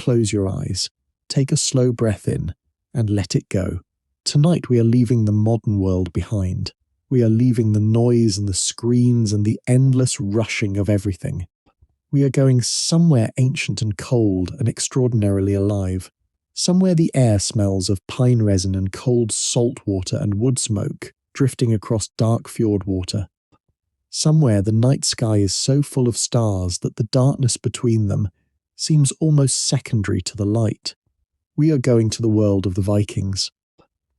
close your eyes, take a slow breath in, and let it go. Tonight we are leaving the modern world behind. We are leaving the noise and the screens and the endless rushing of everything. We are going somewhere ancient and cold and extraordinarily alive. Somewhere the air smells of pine resin and cold salt water and wood smoke drifting across dark fjord water. Somewhere the night sky is so full of stars that the darkness between them seems almost secondary to the light. We are going to the world of the Vikings.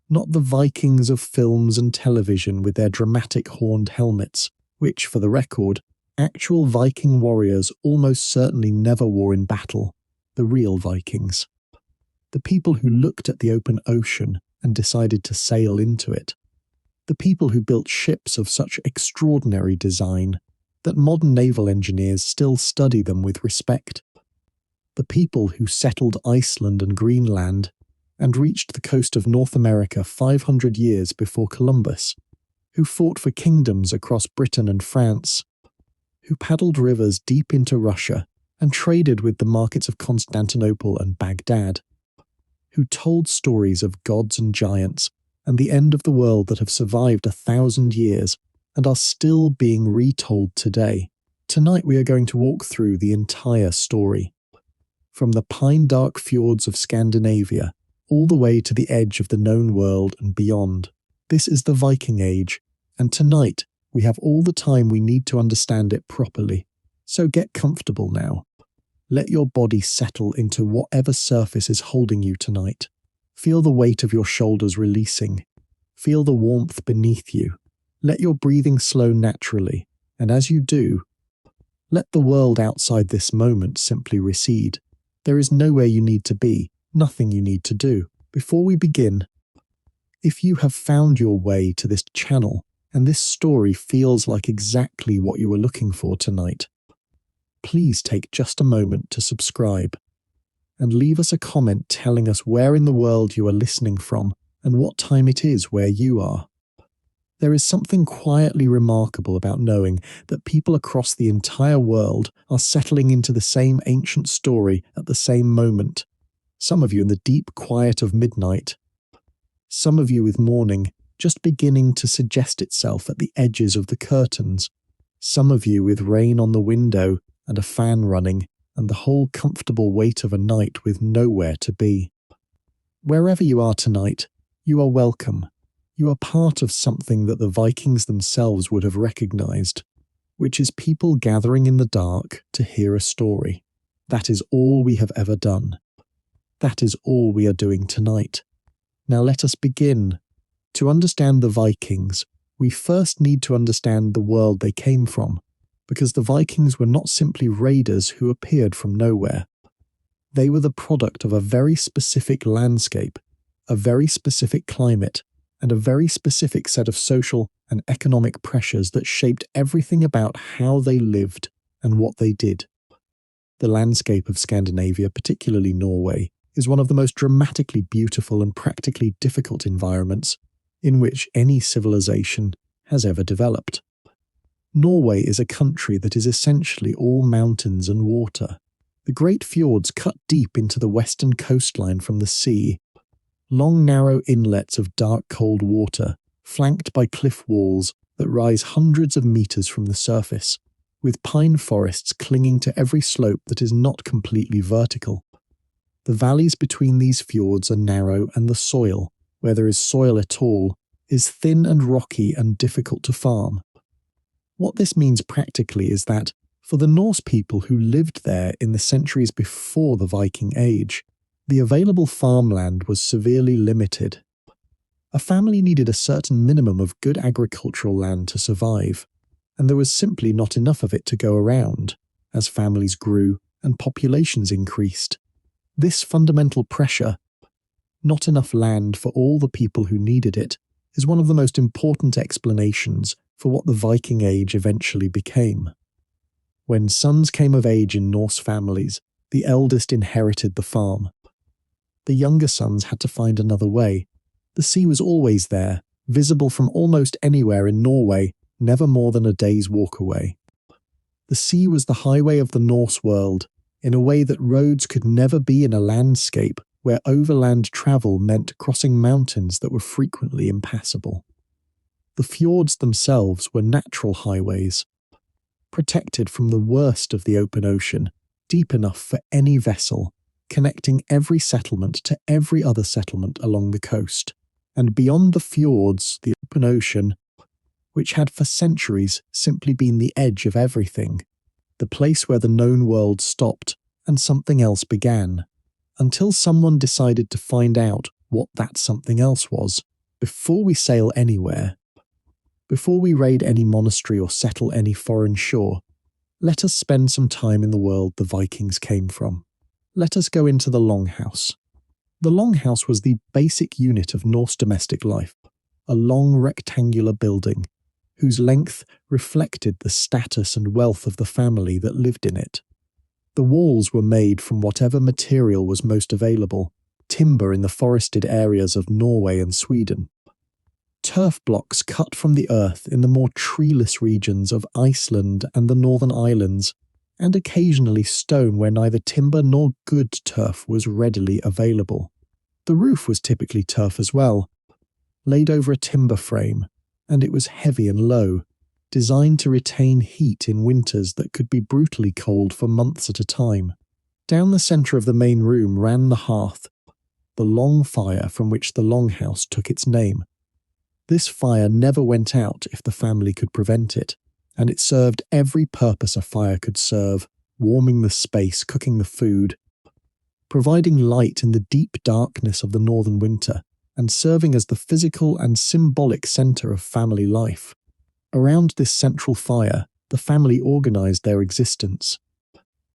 Not the Vikings of films and television with their dramatic horned helmets, which, for the record, actual Viking warriors almost certainly never wore in battle. The real Vikings. The people who looked at the open ocean and decided to sail into it. The people who built ships of such extraordinary design that modern naval engineers still study them with respect. The people who settled Iceland and Greenland and reached the coast of North America 500 years before Columbus, who fought for kingdoms across Britain and France, who paddled rivers deep into Russia and traded with the markets of Constantinople and Baghdad, who told stories of gods and giants and the end of the world that have survived 1,000 years and are still being retold today. Tonight we are going to walk through the entire story. From the pine-dark fjords of Scandinavia all the way to the edge of the known world and beyond. This is the Viking Age, and tonight we have all the time we need to understand it properly. So get comfortable now. Let your body settle into whatever surface is holding you tonight. Feel the weight of your shoulders releasing. Feel the warmth beneath you. Let your breathing slow naturally, and as you do, let the world outside this moment simply recede. There is nowhere you need to be, nothing you need to do. Before we begin, if you have found your way to this channel and this story feels like exactly what you were looking for tonight, please take just a moment to subscribe and leave us a comment telling us where in the world you are listening from and what time it is where you are. There is something quietly remarkable about knowing that people across the entire world are settling into the same ancient story at the same moment. Some of you in the deep quiet of midnight. Some of you with morning just beginning to suggest itself at the edges of the curtains. Some of you with rain on the window and a fan running and the whole comfortable weight of a night with nowhere to be. Wherever you are tonight, you are welcome. You are part of something that the Vikings themselves would have recognized, which is people gathering in the dark to hear a story. That is all we have ever done. That is all we are doing tonight. Now let us begin. To understand the Vikings, we first need to understand the world they came from, because the Vikings were not simply raiders who appeared from nowhere. They were the product of a very specific landscape, a very specific climate, and a very specific set of social and economic pressures that shaped everything about how they lived and what they did. The landscape of Scandinavia, particularly Norway, is one of the most dramatically beautiful and practically difficult environments in which any civilization has ever developed. Norway is a country that is essentially all mountains and water. The great fjords cut deep into the western coastline from the sea. Long narrow inlets of dark cold water, flanked by cliff walls that rise hundreds of meters from the surface, with pine forests clinging to every slope that is not completely vertical. The valleys between these fjords are narrow, and the soil, where there is soil at all, is thin and rocky and difficult to farm. What this means practically is that, for the Norse people who lived there in the centuries before the Viking Age, the available farmland was severely limited. A family needed a certain minimum of good agricultural land to survive, and there was simply not enough of it to go around, as families grew and populations increased. This fundamental pressure, not enough land for all the people who needed it, is one of the most important explanations for what the Viking Age eventually became. When sons came of age in Norse families, the eldest inherited the farm. The younger sons had to find another way. The sea was always there, visible from almost anywhere in Norway, never more than a day's walk away. The sea was the highway of the Norse world, in a way that roads could never be in a landscape where overland travel meant crossing mountains that were frequently impassable. The fjords themselves were natural highways, protected from the worst of the open ocean, deep enough for any vessel, connecting every settlement to every other settlement along the coast. And beyond the fjords, the open ocean, which had for centuries simply been the edge of everything, the place where the known world stopped and something else began, until someone decided to find out what that something else was. Before we sail anywhere, before we raid any monastery or settle any foreign shore, let us spend some time in the world the Vikings came from. Let us go into the longhouse. The longhouse was the basic unit of Norse domestic life, a long rectangular building, whose length reflected the status and wealth of the family that lived in it. The walls were made from whatever material was most available, timber in the forested areas of Norway and Sweden, turf blocks cut from the earth in the more treeless regions of Iceland and the Northern Islands, and occasionally stone where neither timber nor good turf was readily available. The roof was typically turf as well, laid over a timber frame, and it was heavy and low, designed to retain heat in winters that could be brutally cold for months at a time. Down the centre of the main room ran the hearth, the long fire from which the longhouse took its name. This fire never went out if the family could prevent it, and it served every purpose a fire could serve, warming the space, cooking the food, providing light in the deep darkness of the northern winter, and serving as the physical and symbolic centre of family life. Around this central fire, the family organised their existence.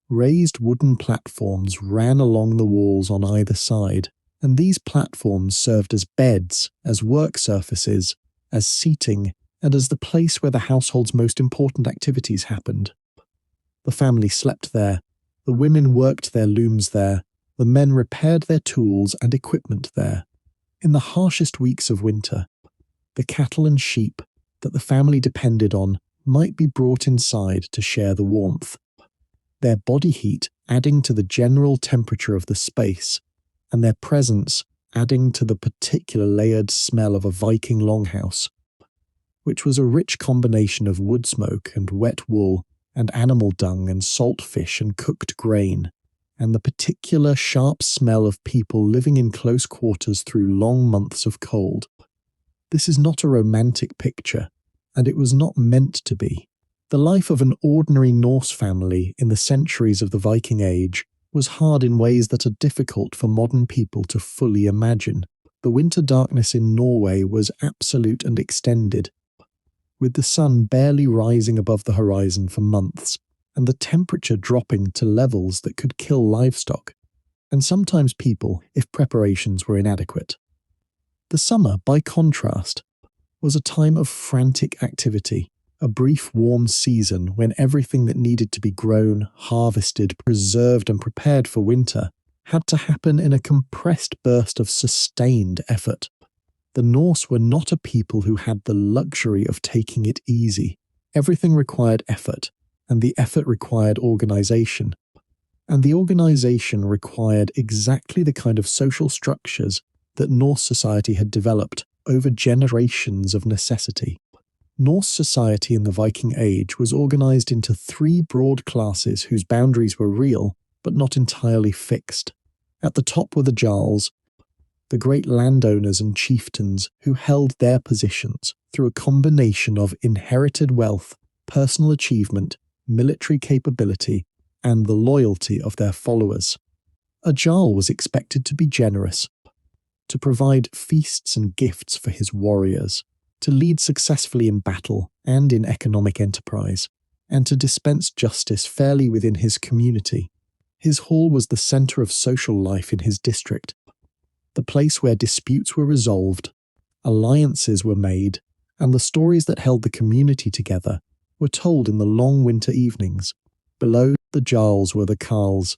Raised wooden platforms ran along the walls on either side, and these platforms served as beds, as work surfaces, as seating, and as the place where the household's most important activities happened. The family slept there, the women worked their looms there, the men repaired their tools and equipment there. In the harshest weeks of winter, the cattle and sheep that the family depended on might be brought inside to share the warmth, their body heat adding to the general temperature of the space, and their presence adding to the particular layered smell of a Viking longhouse, which was a rich combination of wood smoke and wet wool and animal dung and salt fish and cooked grain, and the particular sharp smell of people living in close quarters through long months of cold. This is not a romantic picture, and it was not meant to be. The life of an ordinary Norse family in the centuries of the Viking Age was hard in ways that are difficult for modern people to fully imagine. The winter darkness in Norway was absolute and extended, with the sun barely rising above the horizon for months, and the temperature dropping to levels that could kill livestock, and sometimes people if preparations were inadequate. The summer, by contrast, was a time of frantic activity, a brief warm season when everything that needed to be grown, harvested, preserved and prepared for winter had to happen in a compressed burst of sustained effort. The Norse were not a people who had the luxury of taking it easy. Everything required effort, and the effort required organisation. And the organisation required exactly the kind of social structures that Norse society had developed over generations of necessity. Norse society in the Viking Age was organised into three broad classes whose boundaries were real, but not entirely fixed. At the top were the Jarls, the great landowners and chieftains who held their positions through a combination of inherited wealth, personal achievement, military capability, and the loyalty of their followers. A Jarl was expected to be generous, to provide feasts and gifts for his warriors, to lead successfully in battle and in economic enterprise, and to dispense justice fairly within his community. His hall was the centre of social life in his district, the place where disputes were resolved, alliances were made, and the stories that held the community together were told in the long winter evenings. Below the Jarls were the Carls,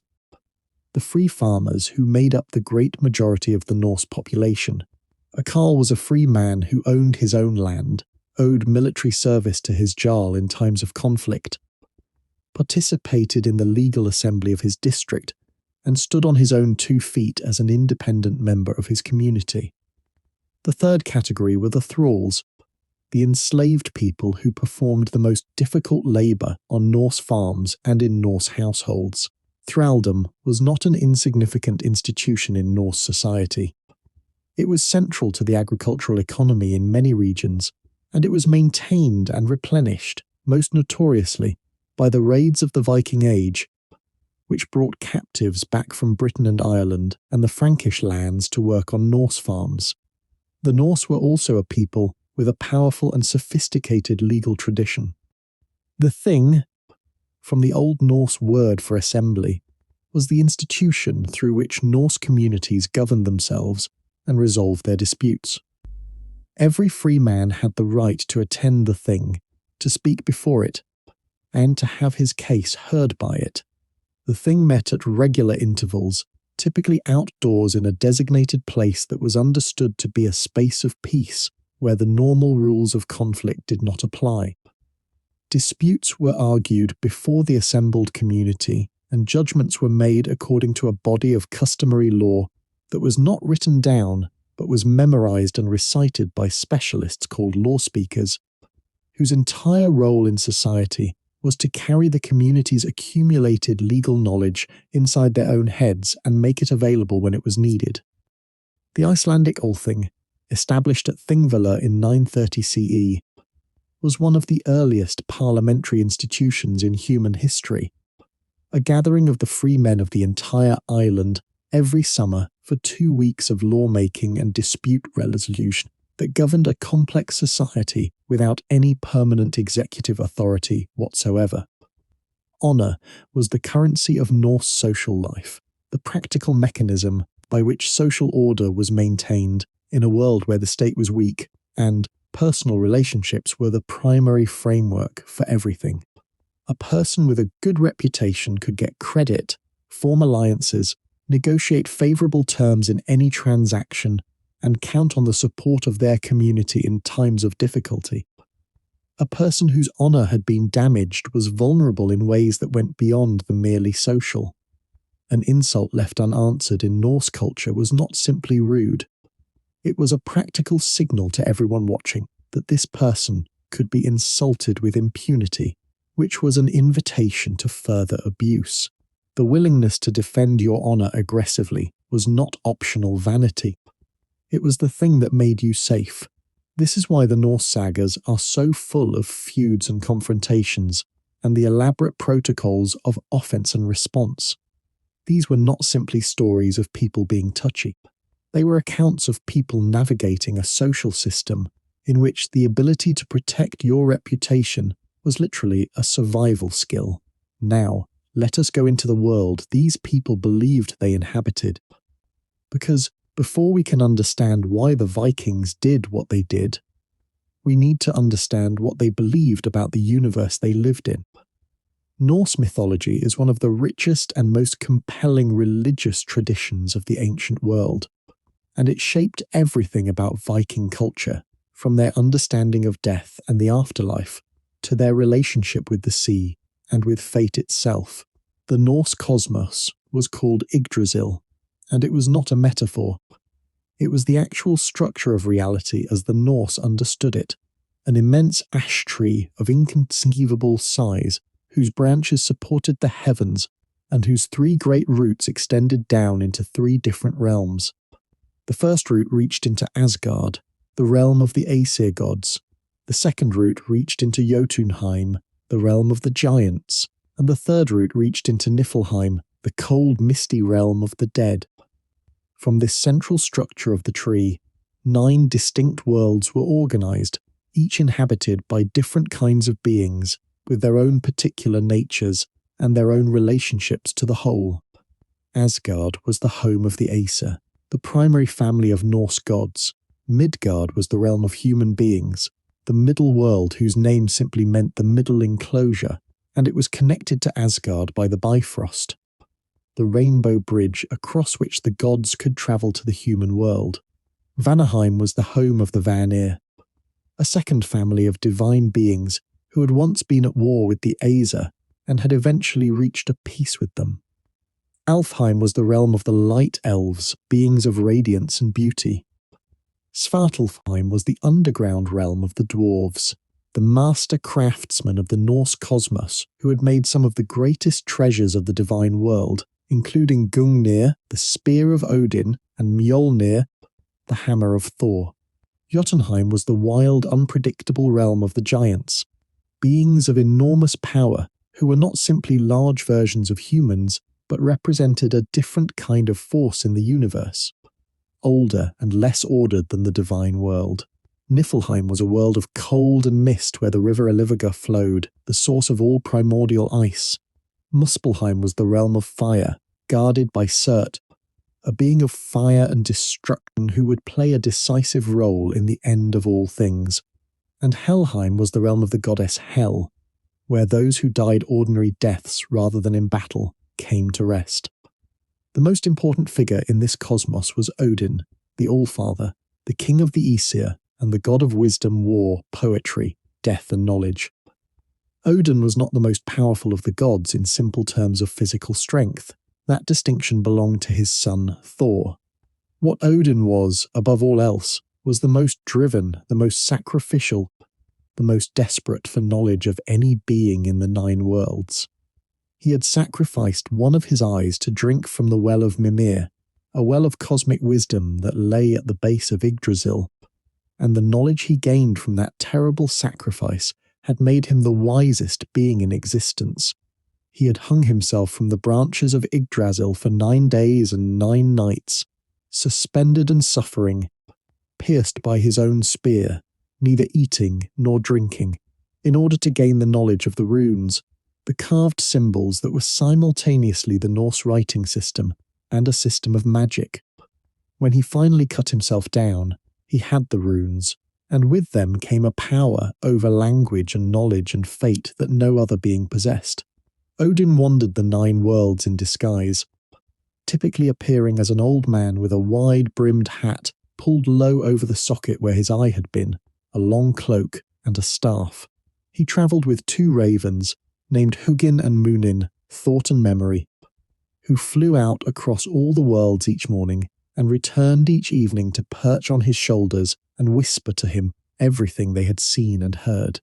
the free farmers who made up the great majority of the Norse population. A Carl was a free man who owned his own land, owed military service to his Jarl in times of conflict, participated in the legal assembly of his district, and stood on his own 2 feet as an independent member of his community. The third category were the thralls, the enslaved people who performed the most difficult labour on Norse farms and in Norse households. Thraldom was not an insignificant institution in Norse society. It was central to the agricultural economy in many regions, and it was maintained and replenished, most notoriously, by the raids of the Viking Age, which brought captives back from Britain and Ireland and the Frankish lands to work on Norse farms. The Norse were also a people with a powerful and sophisticated legal tradition. The thing, from the Old Norse word for assembly, was the institution through which Norse communities governed themselves and resolved their disputes. Every free man had the right to attend the thing, to speak before it, and to have his case heard by it. The thing met at regular intervals, typically outdoors in a designated place that was understood to be a space of peace, where the normal rules of conflict did not apply. Disputes were argued before the assembled community, and judgments were made according to a body of customary law that was not written down, but was memorized and recited by specialists called law speakers, whose entire role in society was to carry the community's accumulated legal knowledge inside their own heads and make it available when it was needed. The Icelandic Althing, established at Thingvellir in 930 CE, was one of the earliest parliamentary institutions in human history, a gathering of the free men of the entire island every summer for 2 weeks of lawmaking and dispute resolution that governed a complex society without any permanent executive authority whatsoever. Honour was the currency of Norse social life, the practical mechanism by which social order was maintained in a world where the state was weak, and personal relationships were the primary framework for everything. A person with a good reputation could get credit, form alliances, negotiate favourable terms in any transaction, and count on the support of their community in times of difficulty. A person whose honour had been damaged was vulnerable in ways that went beyond the merely social. An insult left unanswered in Norse culture was not simply rude. It was a practical signal to everyone watching that this person could be insulted with impunity, which was an invitation to further abuse. The willingness to defend your honour aggressively was not optional vanity. It was the thing that made you safe. This is why the Norse sagas are so full of feuds and confrontations, and the elaborate protocols of offence and response. These were not simply stories of people being touchy. They were accounts of people navigating a social system in which the ability to protect your reputation was literally a survival skill. Now, let us go into the world these people believed they inhabited. Because before we can understand why the Vikings did what they did, we need to understand what they believed about the universe they lived in. Norse mythology is one of the richest and most compelling religious traditions of the ancient world, and it shaped everything about Viking culture, from their understanding of death and the afterlife, to their relationship with the sea and with fate itself. The Norse cosmos was called Yggdrasil, and it was not a metaphor. It was the actual structure of reality as the Norse understood it, an immense ash tree of inconceivable size whose branches supported the heavens and whose 3 great roots extended down into 3 different realms. The first root reached into Asgard, the realm of the Aesir gods. The second root reached into Jotunheim, the realm of the giants, and the third root reached into Niflheim, the cold, misty realm of the dead. From this central structure of the tree, 9 distinct worlds were organized, each inhabited by different kinds of beings, with their own particular natures and their own relationships to the whole. Asgard was the home of the Aesir, the primary family of Norse gods. Midgard was the realm of human beings, the middle world whose name simply meant the middle enclosure, and it was connected to Asgard by the Bifrost, the rainbow bridge across which the gods could travel to the human world. Vanaheim was the home of the Vanir, a second family of divine beings who had once been at war with the Aesir and had eventually reached a peace with them. Alfheim was the realm of the light elves, beings of radiance and beauty. Svartalfheim was the underground realm of the dwarves, the master craftsmen of the Norse cosmos who had made some of the greatest treasures of the divine world, including Gungnir, the spear of Odin, and Mjolnir, the hammer of Thor. Jotunheim was the wild, unpredictable realm of the giants, beings of enormous power who were not simply large versions of humans, but represented a different kind of force in the universe, older and less ordered than the divine world. Niflheim was a world of cold and mist where the river Elivaga flowed, the source of all primordial ice. Muspelheim was the realm of fire, guarded by Surt, a being of fire and destruction who would play a decisive role in the end of all things. And Helheim was the realm of the goddess Hel, where those who died ordinary deaths rather than in battle came to rest. The most important figure in this cosmos was Odin, the Allfather, the king of the Aesir, and the god of wisdom, war, poetry, death and knowledge. Odin was not the most powerful of the gods in simple terms of physical strength. That distinction belonged to his son Thor. What Odin was, above all else, was the most driven, the most sacrificial, the most desperate for knowledge of any being in the 9 worlds. He had sacrificed one of his eyes to drink from the well of Mimir, a well of cosmic wisdom that lay at the base of Yggdrasil, and the knowledge he gained from that terrible sacrifice had made him the wisest being in existence. He had hung himself from the branches of Yggdrasil for 9 days and 9 nights, suspended and suffering, pierced by his own spear, neither eating nor drinking, in order to gain the knowledge of the runes, the carved symbols that were simultaneously the Norse writing system and a system of magic. When he finally cut himself down, he had the runes, and with them came a power over language and knowledge and fate that no other being possessed. Odin wandered the 9 worlds in disguise, typically appearing as an old man with a wide-brimmed hat pulled low over the socket where his eye had been, a long cloak, and a staff. He travelled with 2 ravens, named Hugin and Munin, Thought and Memory, who flew out across all the worlds each morning and returned each evening to perch on his shoulders and whisper to him everything they had seen and heard.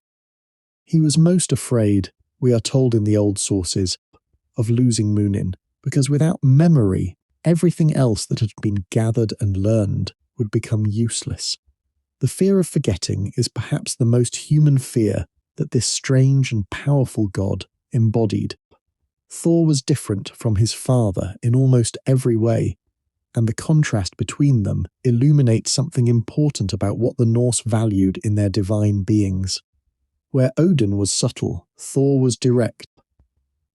He was most afraid, we are told in the old sources, of losing Munin, because without memory, everything else that had been gathered and learned would become useless. The fear of forgetting is perhaps the most human fear that this strange and powerful god embodied. Thor was different from his father in almost every way, and the contrast between them illuminates something important about what the Norse valued in their divine beings. Where Odin was subtle, Thor was direct.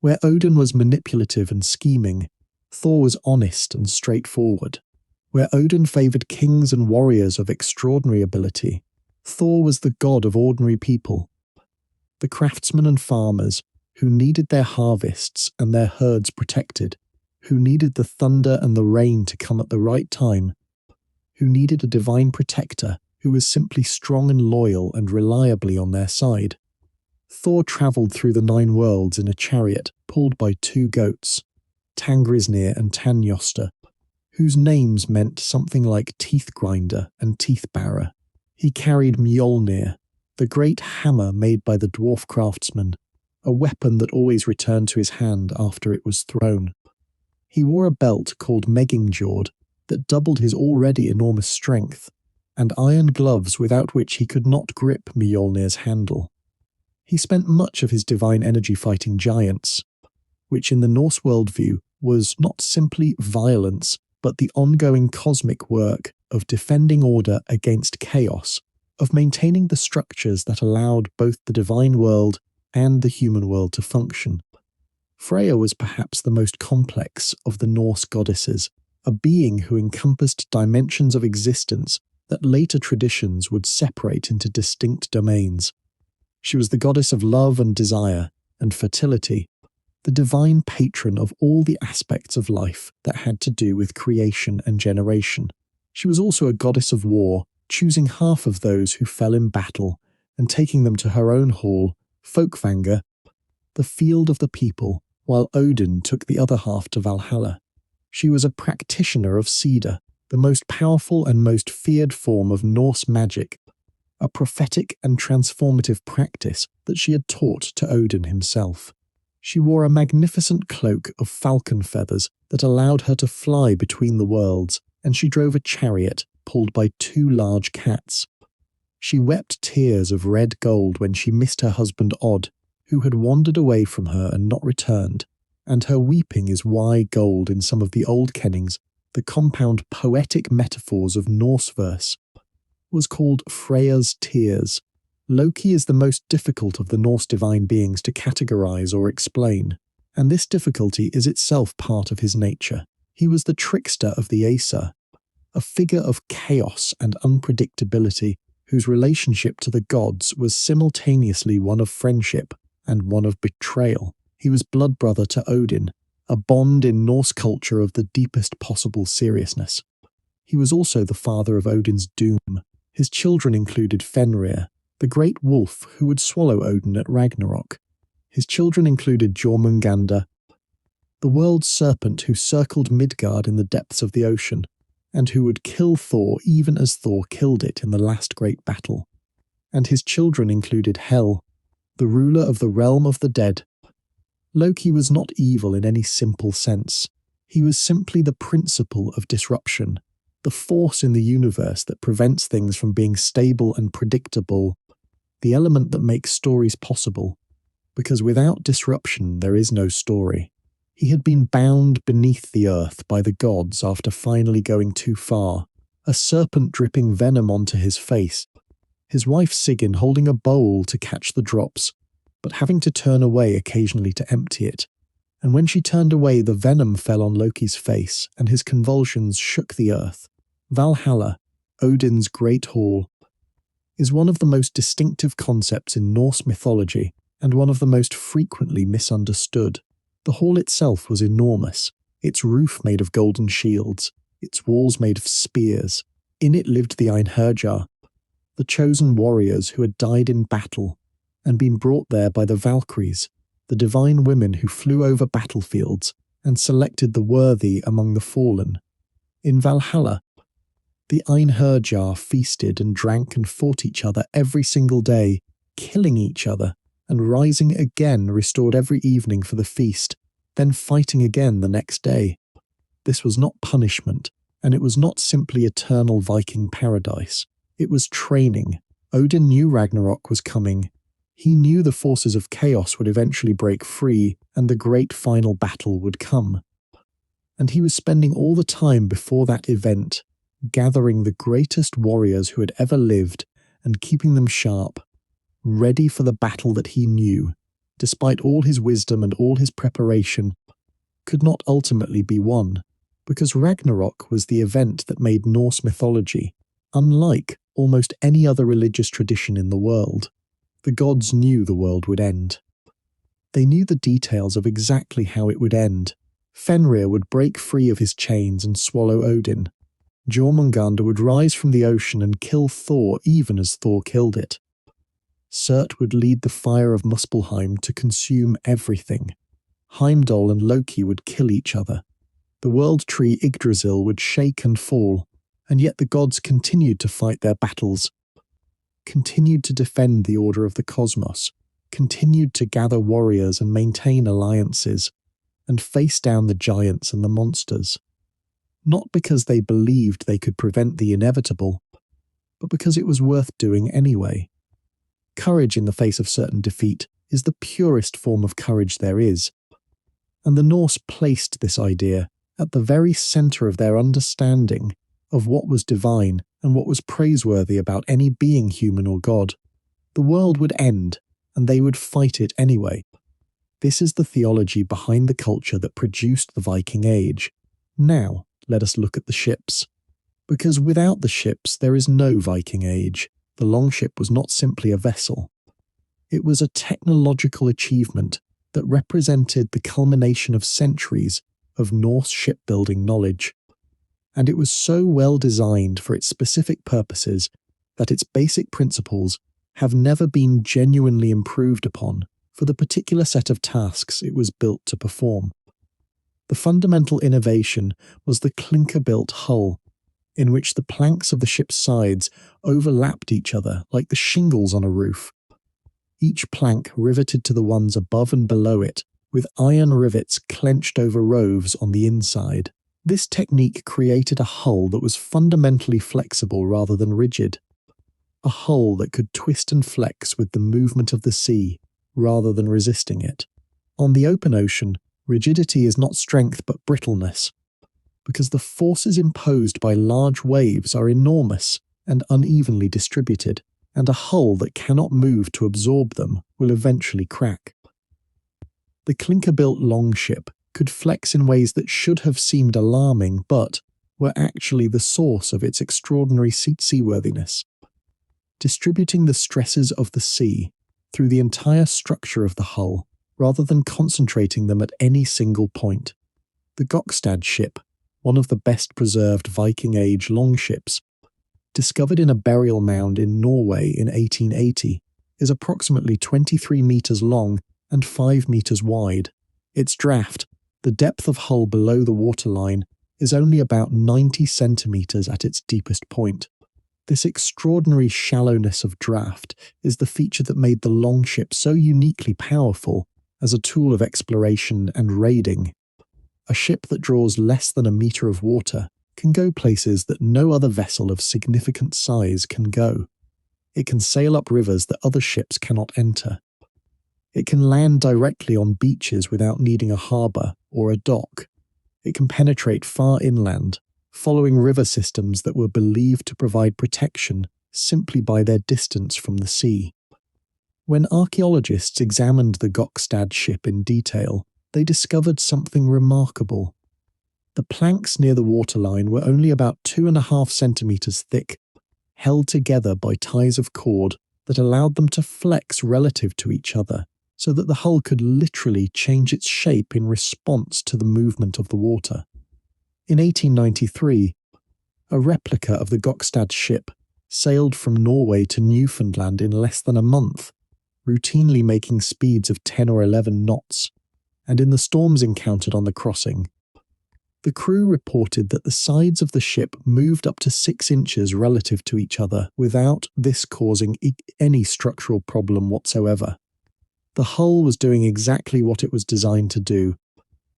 Where Odin was manipulative and scheming, Thor was honest and straightforward. Where Odin favoured kings and warriors of extraordinary ability, Thor was the god of ordinary people, the craftsmen and farmers who needed their harvests and their herds protected, who needed the thunder and the rain to come at the right time, who needed a divine protector who was simply strong and loyal and reliably on their side. Thor travelled through the 9 worlds in a chariot pulled by 2 goats, Tangrisnir and Tanjosta, whose names meant something like teeth grinder and teeth barer. He carried Mjolnir, the great hammer made by the dwarf craftsman, a weapon that always returned to his hand after it was thrown. He wore a belt called Meggingjord that doubled his already enormous strength, and iron gloves without which he could not grip Mjolnir's handle. He spent much of his divine energy fighting giants, which in the Norse worldview was not simply violence, but the ongoing cosmic work of defending order against chaos, of maintaining the structures that allowed both the divine world and the human world to function. Freya was perhaps the most complex of the Norse goddesses, a being who encompassed dimensions of existence that later traditions would separate into distinct domains. She was the goddess of love and desire and fertility, the divine patron of all the aspects of life that had to do with creation and generation. She was also a goddess of war, choosing half of those who fell in battle and taking them to her own hall, Folkvanga, the field of the people, while Odin took the other half to Valhalla. She was a practitioner of cedar, the most powerful and most feared form of Norse magic, a prophetic and transformative practice that she had taught to Odin himself. She wore a magnificent cloak of falcon feathers that allowed her to fly between the worlds, and she drove a chariot pulled by 2 large cats. She wept tears of red gold when she missed her husband Odd, who had wandered away from her and not returned, and her weeping is why gold in some of the old kennings, the compound poetic metaphors of Norse verse, was called Freya's tears. Loki is the most difficult of the Norse divine beings to categorize or explain, and this difficulty is itself part of his nature. He was the trickster of the Aesir, a figure of chaos and unpredictability whose relationship to the gods was simultaneously one of friendship and one of betrayal. He was blood brother to Odin, a bond in Norse culture of the deepest possible seriousness. He was also the father of Odin's doom. His children included Fenrir, the great wolf who would swallow Odin at Ragnarok. His children included Jormungandr, the world serpent who circled Midgard in the depths of the ocean, and who would kill Thor even as Thor killed it in the last great battle. And his children included Hel, the ruler of the realm of the dead. Loki was not evil in any simple sense. He was simply the principle of disruption, the force in the universe that prevents things from being stable and predictable, the element that makes stories possible, because without disruption there is no story. He had been bound beneath the earth by the gods after finally going too far, a serpent dripping venom onto his face, his wife Sigyn holding a bowl to catch the drops, but having to turn away occasionally to empty it. And when she turned away, the venom fell on Loki's face, and his convulsions shook the earth. Valhalla, Odin's great hall, is one of the most distinctive concepts in Norse mythology and one of the most frequently misunderstood. The hall itself was enormous, its roof made of golden shields, its walls made of spears. In it lived the Einherjar, the chosen warriors who had died in battle and been brought there by the Valkyries, the divine women who flew over battlefields and selected the worthy among the fallen. In Valhalla, the Einherjar feasted and drank and fought each other every single day, killing each other, and rising again restored every evening for the feast, then fighting again the next day. This was not punishment, and it was not simply eternal Viking paradise. It was training. Odin knew Ragnarok was coming. He knew the forces of chaos would eventually break free, and the great final battle would come. And he was spending all the time before that event, gathering the greatest warriors who had ever lived and keeping them sharp, ready for the battle that he knew, despite all his wisdom and all his preparation, could not ultimately be won, because Ragnarok was the event that made Norse mythology unlike almost any other religious tradition in the world. The gods knew the world would end. They knew the details of exactly how it would end. Fenrir would break free of his chains and swallow Odin. Jormungandr would rise from the ocean and kill Thor even as Thor killed it. Surt would lead the fire of Muspelheim to consume everything. Heimdall and Loki would kill each other. The world tree Yggdrasil would shake and fall, and yet the gods continued to fight their battles, continued to defend the order of the cosmos, continued to gather warriors and maintain alliances, and face down the giants and the monsters. Not because they believed they could prevent the inevitable, but because it was worth doing anyway. Courage in the face of certain defeat is the purest form of courage there is, and the Norse placed this idea at the very centre of their understanding of what was divine and what was praiseworthy about any being human or god. The world would end, and they would fight it anyway. This is the theology behind the culture that produced the Viking Age. Now, let us look at the ships. Because without the ships, there is no Viking Age. The longship was not simply a vessel. It was a technological achievement that represented the culmination of centuries of Norse shipbuilding knowledge. And it was so well designed for its specific purposes that its basic principles have never been genuinely improved upon for the particular set of tasks it was built to perform. The fundamental innovation was the clinker-built hull, in which the planks of the ship's sides overlapped each other like the shingles on a roof, each plank riveted to the ones above and below it, with iron rivets clenched over roves on the inside. This technique created a hull that was fundamentally flexible rather than rigid, a hull that could twist and flex with the movement of the sea rather than resisting it. On the open ocean, rigidity is not strength but brittleness, because the forces imposed by large waves are enormous and unevenly distributed, and a hull that cannot move to absorb them will eventually crack. The clinker-built longship could flex in ways that should have seemed alarming but were actually the source of its extraordinary seaworthiness, distributing the stresses of the sea through the entire structure of the hull rather than concentrating them at any single point. The Gokstad ship, one of the best-preserved Viking Age longships, discovered in a burial mound in Norway in 1880, is approximately 23 metres long and 5 metres wide. Its draft, the depth of hull below the waterline, is only about 90 centimetres at its deepest point. This extraordinary shallowness of draft is the feature that made the longship so uniquely powerful as a tool of exploration and raiding. A ship that draws less than a metre of water can go places that no other vessel of significant size can go. It can sail up rivers that other ships cannot enter. It can land directly on beaches without needing a harbour or a dock. It can penetrate far inland, following river systems that were believed to provide protection simply by their distance from the sea. When archaeologists examined the Gokstad ship in detail, they discovered something remarkable. The planks near the waterline were only about 2.5 centimetres thick, held together by ties of cord that allowed them to flex relative to each other, so that the hull could literally change its shape in response to the movement of the water. In 1893, a replica of the Gokstad ship sailed from Norway to Newfoundland in less than a month, routinely making speeds of 10 or 11 knots, and in the storms encountered on the crossing, the crew reported that the sides of the ship moved up to 6 inches relative to each other without this causing any structural problem whatsoever. The hull was doing exactly what it was designed to do,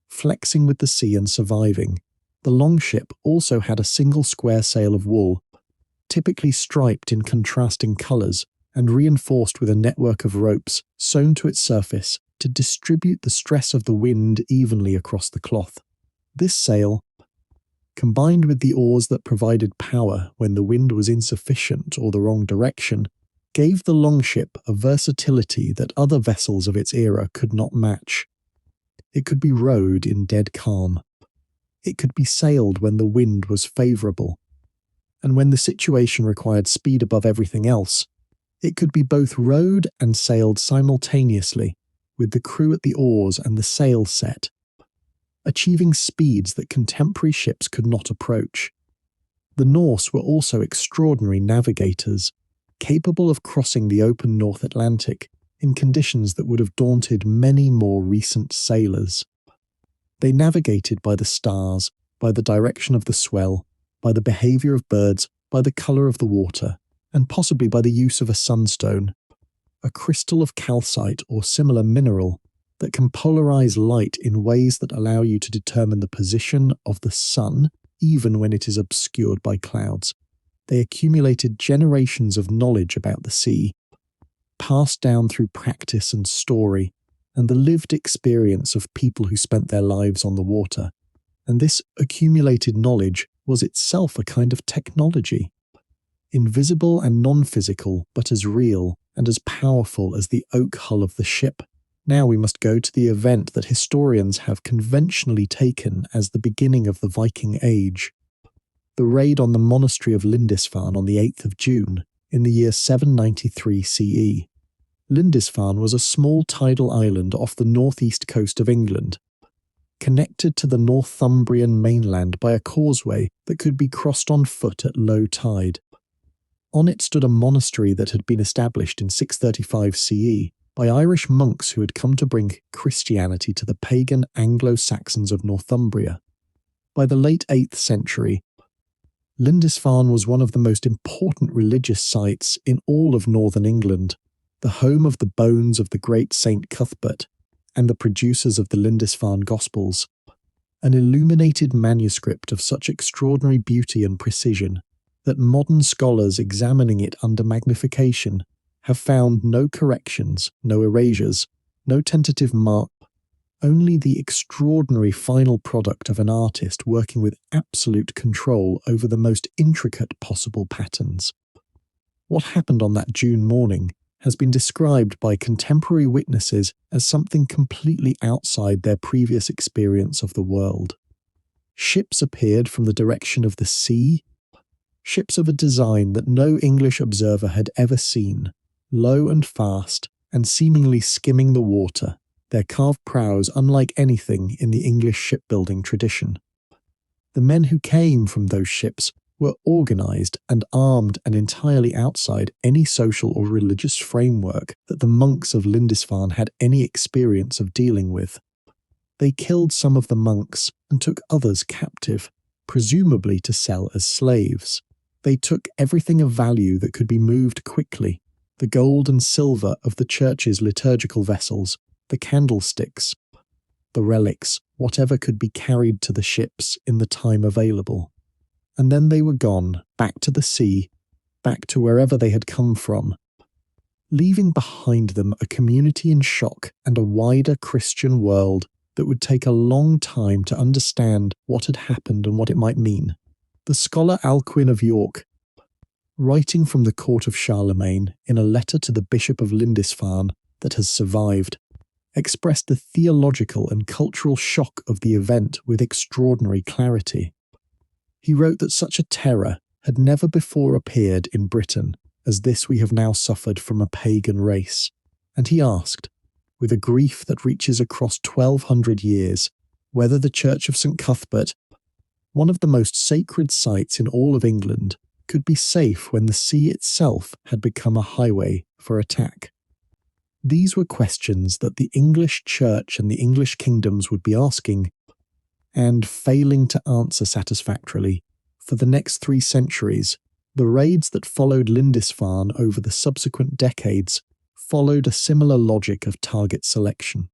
flexing with the sea and surviving. The longship also had a single square sail of wool, typically striped in contrasting colours and reinforced with a network of ropes sewn to its surface to distribute the stress of the wind evenly across the cloth. This sail, combined with the oars that provided power when the wind was insufficient or the wrong direction, gave the longship a versatility that other vessels of its era could not match. It could be rowed in dead calm. It could be sailed when the wind was favourable. And when the situation required speed above everything else, it could be both rowed and sailed simultaneously, with the crew at the oars and the sail set, achieving speeds that contemporary ships could not approach. The Norse were also extraordinary navigators, capable of crossing the open North Atlantic in conditions that would have daunted many more recent sailors. They navigated by the stars, by the direction of the swell, by the behaviour of birds, by the colour of the water, and possibly by the use of a sunstone, a crystal of calcite or similar mineral that can polarize light in ways that allow you to determine the position of the sun even when it is obscured by clouds. They accumulated generations of knowledge about the sea, passed down through practice and story, and the lived experience of people who spent their lives on the water. And this accumulated knowledge was itself a kind of technology, invisible and non-physical, but as real and as powerful as the oak hull of the ship. Now we must go to the event that historians have conventionally taken as the beginning of the Viking Age, the raid on the monastery of Lindisfarne on the 8th of June in the year 793 CE. Lindisfarne was a small tidal island off the northeast coast of England, connected to the Northumbrian mainland by a causeway that could be crossed on foot at low tide. On it stood a monastery that had been established in 635 CE by Irish monks who had come to bring Christianity to the pagan Anglo-Saxons of Northumbria. By the late 8th century, Lindisfarne was one of the most important religious sites in all of northern England, the home of the bones of the great Saint Cuthbert and the producers of the Lindisfarne Gospels, an illuminated manuscript of such extraordinary beauty and precision that modern scholars examining it under magnification have found no corrections, no erasures, no tentative mark, only the extraordinary final product of an artist working with absolute control over the most intricate possible patterns. What happened on that June morning has been described by contemporary witnesses as something completely outside their previous experience of the world. Ships appeared from the direction of the sea, ships of a design that no English observer had ever seen, low and fast, and seemingly skimming the water, their carved prows unlike anything in the English shipbuilding tradition. The men who came from those ships were organised and armed and entirely outside any social or religious framework that the monks of Lindisfarne had any experience of dealing with. They killed some of the monks and took others captive, presumably to sell as slaves. They took everything of value that could be moved quickly, the gold and silver of the church's liturgical vessels, the candlesticks, the relics, whatever could be carried to the ships in the time available. And then they were gone, back to the sea, back to wherever they had come from, leaving behind them a community in shock and a wider Christian world that would take a long time to understand what had happened and what it might mean. The scholar Alcuin of York, writing from the court of Charlemagne in a letter to the Bishop of Lindisfarne that has survived, expressed the theological and cultural shock of the event with extraordinary clarity. He wrote that such a terror had never before appeared in Britain as this we have now suffered from a pagan race, and he asked, with a grief that reaches across 1200 years, whether the Church of St. Cuthbert, one of the most sacred sites in all of England, could be safe when the sea itself had become a highway for attack. These were questions that the English Church and the English kingdoms would be asking, and failing to answer satisfactorily. For the next 3 centuries, the raids that followed Lindisfarne over the subsequent decades followed a similar logic of target selection.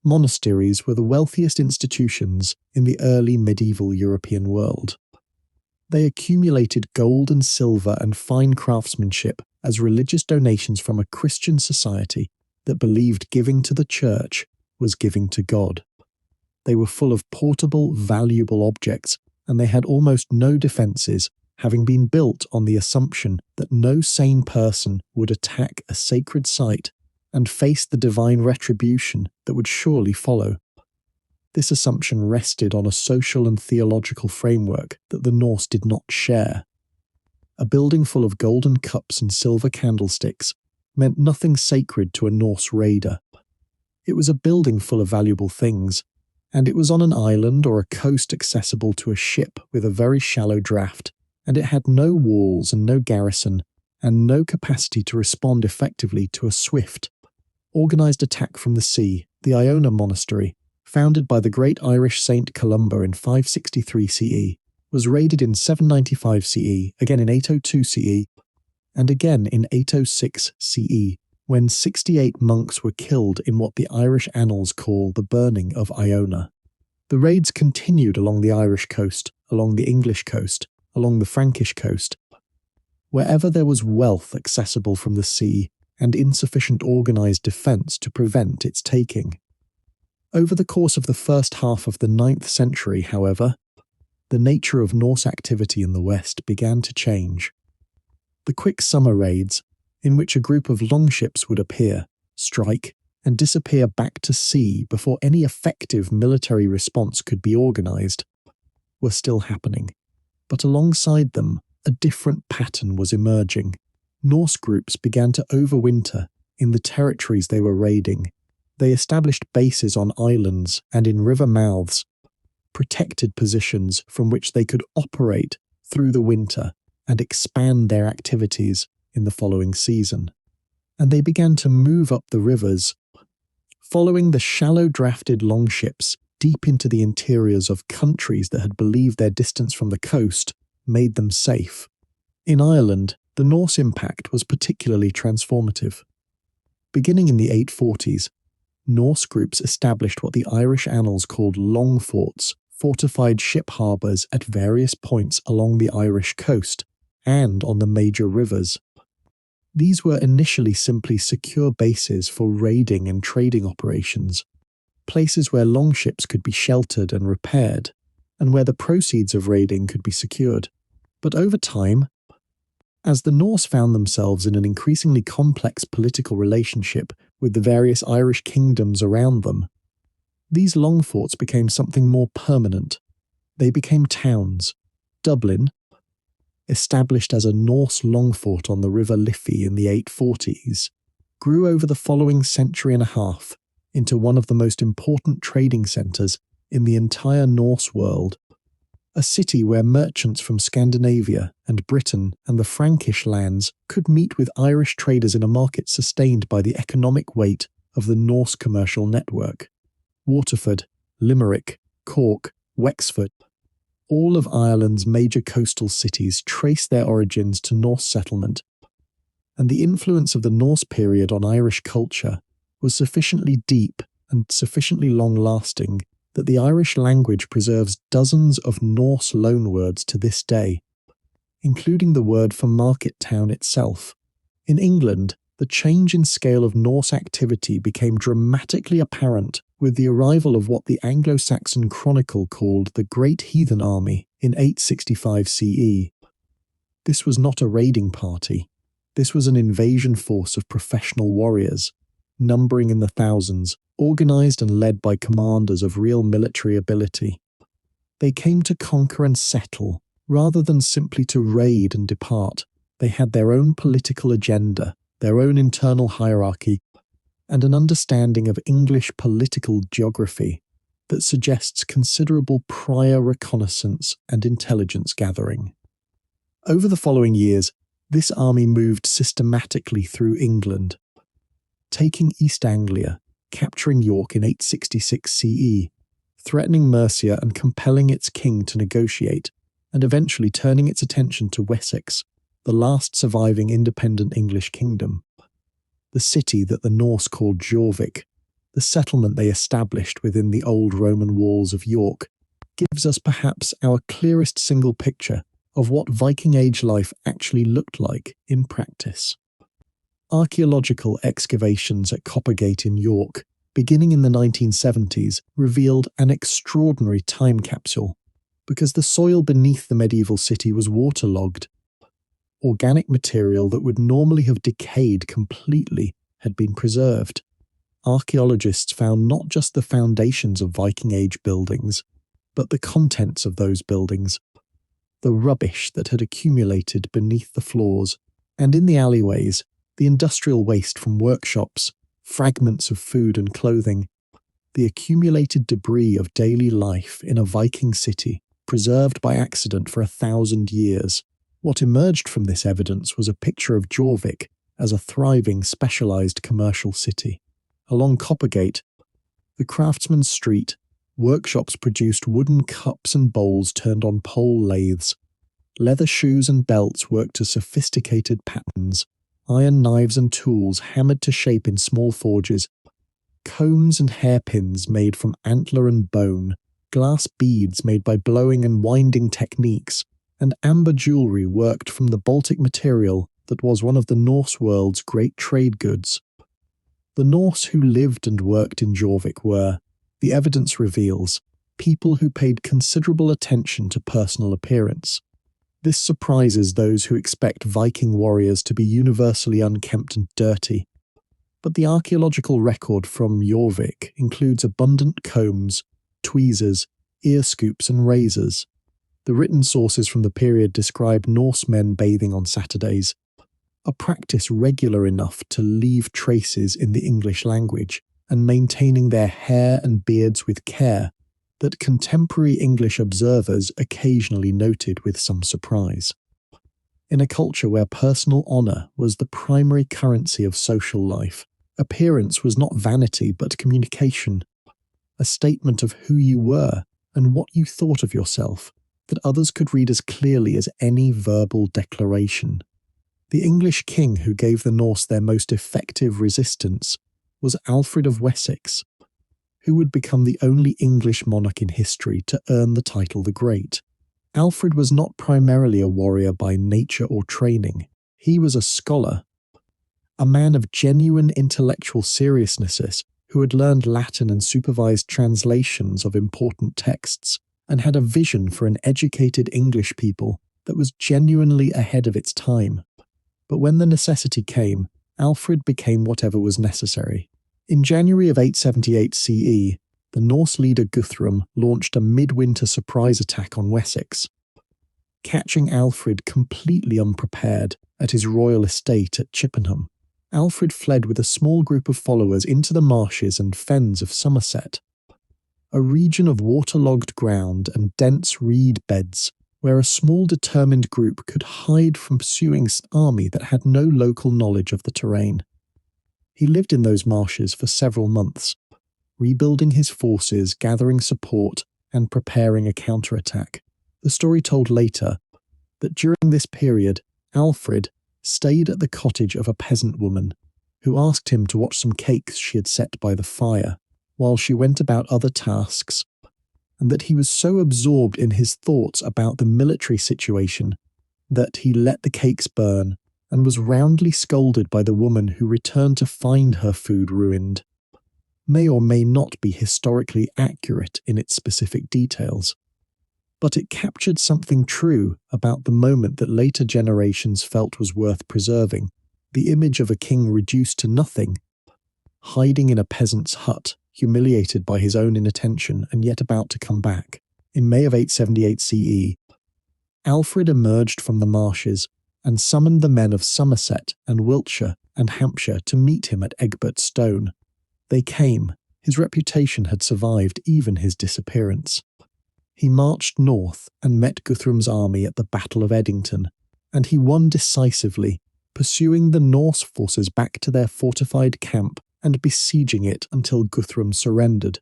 Monasteries were the wealthiest institutions in the early medieval European world. They accumulated gold and silver and fine craftsmanship as religious donations from a Christian society that believed giving to the church was giving to God. They were full of portable, valuable objects, and they had almost no defences, having been built on the assumption that no sane person would attack a sacred site and face the divine retribution that would surely follow. This assumption rested on a social and theological framework that the Norse did not share. A building full of golden cups and silver candlesticks meant nothing sacred to a Norse raider. It was a building full of valuable things, and it was on an island or a coast accessible to a ship with a very shallow draft, and it had no walls and no garrison, and no capacity to respond effectively to a swift, organised attack from the sea. The Iona monastery, founded by the great Irish Saint Columba in 563 CE, was raided in 795 CE, again in 802 CE, and again in 806 CE, when 68 monks were killed in what the Irish annals call the burning of Iona. The raids continued along the Irish coast, along the English coast, along the Frankish coast. Wherever there was wealth accessible from the sea and insufficient organised defence to prevent its taking. Over the course of the first half of the 9th century, however, the nature of Norse activity in the West began to change. The quick summer raids, in which a group of longships would appear, strike, and disappear back to sea before any effective military response could be organised, were still happening. But alongside them, a different pattern was emerging. Norse groups began to overwinter in the territories they were raiding. They established bases on islands and in river mouths, protected positions from which they could operate through the winter and expand their activities in the following season. and they began to move up the rivers, following the shallow drafted longships deep into the interiors of countries that had believed their distance from the coast made them safe. In Ireland, the Norse impact was particularly transformative. Beginning in the 840s, Norse groups established what the Irish annals called long forts, fortified ship harbours at various points along the Irish coast and on the major rivers. These were initially simply secure bases for raiding and trading operations, places where longships could be sheltered and repaired, and where the proceeds of raiding could be secured. But over time, as the Norse found themselves in an increasingly complex political relationship with the various Irish kingdoms around them, these long forts became something more permanent. They became towns. Dublin, established as a Norse long fort on the River Liffey in the 840s, grew over the following century and a half into one of the most important trading centres in the entire Norse world, a city where merchants from Scandinavia and Britain and the Frankish lands could meet with Irish traders in a market sustained by the economic weight of the Norse commercial network. Waterford, Limerick, Cork, Wexford, all of Ireland's major coastal cities trace their origins to Norse settlement, and the influence of the Norse period on Irish culture was sufficiently deep and sufficiently long-lasting that the Irish language preserves dozens of Norse loanwords to this day, including the word for market town itself. In England, the change in scale of Norse activity became dramatically apparent with the arrival of what the Anglo-Saxon Chronicle called the Great Heathen Army in 865 CE. This was not a raiding party. This was an invasion force of professional warriors, numbering in the thousands, organised and led by commanders of real military ability. They came to conquer and settle, rather than simply to raid and depart. They had their own political agenda, their own internal hierarchy, and an understanding of English political geography that suggests considerable prior reconnaissance and intelligence gathering. Over the following years, this army moved systematically through England, taking East Anglia, capturing York in 866 CE, threatening Mercia and compelling its king to negotiate, and eventually turning its attention to Wessex, the last surviving independent English kingdom. The city that the Norse called Jorvik, the settlement they established within the old Roman walls of York, gives us perhaps our clearest single picture of what Viking Age life actually looked like in practice. Archaeological excavations at Coppergate in York, beginning in the 1970s, revealed an extraordinary time capsule, because the soil beneath the medieval city was waterlogged. Organic material that would normally have decayed completely had been preserved. Archaeologists found not just the foundations of Viking Age buildings, but the contents of those buildings, the rubbish that had accumulated beneath the floors, and in the alleyways, the industrial waste from workshops, fragments of food and clothing, the accumulated debris of daily life in a Viking city, preserved by accident for 1,000 years. What emerged from this evidence was a picture of Jorvik as a thriving, specialised commercial city. Along Coppergate, the Craftsman's Street, workshops produced wooden cups and bowls turned on pole lathes, leather shoes and belts worked to sophisticated patterns, iron knives and tools hammered to shape in small forges, combs and hairpins made from antler and bone, glass beads made by blowing and winding techniques, and amber jewellery worked from the Baltic material that was one of the Norse world's great trade goods. The Norse who lived and worked in Jorvik were, the evidence reveals, people who paid considerable attention to personal appearance. This surprises those who expect Viking warriors to be universally unkempt and dirty. But the archaeological record from Jorvik includes abundant combs, tweezers, ear scoops and razors. The written sources from the period describe Norse men bathing on Saturdays, a practice regular enough to leave traces in the English language, and maintaining their hair and beards with care that contemporary English observers occasionally noted with some surprise. In a culture where personal honour was the primary currency of social life, appearance was not vanity but communication, a statement of who you were and what you thought of yourself that others could read as clearly as any verbal declaration. The English king who gave the Norse their most effective resistance was Alfred of Wessex, who would become the only English monarch in history to earn the title the Great. Alfred was not primarily a warrior by nature or training. He was a scholar, a man of genuine intellectual seriousness who had learned Latin and supervised translations of important texts, and had a vision for an educated English people that was genuinely ahead of its time. But when the necessity came, Alfred became whatever was necessary. In January of 878 CE, the Norse leader Guthrum launched a midwinter surprise attack on Wessex, catching Alfred completely unprepared at his royal estate at Chippenham. Alfred fled with a small group of followers into the marshes and fens of Somerset, a region of waterlogged ground and dense reed beds where a small determined group could hide from pursuing an army that had no local knowledge of the terrain. He lived in those marshes for several months, rebuilding his forces, gathering support, and preparing a counterattack. The story told later that during this period, Alfred stayed at the cottage of a peasant woman who asked him to watch some cakes she had set by the fire while she went about other tasks, and that he was so absorbed in his thoughts about the military situation that he let the cakes burn and was roundly scolded by the woman who returned to find her food ruined. May or may not be historically accurate in its specific details, but it captured something true about the moment that later generations felt was worth preserving, the image of a king reduced to nothing, hiding in a peasant's hut, humiliated by his own inattention and yet about to come back. In May of 878 CE, Alfred emerged from the marshes and summoned the men of Somerset and Wiltshire and Hampshire to meet him at Egbert Stone. They came. His reputation had survived even his disappearance. He marched north and met Guthrum's army at the Battle of Edington, and he won decisively, pursuing the Norse forces back to their fortified camp and besieging it until Guthrum surrendered.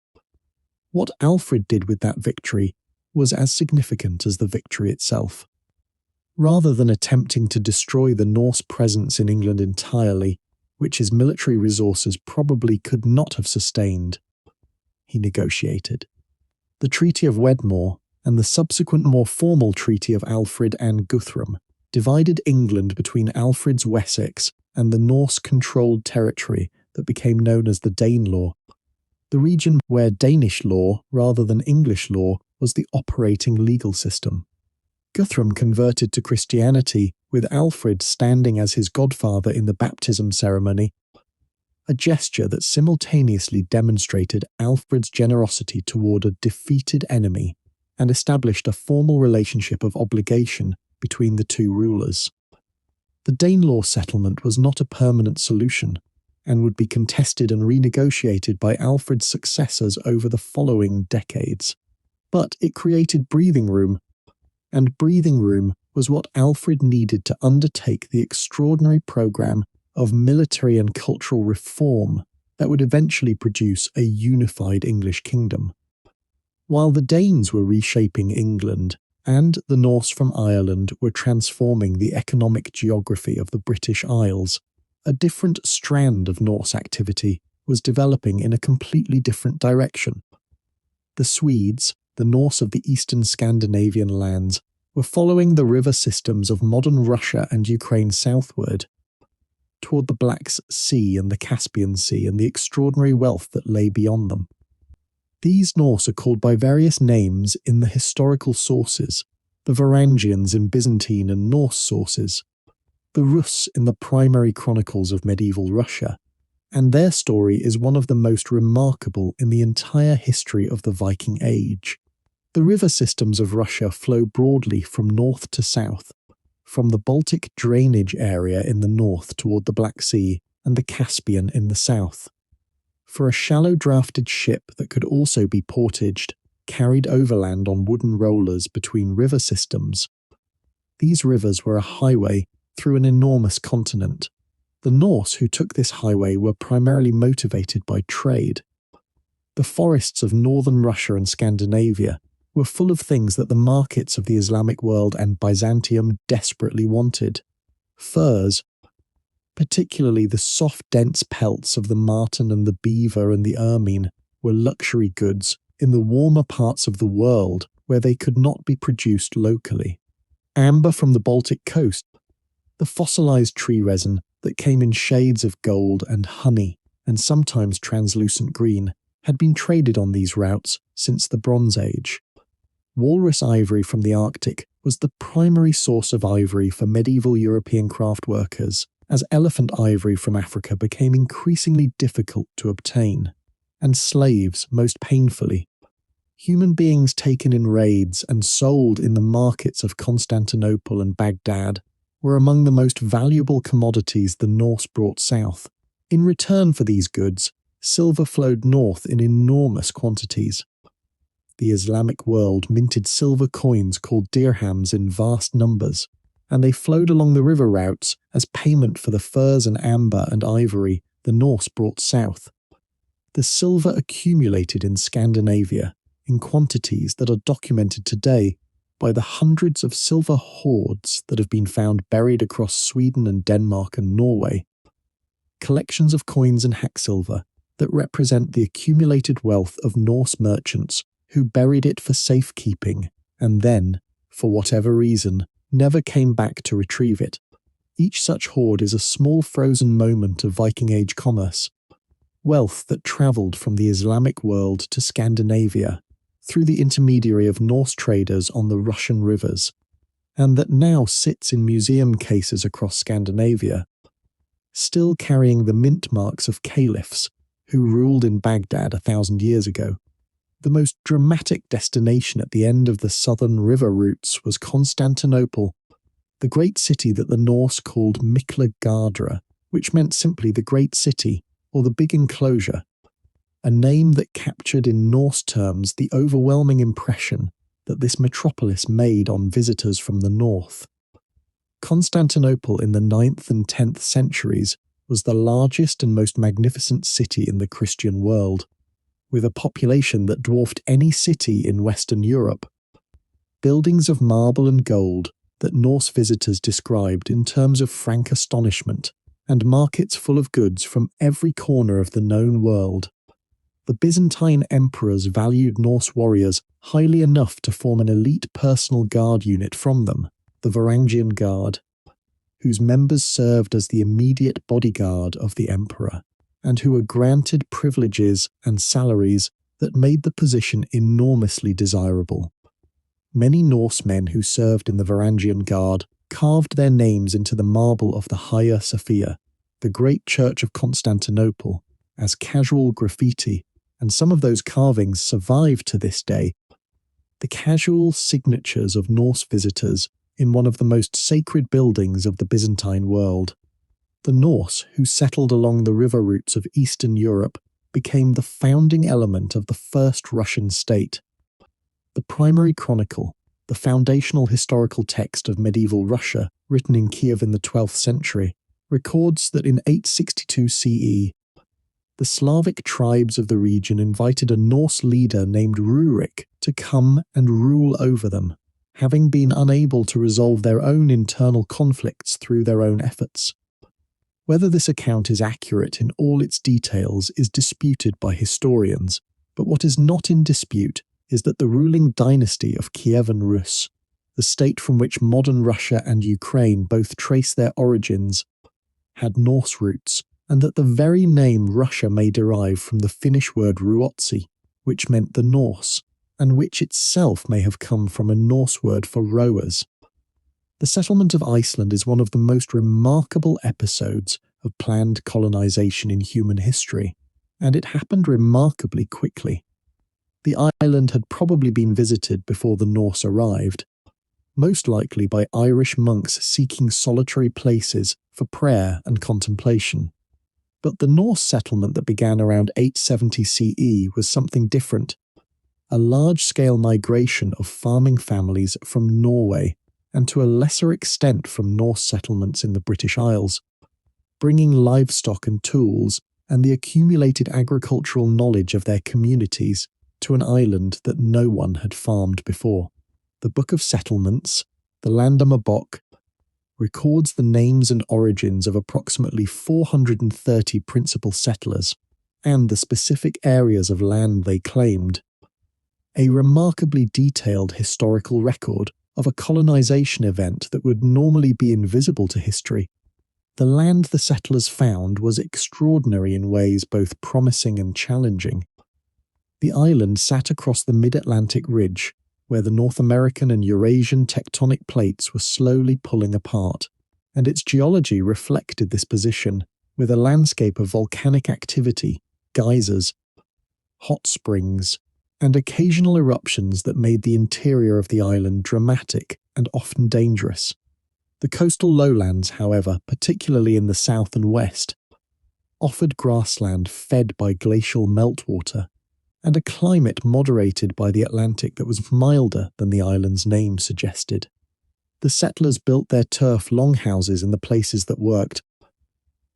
What Alfred did with that victory was as significant as the victory itself. Rather than attempting to destroy the Norse presence in England entirely, which his military resources probably could not have sustained, he negotiated. The Treaty of Wedmore and the subsequent more formal Treaty of Alfred and Guthrum divided England between Alfred's Wessex and the Norse-controlled territory that became known as the Danelaw, the region where Danish law rather than English law was the operating legal system. Guthrum converted to Christianity, with Alfred standing as his godfather in the baptism ceremony, a gesture that simultaneously demonstrated Alfred's generosity toward a defeated enemy and established a formal relationship of obligation between the two rulers. The Danelaw settlement was not a permanent solution and would be contested and renegotiated by Alfred's successors over the following decades. But it created breathing room, and breathing room was what Alfred needed to undertake the extraordinary program of military and cultural reform that would eventually produce a unified English kingdom. While the Danes were reshaping England, and the Norse from Ireland were transforming the economic geography of the British Isles, a different strand of Norse activity was developing in a completely different direction. The Swedes, the Norse of the eastern Scandinavian lands, were following the river systems of modern Russia and Ukraine southward, toward the Black Sea and the Caspian Sea and the extraordinary wealth that lay beyond them. These Norse are called by various names in the historical sources, the Varangians in Byzantine and Norse sources, the Rus in the primary chronicles of medieval Russia, and their story is one of the most remarkable in the entire history of the Viking Age. The river systems of Russia flow broadly from north to south, from the Baltic drainage area in the north toward the Black Sea and the Caspian in the south. For a shallow drafted ship that could also be portaged, carried overland on wooden rollers between river systems, These rivers were a highway through an enormous continent. The Norse who took this highway were primarily motivated by trade. The forests of northern Russia and Scandinavia were full of things that the markets of the Islamic world and Byzantium desperately wanted. Furs, particularly the soft, dense pelts of the marten and the beaver and the ermine, were luxury goods in the warmer parts of the world where they could not be produced locally. Amber from the Baltic coast, the fossilized tree resin that came in shades of gold and honey and sometimes translucent green, had been traded on these routes since the Bronze Age. Walrus ivory from the Arctic was the primary source of ivory for medieval European craft workers, as elephant ivory from Africa became increasingly difficult to obtain, and slaves most painfully. Human beings taken in raids and sold in the markets of Constantinople and Baghdad were among the most valuable commodities the Norse brought south. In return for these goods, silver flowed north in enormous quantities. The Islamic world minted silver coins called dirhams in vast numbers, and they flowed along the river routes as payment for the furs and amber and ivory the Norse brought south. The silver accumulated in Scandinavia in quantities that are documented today by the hundreds of silver hoards that have been found buried across Sweden and Denmark and Norway. Collections of coins and hacksilver that represent the accumulated wealth of Norse merchants who buried it for safekeeping and then, for whatever reason, never came back to retrieve it. Each such hoard is a small frozen moment of Viking Age commerce, wealth that travelled from the Islamic world to Scandinavia through the intermediary of Norse traders on the Russian rivers, and that now sits in museum cases across Scandinavia, still carrying the mint marks of caliphs who ruled in Baghdad 1,000 years ago. The most dramatic destination at the end of the southern river routes was Constantinople, the great city that the Norse called Mikla Gardra, which meant simply the great city or the big enclosure, a name that captured in Norse terms the overwhelming impression that this metropolis made on visitors from the north. Constantinople in the 9th and 10th centuries was the largest and most magnificent city in the Christian world, with a population that dwarfed any city in Western Europe. Buildings of marble and gold that Norse visitors described in terms of frank astonishment, and markets full of goods from every corner of the known world. The Byzantine emperors valued Norse warriors highly enough to form an elite personal guard unit from them, the Varangian Guard, whose members served as the immediate bodyguard of the emperor, and who were granted privileges and salaries that made the position enormously desirable. Many Norsemen who served in the Varangian Guard carved their names into the marble of the Hagia Sophia, the great church of Constantinople, as casual graffiti, and some of those carvings survive to this day. The casual signatures of Norse visitors in one of the most sacred buildings of the Byzantine world. The Norse, who settled along the river routes of Eastern Europe, became the founding element of the first Russian state. The primary chronicle, the foundational historical text of medieval Russia, written in Kiev in the 12th century, records that in 862 CE, the Slavic tribes of the region invited a Norse leader named Rurik to come and rule over them, having been unable to resolve their own internal conflicts through their own efforts. Whether this account is accurate in all its details is disputed by historians, but what is not in dispute is that the ruling dynasty of Kievan Rus, the state from which modern Russia and Ukraine both trace their origins, had Norse roots, and that the very name Russia may derive from the Finnish word ruotsi, which meant the Norse, and which itself may have come from a Norse word for rowers. The settlement of Iceland is one of the most remarkable episodes of planned colonization in human history, and it happened remarkably quickly. The island had probably been visited before the Norse arrived, most likely by Irish monks seeking solitary places for prayer and contemplation. But the Norse settlement that began around 870 CE was something different, a large-scale migration of farming families from Norway, and to a lesser extent from Norse settlements in the British Isles, bringing livestock and tools and the accumulated agricultural knowledge of their communities to an island that no one had farmed before. The Book of Settlements, the Landnámabók, records the names and origins of approximately 430 principal settlers and the specific areas of land they claimed. A remarkably detailed historical record of a colonization event that would normally be invisible to history. The land the settlers found was extraordinary in ways both promising and challenging. The island sat across the mid-Atlantic ridge, where the North American and Eurasian tectonic plates were slowly pulling apart, and its geology reflected this position, with a landscape of volcanic activity, geysers, hot springs, and occasional eruptions that made the interior of the island dramatic and often dangerous. The coastal lowlands, however, particularly in the south and west, offered grassland fed by glacial meltwater, and a climate moderated by the Atlantic that was milder than the island's name suggested. The settlers built their turf longhouses in the places that worked,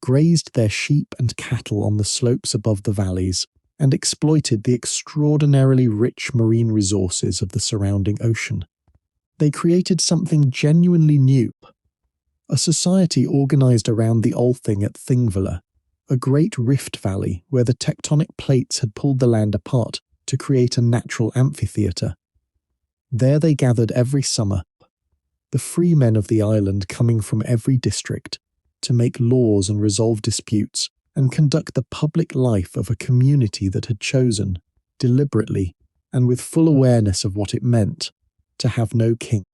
grazed their sheep and cattle on the slopes above the valleys, and exploited the extraordinarily rich marine resources of the surrounding ocean. They created something genuinely new, a society organised around the Althing at Thingvellir, a great rift valley where the tectonic plates had pulled the land apart to create a natural amphitheatre. There they gathered every summer, the free men of the island coming from every district, to make laws and resolve disputes and conduct the public life of a community that had chosen, deliberately and with full awareness of what it meant, to have no king.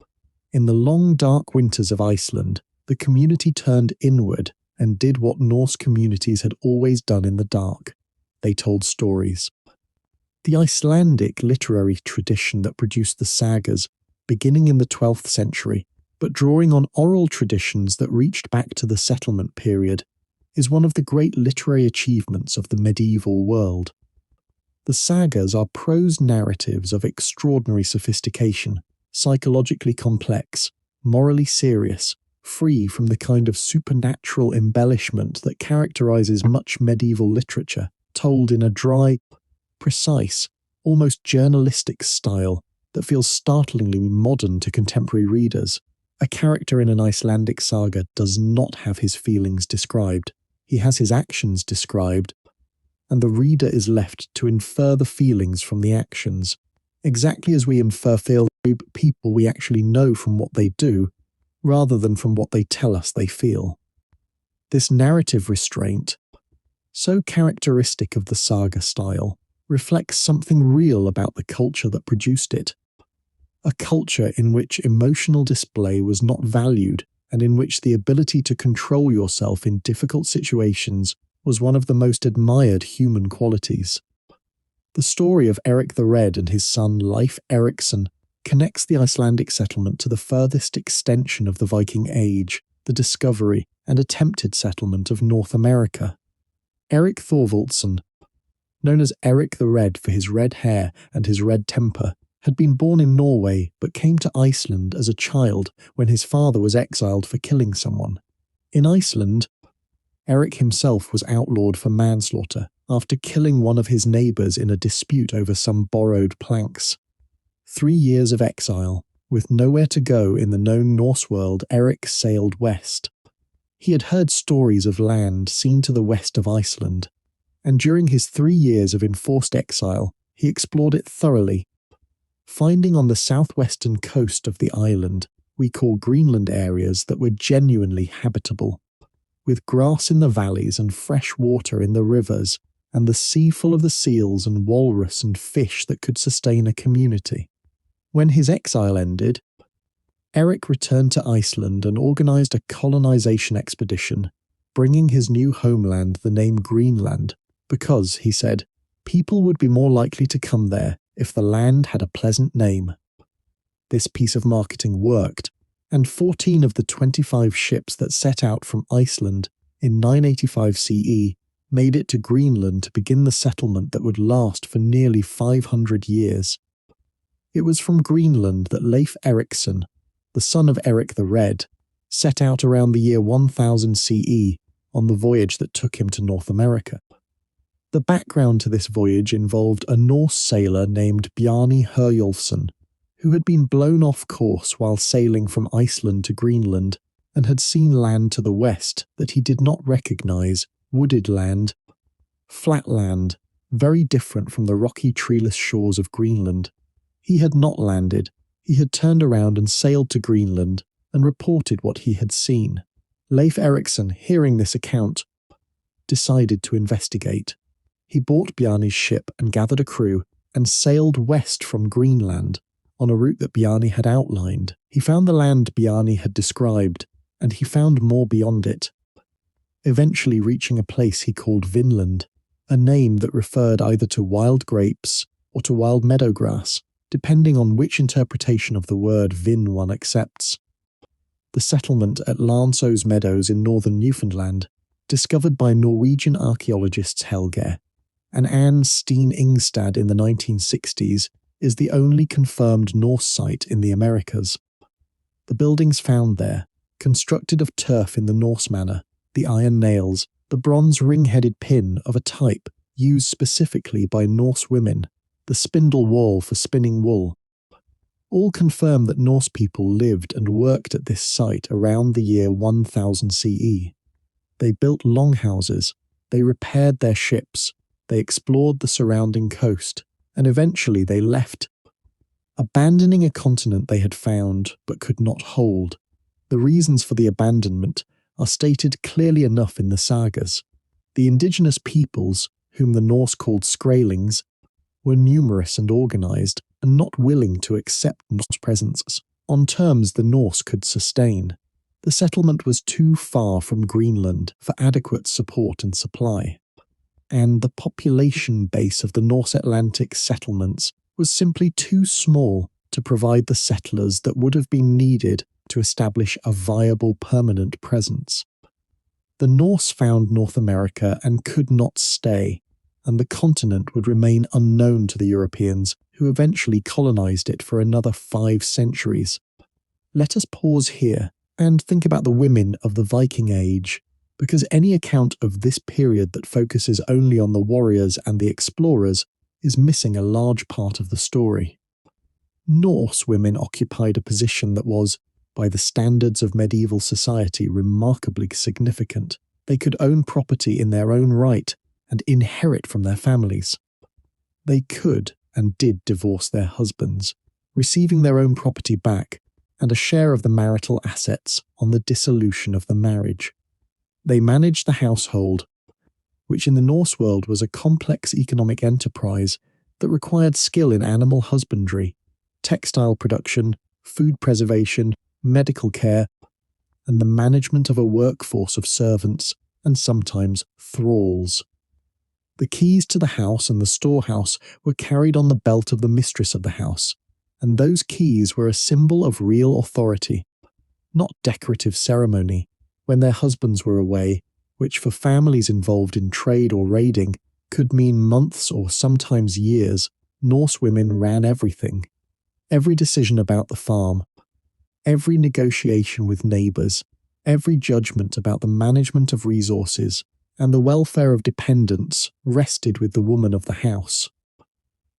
In the long dark winters of Iceland, the community turned inward and did what Norse communities had always done in the dark. They told stories. The Icelandic literary tradition that produced the sagas, beginning in the 12th century, but drawing on oral traditions that reached back to the settlement period, is one of the great literary achievements of the medieval world. The sagas are prose narratives of extraordinary sophistication, psychologically complex, morally serious, free from the kind of supernatural embellishment that characterizes much medieval literature, told in a dry, precise, almost journalistic style that feels startlingly modern to contemporary readers. A character in an Icelandic saga does not have his feelings described. He has his actions described, and the reader is left to infer the feelings from the actions, exactly as we infer people we actually know from what they do, rather than from what they tell us they feel. This narrative restraint, so characteristic of the saga style, reflects something real about the culture that produced it. A culture in which emotional display was not valued, and in which the ability to control yourself in difficult situations was one of the most admired human qualities. The story of Eric the Red and his son Leif Eriksson connects the Icelandic settlement to the furthest extension of the Viking Age, the discovery and attempted settlement of North America. Eric Thorvaldsson, known as Eric the Red for his red hair and his red temper, had been born in Norway but came to Iceland as a child when his father was exiled for killing someone. In Iceland, Eric himself was outlawed for manslaughter after killing one of his neighbours in a dispute over some borrowed planks. 3 years of exile, with nowhere to go in the known Norse world, Eric sailed west. He had heard stories of land seen to the west of Iceland, and during his 3 years of enforced exile, he explored it thoroughly, finding on the southwestern coast of the island we call Greenland areas that were genuinely habitable, with grass in the valleys and fresh water in the rivers, and the sea full of the seals and walrus and fish that could sustain a community. When his exile ended, Eric returned to Iceland and organised a colonisation expedition, bringing his new homeland the name Greenland, because, he said, people would be more likely to come there if the land had a pleasant name. This piece of marketing worked, and 14 of the 25 ships that set out from Iceland in 985 CE made it to Greenland to begin the settlement that would last for nearly 500 years. It was from Greenland that Leif Eriksson, the the son of Eric the Red, set out around the year 1000 CE on the voyage that took him to North America. The background to this voyage involved a Norse sailor named Bjarni Herjolfsson, who had been blown off course while sailing from Iceland to Greenland and had seen land to the west that he did not recognize, wooded land, flat land, very different from the rocky treeless shores of Greenland. He had not landed. He had turned around and sailed to Greenland and reported what he had seen. Leif Eriksson, hearing this account, decided to investigate. He bought Bjarni's ship and gathered a crew and sailed west from Greenland on a route that Bjarni had outlined. He found the land Bjarni had described, and he found more beyond it, eventually reaching a place he called Vinland, a name that referred either to wild grapes or to wild meadow grass, depending on which interpretation of the word Vin one accepts. The settlement at Lansos Meadows in northern Newfoundland, discovered by Norwegian archaeologists Helge and Anne Steen Ingstad in the 1960s, is the only confirmed Norse site in the Americas. The buildings found there, constructed of turf in the Norse manner, the iron nails, the bronze ring-headed pin of a type used specifically by Norse women, the spindle whorl for spinning wool, all confirm that Norse people lived and worked at this site around the year 1000 CE. They built longhouses, they repaired their ships, they explored the surrounding coast, and eventually they left, abandoning a continent they had found but could not hold. The reasons for the abandonment are stated clearly enough in the sagas. The indigenous peoples, whom the Norse called Skrælings, were numerous and organised and not willing to accept Norse presence on terms the Norse could sustain. The settlement was too far from Greenland for adequate support and supply, and the population base of the Norse Atlantic settlements was simply too small to provide the settlers that would have been needed to establish a viable permanent presence. The Norse found North America and could not stay, and the continent would remain unknown to the Europeans, who eventually colonized it for another 5 centuries. Let us pause here and think about the women of the Viking Age, because any account of this period that focuses only on the warriors and the explorers is missing a large part of the story. Norse women occupied a position that was, by the standards of medieval society, remarkably significant. They could own property in their own right and inherit from their families. They could and did divorce their husbands, receiving their own property back and a share of the marital assets on the dissolution of the marriage. They managed the household, which in the Norse world was a complex economic enterprise that required skill in animal husbandry, textile production, food preservation, medical care, and the management of a workforce of servants and sometimes thralls. The keys to the house and the storehouse were carried on the belt of the mistress of the house, and those keys were a symbol of real authority, not decorative ceremony, when their husbands were away, which for families involved in trade or raiding could mean months or sometimes years. Norse women ran everything. Every decision about the farm, every negotiation with neighbours, every judgment about the management of resources and the welfare of dependents rested with the woman of the house.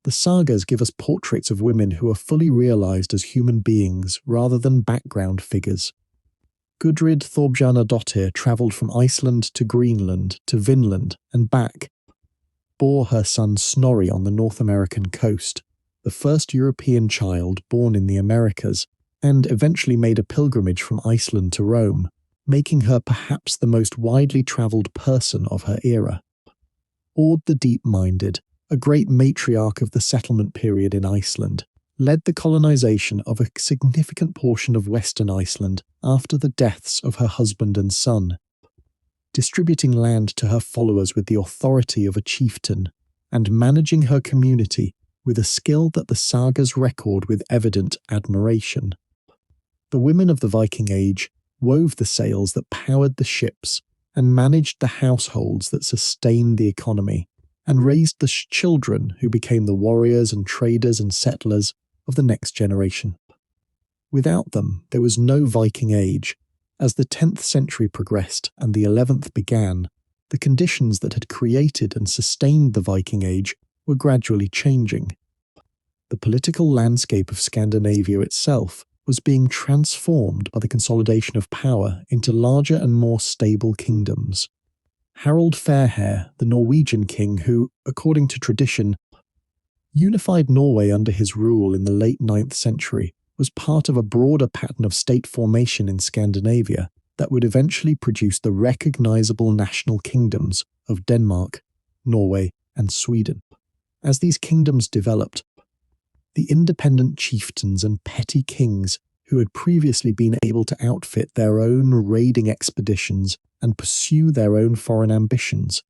The sagas give us portraits of women who are fully realised as human beings rather than background figures. Gudrid Thorbjarnardottir travelled from Iceland to Greenland to Vinland and back, bore her son Snorri on the North American coast, the first European child born in the Americas, and eventually made a pilgrimage from Iceland to Rome, making her perhaps the most widely travelled person of her era. Ord the Deep-Minded, a great matriarch of the settlement period in Iceland, led the colonisation of a significant portion of Western Iceland after the deaths of her husband and son, distributing land to her followers with the authority of a chieftain, and managing her community with a skill that the sagas record with evident admiration. The women of the Viking Age wove the sails that powered the ships and managed the households that sustained the economy, and raised the children who became the warriors and traders and settlers of the next generation. Without them, there was no Viking Age. As the 10th century progressed and the 11th began, the conditions that had created and sustained the Viking Age were gradually changing. The political landscape of Scandinavia itself was being transformed by the consolidation of power into larger and more stable kingdoms. Harald Fairhair, the Norwegian king who, according to tradition, unified Norway under his rule in the late 9th century, was part of a broader pattern of state formation in Scandinavia that would eventually produce the recognizable national kingdoms of Denmark, Norway, and Sweden. As these kingdoms developed, the independent chieftains and petty kings who had previously been able to outfit their own raiding expeditions and pursue their own foreign ambitions,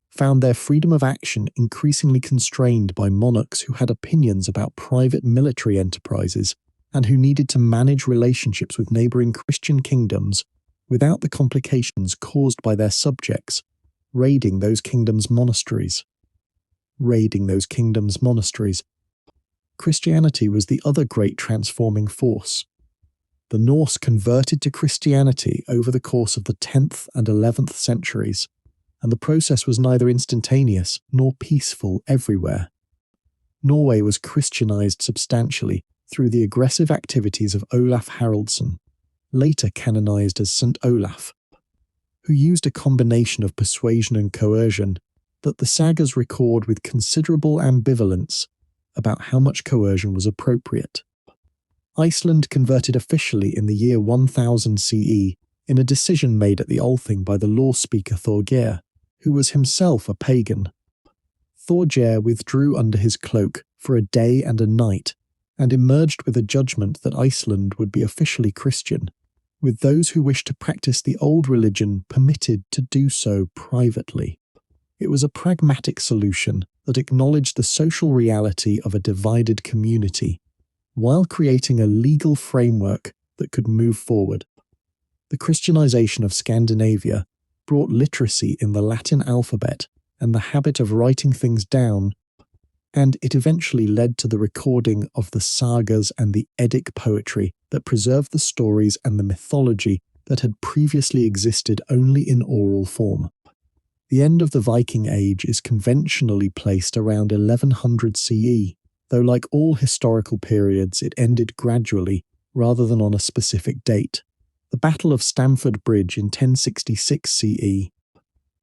found their freedom of action increasingly constrained by monarchs who had opinions about private military enterprises and who needed to manage relationships with neighbouring Christian kingdoms without the complications caused by their subjects raiding those kingdoms' monasteries. Christianity was the other great transforming force. The Norse converted to Christianity over the course of the 10th and 11th centuries, and the process was neither instantaneous nor peaceful everywhere. Norway was Christianized substantially through the aggressive activities of Olaf Haraldsson, later canonized as St. Olaf, who used a combination of persuasion and coercion that the sagas record with considerable ambivalence about how much coercion was appropriate. Iceland converted officially in the year 1000 CE in a decision made at the Althing by the law speaker Thor, who was himself a pagan. Thor withdrew under his cloak for a day and a night and emerged with a judgment that Iceland would be officially Christian, with those who wished to practice the old religion permitted to do so privately. It was a pragmatic solution that acknowledged the social reality of a divided community, while creating a legal framework that could move forward. The Christianization of Scandinavia brought literacy in the Latin alphabet and the habit of writing things down, and it eventually led to the recording of the sagas and the Eddic poetry that preserved the stories and the mythology that had previously existed only in oral form. The end of the Viking Age is conventionally placed around 1100 CE, though like all historical periods it ended gradually rather than on a specific date. The Battle of Stamford Bridge in 1066 CE,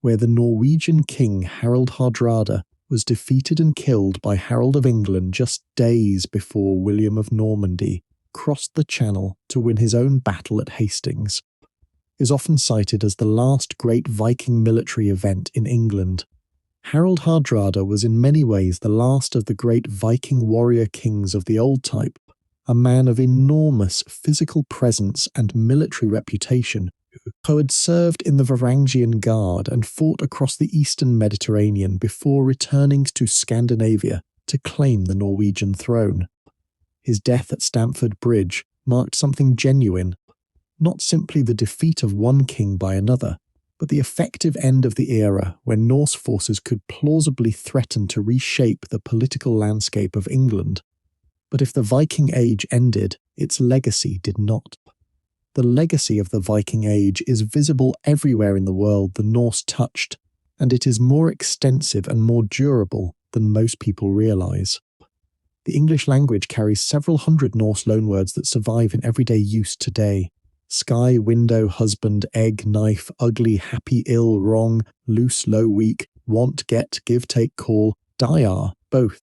where the Norwegian king Harald Hardrada was defeated and killed by Harold of England just days before William of Normandy crossed the Channel to win his own battle at Hastings, is often cited as the last great Viking military event in England. Harold Hardrada was in many ways the last of the great Viking warrior kings of the old type, a man of enormous physical presence and military reputation who had served in the Varangian Guard and fought across the eastern Mediterranean before returning to Scandinavia to claim the Norwegian throne. His death at Stamford Bridge marked something genuine, not simply the defeat of one king by another, but the effective end of the era when Norse forces could plausibly threaten to reshape the political landscape of England. But if the Viking Age ended, its legacy did not. The legacy of the Viking Age is visible everywhere in the world the Norse touched, and it is more extensive and more durable than most people realise. The English language carries several hundred Norse loanwords that survive in everyday use today. Sky, window, husband, egg, knife, ugly, happy, ill, wrong, loose, low, weak, want, get, give, take, call, die are, both.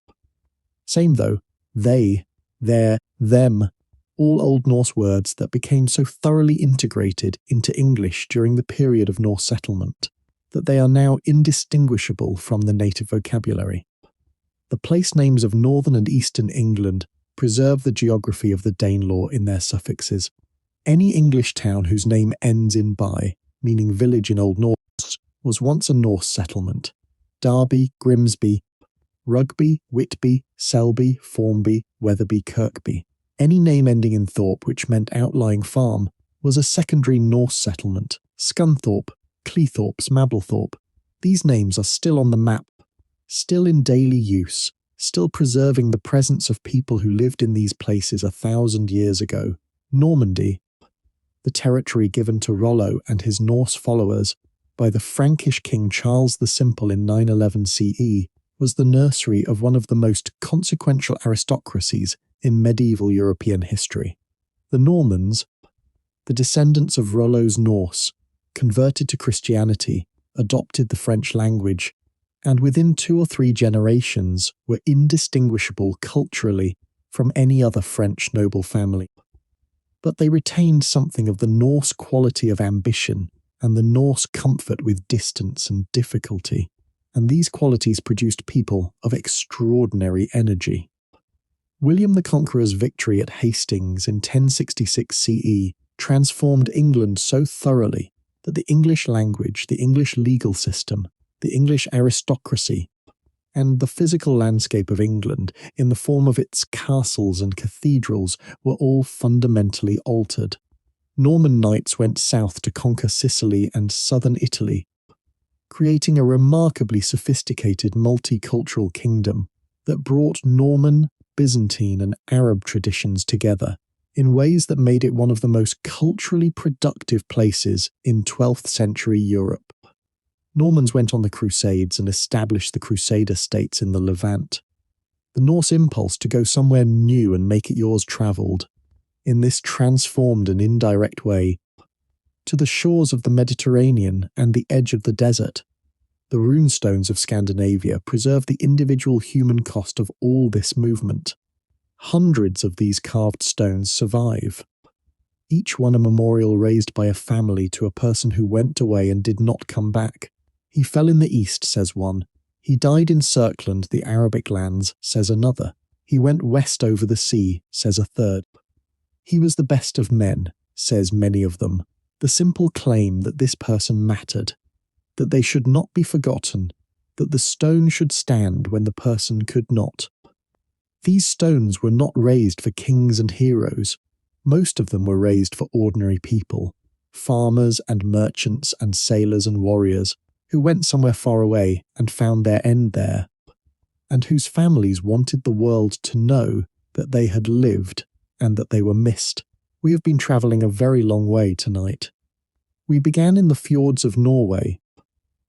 Same though, they, their, them, all Old Norse words that became so thoroughly integrated into English during the period of Norse settlement that they are now indistinguishable from the native vocabulary. The place names of northern and eastern England preserve the geography of the Danelaw in their suffixes. Any English town whose name ends in by, meaning village in Old Norse, was once a Norse settlement. Derby, Grimsby, Rugby, Whitby, Selby, Formby, Wetherby, Kirkby. Any name ending in Thorpe which meant outlying farm was a secondary Norse settlement. Scunthorpe, Cleethorpes, Mablethorpe. These names are still on the map, still in daily use, still preserving the presence of people who lived in these places 1,000 years ago. Normandy, the territory given to Rollo and his Norse followers by the Frankish king Charles the Simple in 911 CE, was the nursery of one of the most consequential aristocracies in medieval European history. The Normans, the descendants of Rollo's Norse, converted to Christianity, adopted the French language, and within 2 or 3 generations were indistinguishable culturally from any other French noble family. But they retained something of the Norse quality of ambition and the Norse comfort with distance and difficulty, and these qualities produced people of extraordinary energy. William the Conqueror's victory at Hastings in 1066 CE transformed England so thoroughly that the English language, the English legal system, the English aristocracy, and the physical landscape of England, in the form of its castles and cathedrals, were all fundamentally altered. Norman knights went south to conquer Sicily and southern Italy, creating a remarkably sophisticated multicultural kingdom that brought Norman, Byzantine, and Arab traditions together in ways that made it one of the most culturally productive places in 12th century Europe. Normans went on the Crusades and established the Crusader states in the Levant. The Norse impulse to go somewhere new and make it yours travelled, in this transformed and indirect way, to the shores of the Mediterranean and the edge of the desert. The runestones of Scandinavia preserve the individual human cost of all this movement. Hundreds of these carved stones survive, each one a memorial raised by a family to a person who went away and did not come back. He fell in the east, says one. He died in Circland, the Arabic lands, says another. He went west over the sea, says a third. He was the best of men, says many of them. The simple claim that this person mattered, that they should not be forgotten, that the stone should stand when the person could not. These stones were not raised for kings and heroes. Most of them were raised for ordinary people, farmers and merchants and sailors and warriors, who went somewhere far away and found their end there, and whose families wanted the world to know that they had lived and that they were missed. We have been travelling a very long way tonight. We began in the fjords of Norway,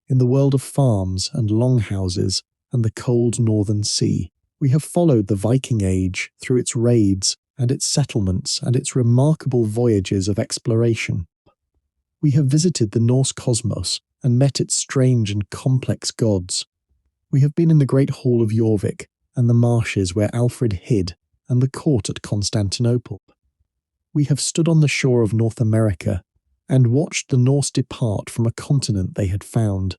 in the world of farms and longhouses and the cold northern sea. We have followed the Viking Age through its raids and its settlements and its remarkable voyages of exploration. We have visited the Norse cosmos and met its strange and complex gods. We have been in the great hall of Jorvik and the marshes where Alfred hid and the court at Constantinople. We have stood on the shore of North America and watched the Norse depart from a continent they had found.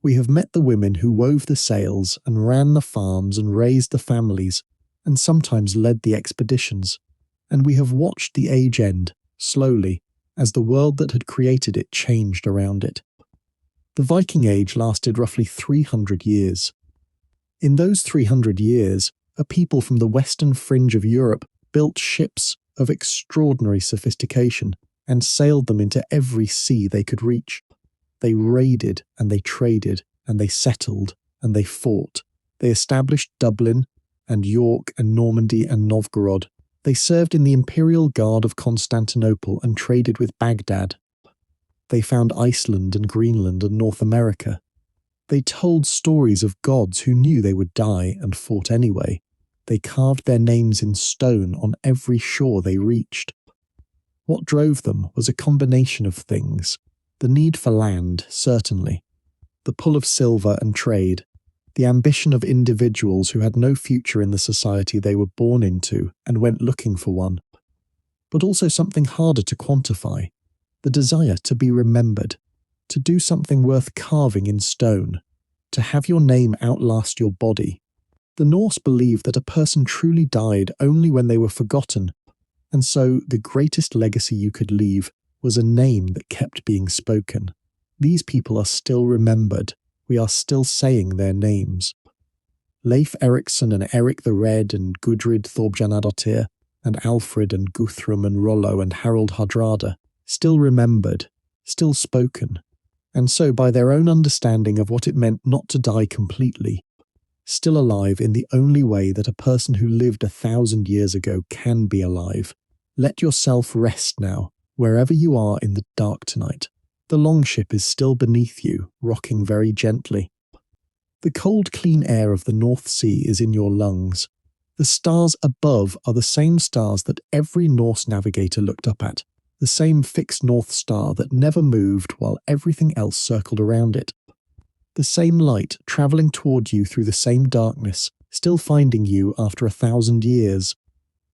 We have met the women who wove the sails and ran the farms and raised the families and sometimes led the expeditions, and we have watched the age end, slowly, as the world that had created it changed around it. The Viking Age lasted roughly 300 years. In those 300 years, a people from the western fringe of Europe built ships of extraordinary sophistication and sailed them into every sea they could reach. They raided and they traded and they settled and they fought. They established Dublin and York and Normandy and Novgorod. They served in the imperial guard of Constantinople and traded with Baghdad. They found Iceland and Greenland and North America. They told stories of gods who knew they would die and fought anyway. They carved their names in stone on every shore they reached. What drove them was a combination of things. The need for land, certainly. The pull of silver and trade. The ambition of individuals who had no future in the society they were born into and went looking for one. But also something harder to quantify. The desire to be remembered, to do something worth carving in stone, to have your name outlast your body. The Norse believed that a person truly died only when they were forgotten, and so the greatest legacy you could leave was a name that kept being spoken. These people are still remembered. We are still saying their names. Leif Eriksson and Eric the Red and Gudrid Thorbjanadottir and Alfred and Guthrum and Rollo and Harald Hardrada, still remembered, still spoken, and so by their own understanding of what it meant not to die completely, still alive in the only way that a person who lived 1,000 years ago can be alive, Let yourself rest now, wherever you are in the dark tonight. The longship is still beneath you, rocking very gently. The cold, clean air of the North Sea is in your lungs. The stars above are the same stars that every Norse navigator looked up at, the same fixed North Star that never moved while everything else circled around it. The same light travelling toward you through the same darkness, still finding you after 1,000 years.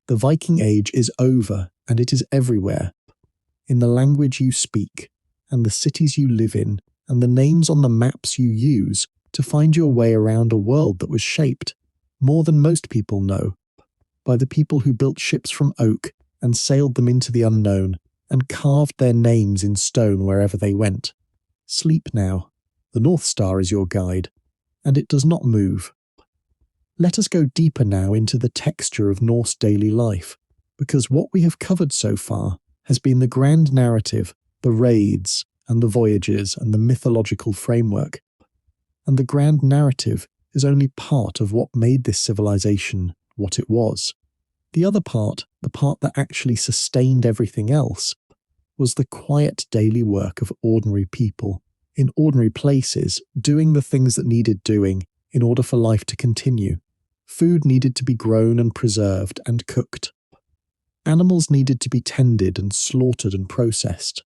The Viking Age is over, and it is everywhere. In the language you speak, and the cities you live in, and the names on the maps you use to find your way around a world that was shaped, more than most people know, by the people who built ships from oak and sailed them into the unknown and carved their names in stone wherever they went. Sleep now. The North Star is your guide, and it does not move. Let us go deeper now into the texture of Norse daily life, because what we have covered so far has been the grand narrative, the raids, and the voyages, and the mythological framework. And the grand narrative is only part of what made this civilization what it was. The other part, the part that actually sustained everything else, was the quiet daily work of ordinary people, in ordinary places, doing the things that needed doing in order for life to continue. Food needed to be grown and preserved and cooked. Animals needed to be tended and slaughtered and processed.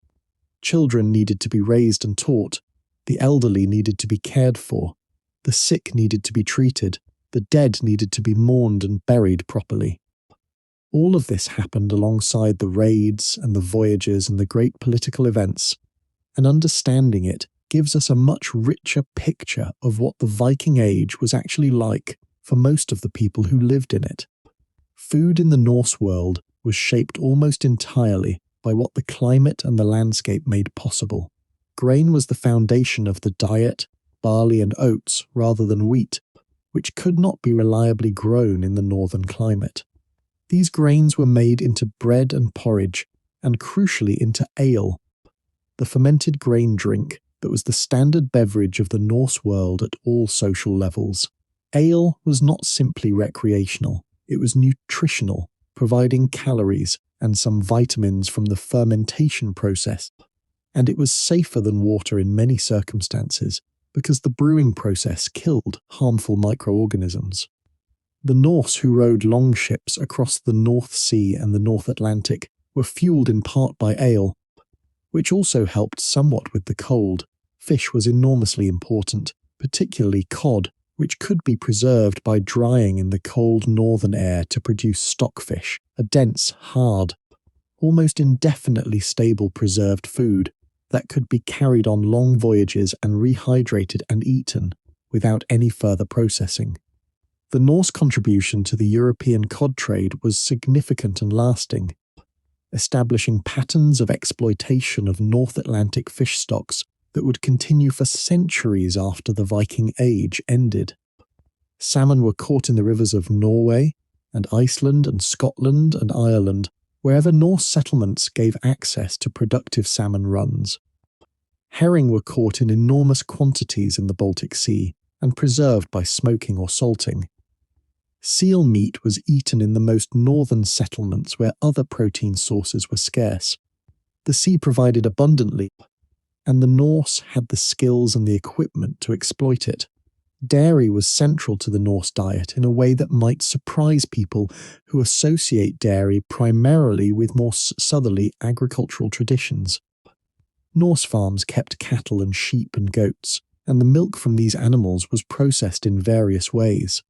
Children needed to be raised and taught. The elderly needed to be cared for. The sick needed to be treated. The dead needed to be mourned and buried properly. All of this happened alongside the raids and the voyages and the great political events, and understanding it gives us a much richer picture of what the Viking Age was actually like for most of the people who lived in it. Food in the Norse world was shaped almost entirely by what the climate and the landscape made possible. Grain was the foundation of the diet, barley and oats rather than wheat, which could not be reliably grown in the northern climate. These grains were made into bread and porridge, and crucially into ale, the fermented grain drink that was the standard beverage of the Norse world at all social levels. Ale was not simply recreational, it was nutritional, providing calories and some vitamins from the fermentation process, and it was safer than water in many circumstances because the brewing process killed harmful microorganisms. The Norse who rowed longships across the North Sea and the North Atlantic were fueled in part by ale, which also helped somewhat with the cold. Fish was enormously important, particularly cod, which could be preserved by drying in the cold northern air to produce stockfish, a dense, hard, almost indefinitely stable preserved food that could be carried on long voyages and rehydrated and eaten without any further processing. The Norse contribution to the European cod trade was significant and lasting, establishing patterns of exploitation of North Atlantic fish stocks that would continue for centuries after the Viking Age ended. Salmon were caught in the rivers of Norway and Iceland and Scotland and Ireland, wherever Norse settlements gave access to productive salmon runs. Herring were caught in enormous quantities in the Baltic Sea and preserved by smoking or salting. Seal meat was eaten in the most northern settlements where other protein sources were scarce. The sea provided abundantly, and the Norse had the skills and the equipment to exploit it. Dairy was central to the Norse diet in a way that might surprise people who associate dairy primarily with more southerly agricultural traditions. Norse farms kept cattle and sheep and goats, and the milk from these animals was processed in various ways.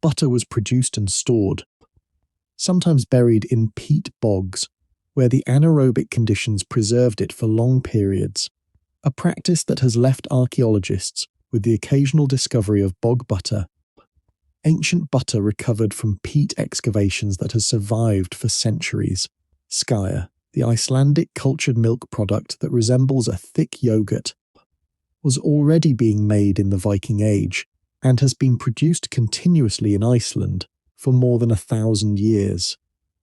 Butter was produced and stored, sometimes buried in peat bogs, where the anaerobic conditions preserved it for long periods, a practice that has left archaeologists with the occasional discovery of bog butter, ancient butter recovered from peat excavations that has survived for centuries. Skyr, the Icelandic cultured milk product that resembles a thick yogurt, was already being made in the Viking Age, and has been produced continuously in Iceland for more than 1,000 years.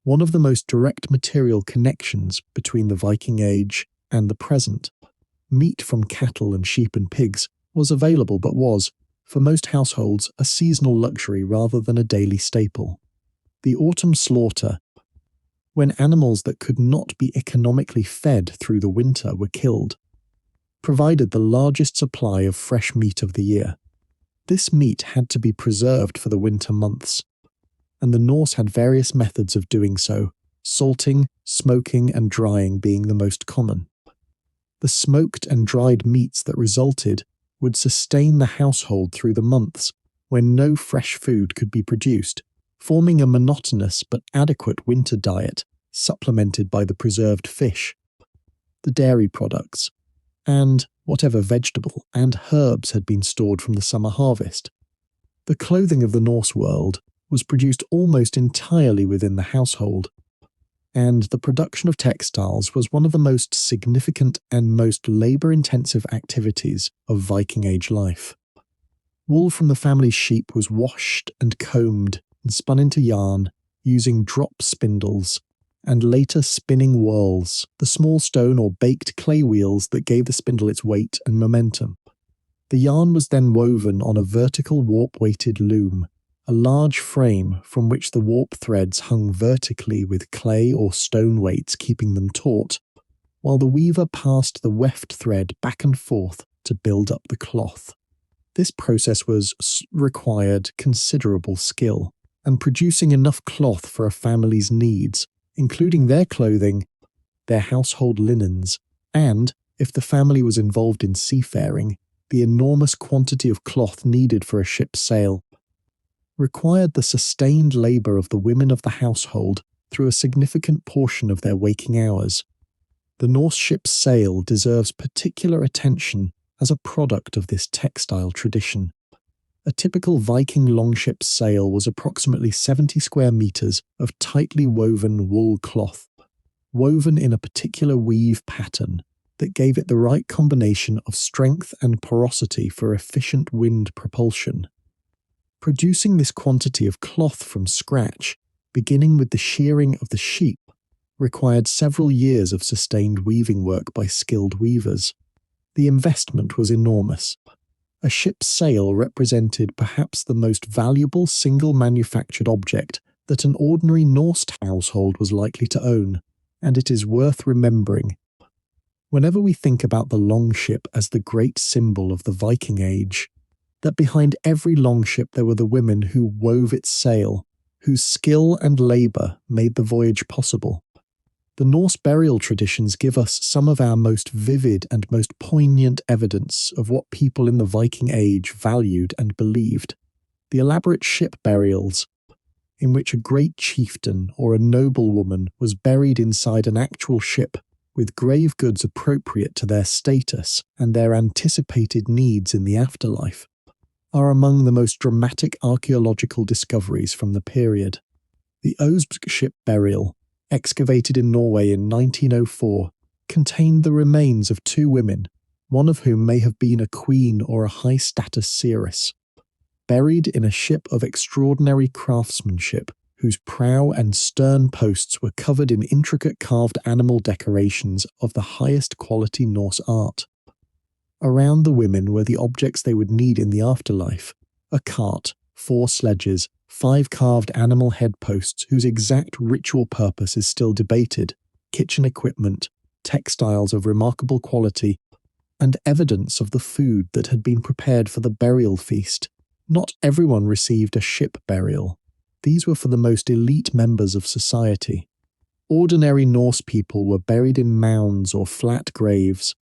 One of the most direct material connections between the Viking Age and the present. Meat from cattle and sheep and pigs was available but was, for most households, a seasonal luxury rather than a daily staple. The autumn slaughter when animals that could not be economically fed through the winter were killed, provided the largest supply of fresh meat of the year. This meat had to be preserved for the winter months, and the Norse had various methods of doing so, salting, smoking, and drying being the most common. The smoked and dried meats that resulted would sustain the household through the months when no fresh food could be produced, forming a monotonous but adequate winter diet supplemented by the preserved fish, the dairy products, and whatever vegetable and herbs had been stored from the summer harvest. The clothing of the Norse world was produced almost entirely within the household, and the production of textiles was one of the most significant and most labour-intensive activities of Viking Age life. Wool from the family's sheep was washed and combed and spun into yarn using drop spindles and later spinning whorls, the small stone or baked clay wheels that gave the spindle its weight and momentum. The yarn was then woven on a vertical warp-weighted loom, a large frame from which the warp threads hung vertically with clay or stone weights keeping them taut, while the weaver passed the weft thread back and forth to build up the cloth. This process required considerable skill, and producing enough cloth for a family's needs, including their clothing, their household linens, and, if the family was involved in seafaring, the enormous quantity of cloth needed for a ship's sail, required the sustained labour of the women of the household through a significant portion of their waking hours. The Norse ship's sail deserves particular attention as a product of this textile tradition. A typical Viking longship's sail was approximately 70 square metres of tightly woven wool cloth, woven in a particular weave pattern that gave it the right combination of strength and porosity for efficient wind propulsion. Producing this quantity of cloth from scratch, beginning with the shearing of the sheep, required several years of sustained weaving work by skilled weavers. The investment was enormous. A ship's sail represented perhaps the most valuable single manufactured object that an ordinary Norse household was likely to own, and it is worth remembering. Whenever we think about the longship as the great symbol of the Viking Age, that behind every longship there were the women who wove its sail, whose skill and labour made the voyage possible. The Norse burial traditions give us some of our most vivid and most poignant evidence of what people in the Viking Age valued and believed. The elaborate ship burials, in which a great chieftain or a noblewoman was buried inside an actual ship with grave goods appropriate to their status and their anticipated needs in the afterlife, are among the most dramatic archaeological discoveries from the period. The Osbk ship burial, excavated in Norway in 1904, contained the remains of two women, one of whom may have been a queen or a high-status seeress, buried in a ship of extraordinary craftsmanship, whose prow and stern posts were covered in intricate carved animal decorations of the highest quality Norse art. Around the women were the objects they would need in the afterlife: a cart, 4 sledges, 5 carved animal head posts whose exact ritual purpose is still debated, kitchen equipment, textiles of remarkable quality, and evidence of the food that had been prepared for the burial feast. Not everyone received a ship burial. These were for the most elite members of society. Ordinary Norse people were buried in mounds or flat graves,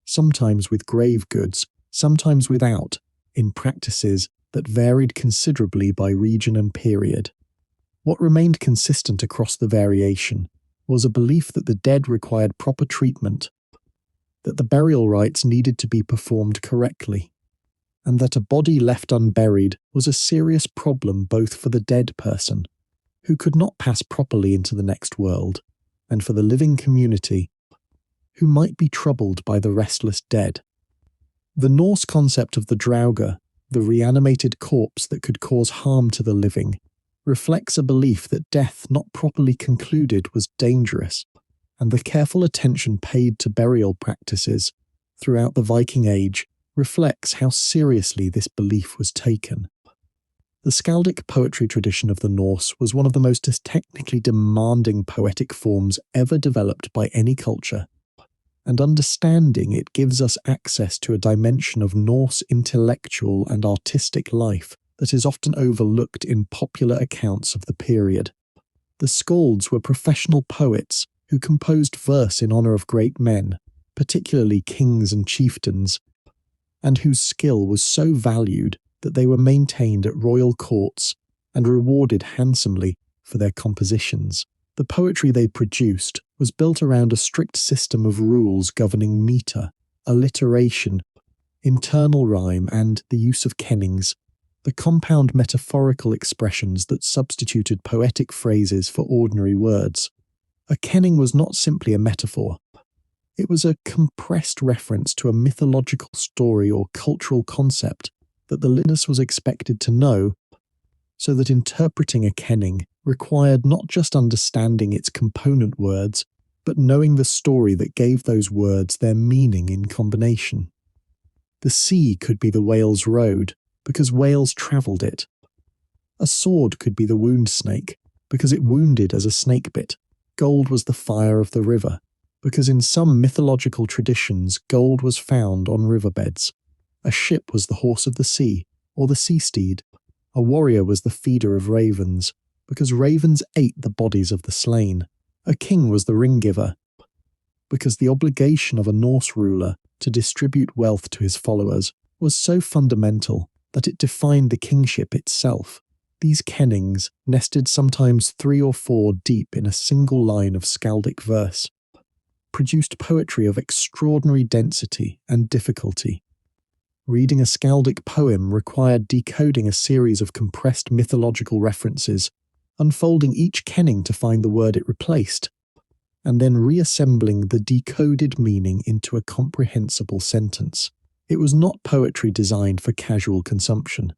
sometimes with grave goods, sometimes without, in practices that varied considerably by region and period. What remained consistent across the variation was a belief that the dead required proper treatment, that the burial rites needed to be performed correctly, and that a body left unburied was a serious problem both for the dead person, who could not pass properly into the next world, and for the living community, who might be troubled by the restless dead. The Norse concept of the drauga, the reanimated corpse that could cause harm to the living, reflects a belief that death not properly concluded was dangerous, and the careful attention paid to burial practices throughout the Viking Age reflects how seriously this belief was taken. The skaldic poetry tradition of the Norse was one of the most technically demanding poetic forms ever developed by any culture, and understanding it gives us access to a dimension of Norse intellectual and artistic life that is often overlooked in popular accounts of the period. The skalds were professional poets who composed verse in honor of great men, particularly kings and chieftains, and whose skill was so valued that they were maintained at royal courts and rewarded handsomely for their compositions. The poetry they produced was built around a strict system of rules governing metre, alliteration, internal rhyme, and the use of kennings, the compound metaphorical expressions that substituted poetic phrases for ordinary words. A kenning was not simply a metaphor. It was a compressed reference to a mythological story or cultural concept that the listener was expected to know, so that interpreting a kenning required not just understanding its component words, but knowing the story that gave those words their meaning in combination. The sea could be the whale's road, because whales travelled it. A sword could be the wound snake, because it wounded as a snake bit. Gold was the fire of the river, because in some mythological traditions gold was found on riverbeds. A ship was the horse of the sea, or the sea steed. A warrior was the feeder of ravens, because ravens ate the bodies of the slain. A king was the ring giver, because the obligation of a Norse ruler to distribute wealth to his followers was so fundamental that it defined the kingship itself. These kennings nested sometimes 3 or 4 deep in a single line of skaldic verse, produced poetry of extraordinary density and difficulty. Reading a skaldic poem required decoding a series of compressed mythological references, unfolding each kenning to find the word it replaced, and then reassembling the decoded meaning into a comprehensible sentence. It was not poetry designed for casual consumption.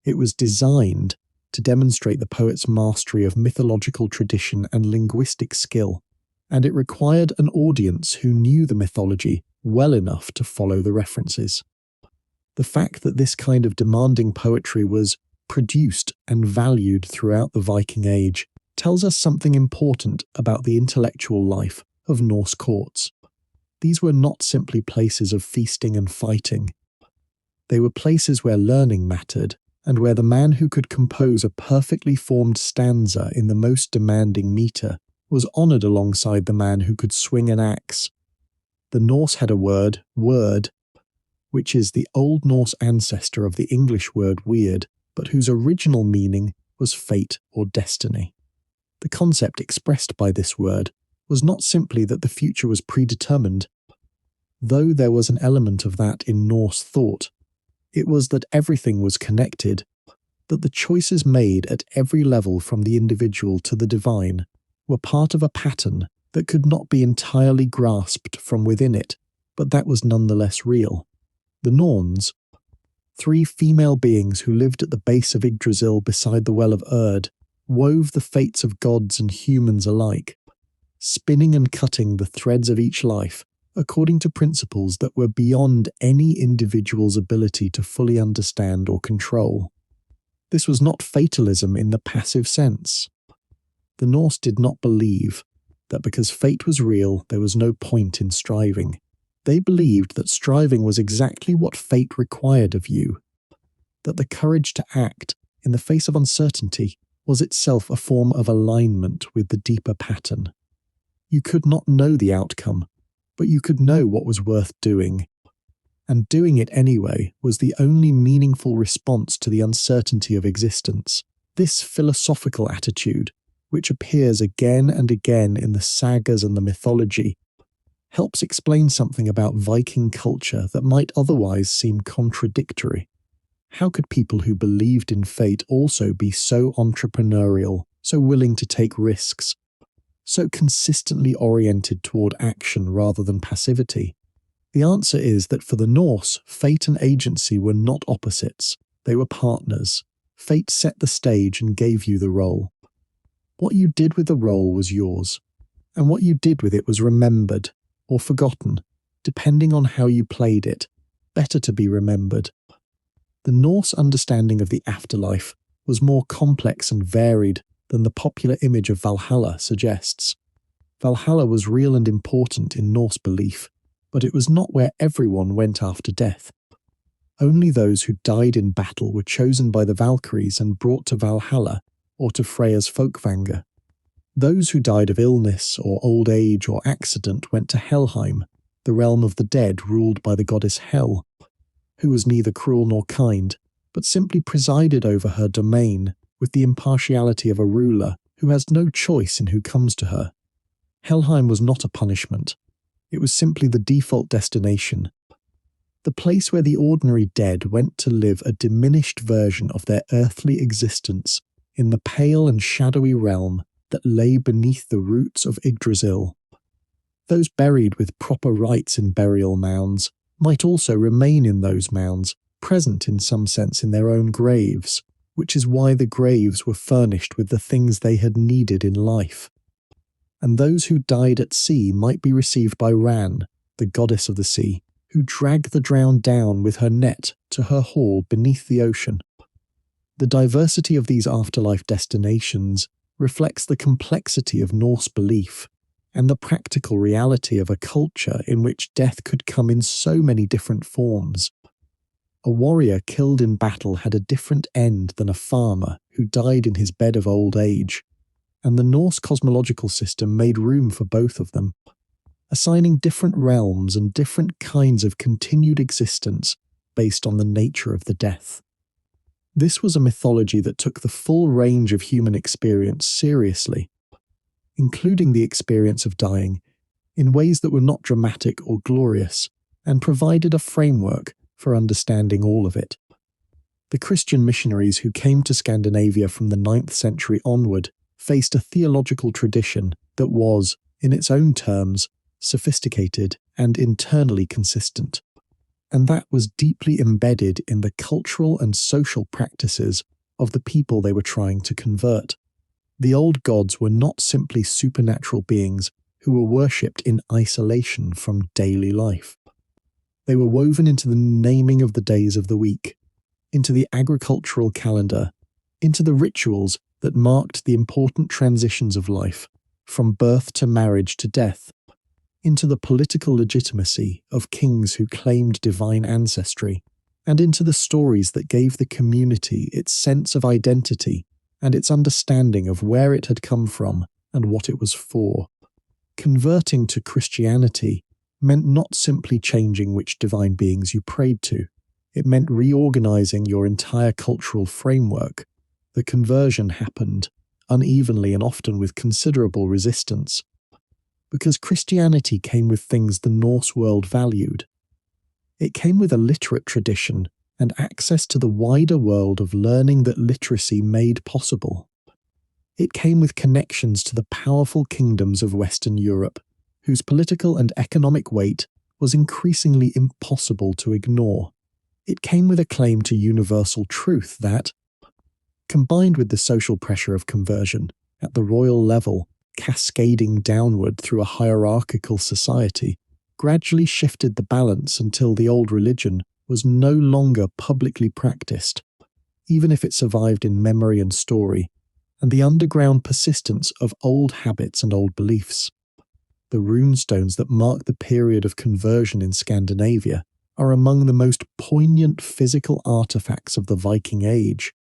It was designed to demonstrate the poet's mastery of mythological tradition and linguistic skill, and it required an audience who knew the mythology well enough to follow the references. The fact that this kind of demanding poetry was produced and valued throughout the Viking Age tells us something important about the intellectual life of Norse courts. These were not simply places of feasting and fighting. They were places where learning mattered, and where the man who could compose a perfectly formed stanza in the most demanding metre was honoured alongside the man who could swing an axe. The Norse had a word, which is the Old Norse ancestor of the English word weird, but whose original meaning was fate or destiny. The concept expressed by this word was not simply that the future was predetermined, though there was an element of that in Norse thought. It was that everything was connected, that the choices made at every level from the individual to the divine were part of a pattern that could not be entirely grasped from within it, but that was nonetheless real. The Norns, 3 female beings who lived at the base of Yggdrasil beside the well of Urd, wove the fates of gods and humans alike, spinning and cutting the threads of each life according to principles that were beyond any individual's ability to fully understand or control. This was not fatalism in the passive sense. The Norse did not believe that because fate was real, there was no point in striving. They believed that striving was exactly what fate required of you, that the courage to act in the face of uncertainty was itself a form of alignment with the deeper pattern. You could not know the outcome, but you could know what was worth doing, and doing it anyway was the only meaningful response to the uncertainty of existence. This philosophical attitude, which appears again and again in the sagas and the mythology, helps explain something about Viking culture that might otherwise seem contradictory. How could people who believed in fate also be so entrepreneurial, so willing to take risks, so consistently oriented toward action rather than passivity? The answer is that for the Norse, fate and agency were not opposites. They were partners. Fate set the stage and gave you the role. What you did with the role was yours, and what you did with it was remembered or forgotten, depending on how you played it. Better to be remembered. The Norse understanding of the afterlife was more complex and varied than the popular image of Valhalla suggests. Valhalla was real and important in Norse belief, but it was not where everyone went after death. Only those who died in battle were chosen by the Valkyries and brought to Valhalla or to Freya's Folkvanger. Those who died of illness or old age or accident went to Helheim, the realm of the dead ruled by the goddess Hel, who was neither cruel nor kind, but simply presided over her domain with the impartiality of a ruler who has no choice in who comes to her. Helheim was not a punishment. It was simply the default destination, the place where the ordinary dead went to live a diminished version of their earthly existence in the pale and shadowy realm that lay beneath the roots of Yggdrasil. Those buried with proper rites in burial mounds might also remain in those mounds, present in some sense in their own graves, which is why the graves were furnished with the things they had needed in life. And those who died at sea might be received by Ran, the goddess of the sea, who dragged the drowned down with her net to her hall beneath the ocean. The diversity of these afterlife destinations reflects the complexity of Norse belief and the practical reality of a culture in which death could come in so many different forms. A warrior killed in battle had a different end than a farmer who died in his bed of old age, and the Norse cosmological system made room for both of them, assigning different realms and different kinds of continued existence based on the nature of the death. This was a mythology that took the full range of human experience seriously, including the experience of dying, in ways that were not dramatic or glorious, and provided a framework for understanding all of it. The Christian missionaries who came to Scandinavia from the 9th century onward faced a theological tradition that was, in its own terms, sophisticated and internally consistent, and that was deeply embedded in the cultural and social practices of the people they were trying to convert. The old gods were not simply supernatural beings who were worshipped in isolation from daily life. They were woven into the naming of the days of the week, into the agricultural calendar, into the rituals that marked the important transitions of life, from birth to marriage to death, into the political legitimacy of kings who claimed divine ancestry, and into the stories that gave the community its sense of identity and its understanding of where it had come from and what it was for. Converting to Christianity meant not simply changing which divine beings you prayed to. It meant reorganizing your entire cultural framework. The conversion happened, unevenly and often with considerable resistance, because Christianity came with things the Norse world valued. It came with a literate tradition and access to the wider world of learning that literacy made possible. It came with connections to the powerful kingdoms of Western Europe, whose political and economic weight was increasingly impossible to ignore. It came with a claim to universal truth that, combined with the social pressure of conversion at the royal level, cascading downward through a hierarchical society, gradually shifted the balance until the old religion was no longer publicly practiced, even if it survived in memory and story, and the underground persistence of old habits and old beliefs. The runestones that mark the period of conversion in Scandinavia are among the most poignant physical artifacts of the Viking Age.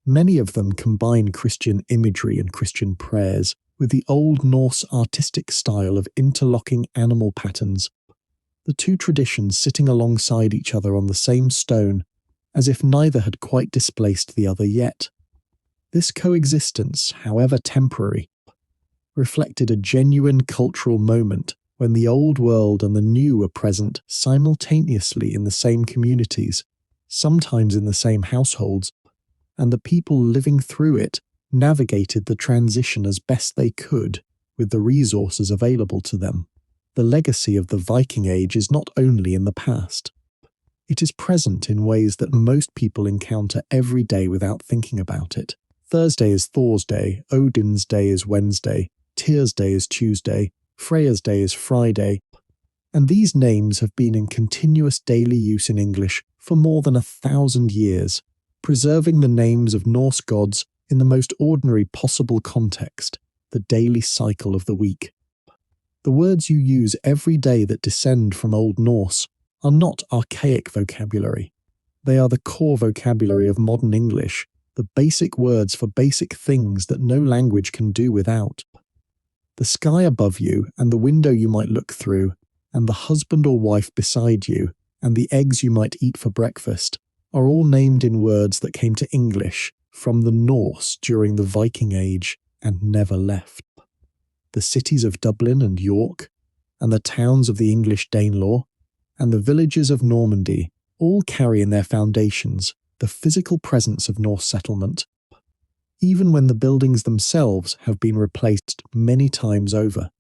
Many of them combine Christian imagery and Christian prayers with the Old Norse artistic style of interlocking animal patterns, the two traditions sitting alongside each other on the same stone, as if neither had quite displaced the other yet. This coexistence, however temporary, reflected a genuine cultural moment when the old world and the new were present simultaneously in the same communities, sometimes in the same households, and the people living through it navigated the transition as best they could with the resources available to them. The legacy of the Viking Age is not only in the past. It is present in ways that most people encounter every day without thinking about it. Thursday is Thor's day, Odin's day is Wednesday, Tyr's day is Tuesday, Freya's day is Friday, And these names have been in continuous daily use in English for more than 1,000 years, preserving the names of Norse gods in the most ordinary possible context, the daily cycle of the week. The words you use every day that descend from Old Norse are not archaic vocabulary. They are the core vocabulary of modern English, the basic words for basic things that no language can do without. The sky above you and the window you might look through, and the husband or wife beside you, and the eggs you might eat for breakfast, are all named in words that came to English from the Norse during the Viking Age and never left. The cities of Dublin and York, and the towns of the English Danelaw, and the villages of Normandy all carry in their foundations the physical presence of Norse settlement, even when the buildings themselves have been replaced many times over.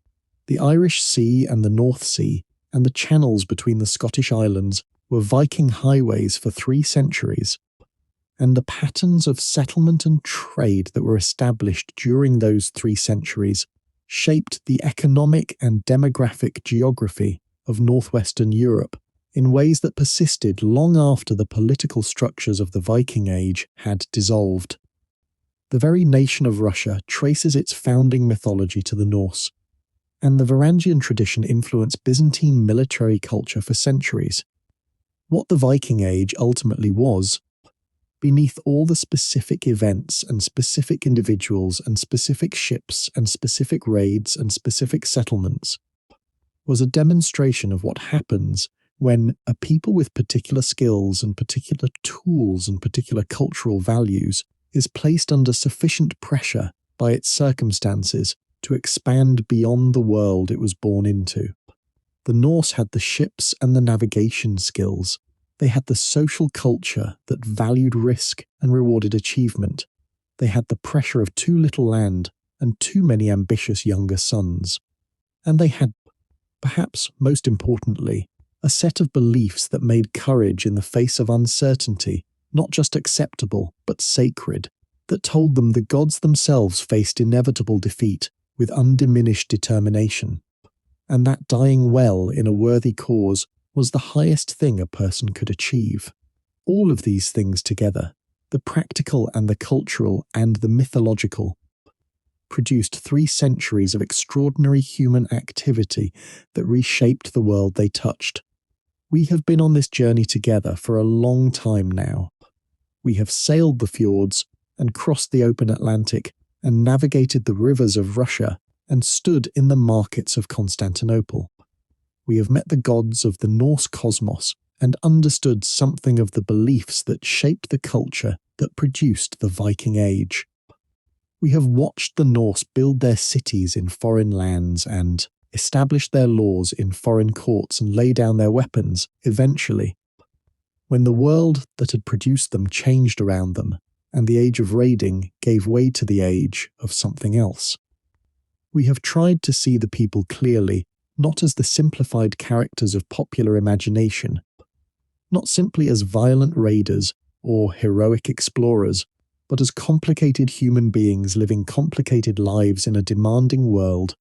The Irish Sea and the North Sea, and the channels between the Scottish islands were Viking highways for 3 centuries, and the patterns of settlement and trade that were established during those 3 centuries shaped the economic and demographic geography of northwestern Europe in ways that persisted long after the political structures of the Viking Age had dissolved. The very nation of Russia traces its founding mythology to the Norse, and the Varangian tradition influenced Byzantine military culture for centuries. What the Viking Age ultimately was, beneath all the specific events and specific individuals and specific ships and specific raids and specific settlements, was a demonstration of what happens when a people with particular skills and particular tools and particular cultural values is placed under sufficient pressure by its circumstances to expand beyond the world it was born into. The Norse had the ships and the navigation skills. They had the social culture that valued risk and rewarded achievement. They had the pressure of too little land and too many ambitious younger sons. And they had, perhaps most importantly, a set of beliefs that made courage in the face of uncertainty not just acceptable, but sacred, that told them the gods themselves faced inevitable defeat with undiminished determination, and that dying well in a worthy cause was the highest thing a person could achieve. All of these things together, the practical and the cultural and the mythological, produced 3 centuries of extraordinary human activity that reshaped the world they touched. We have been on this journey together for a long time now. We have sailed the fjords and crossed the open Atlantic and navigated the rivers of Russia and stood in the markets of Constantinople. We have met the gods of the Norse cosmos and understood something of the beliefs that shaped the culture that produced the Viking Age. We have watched the Norse build their cities in foreign lands and establish their laws in foreign courts and lay down their weapons, eventually. When the world that had produced them changed around them, and the age of raiding gave way to the age of something else. We have tried to see the people clearly, not as the simplified characters of popular imagination, not simply as violent raiders or heroic explorers, but as complicated human beings living complicated lives in a demanding world,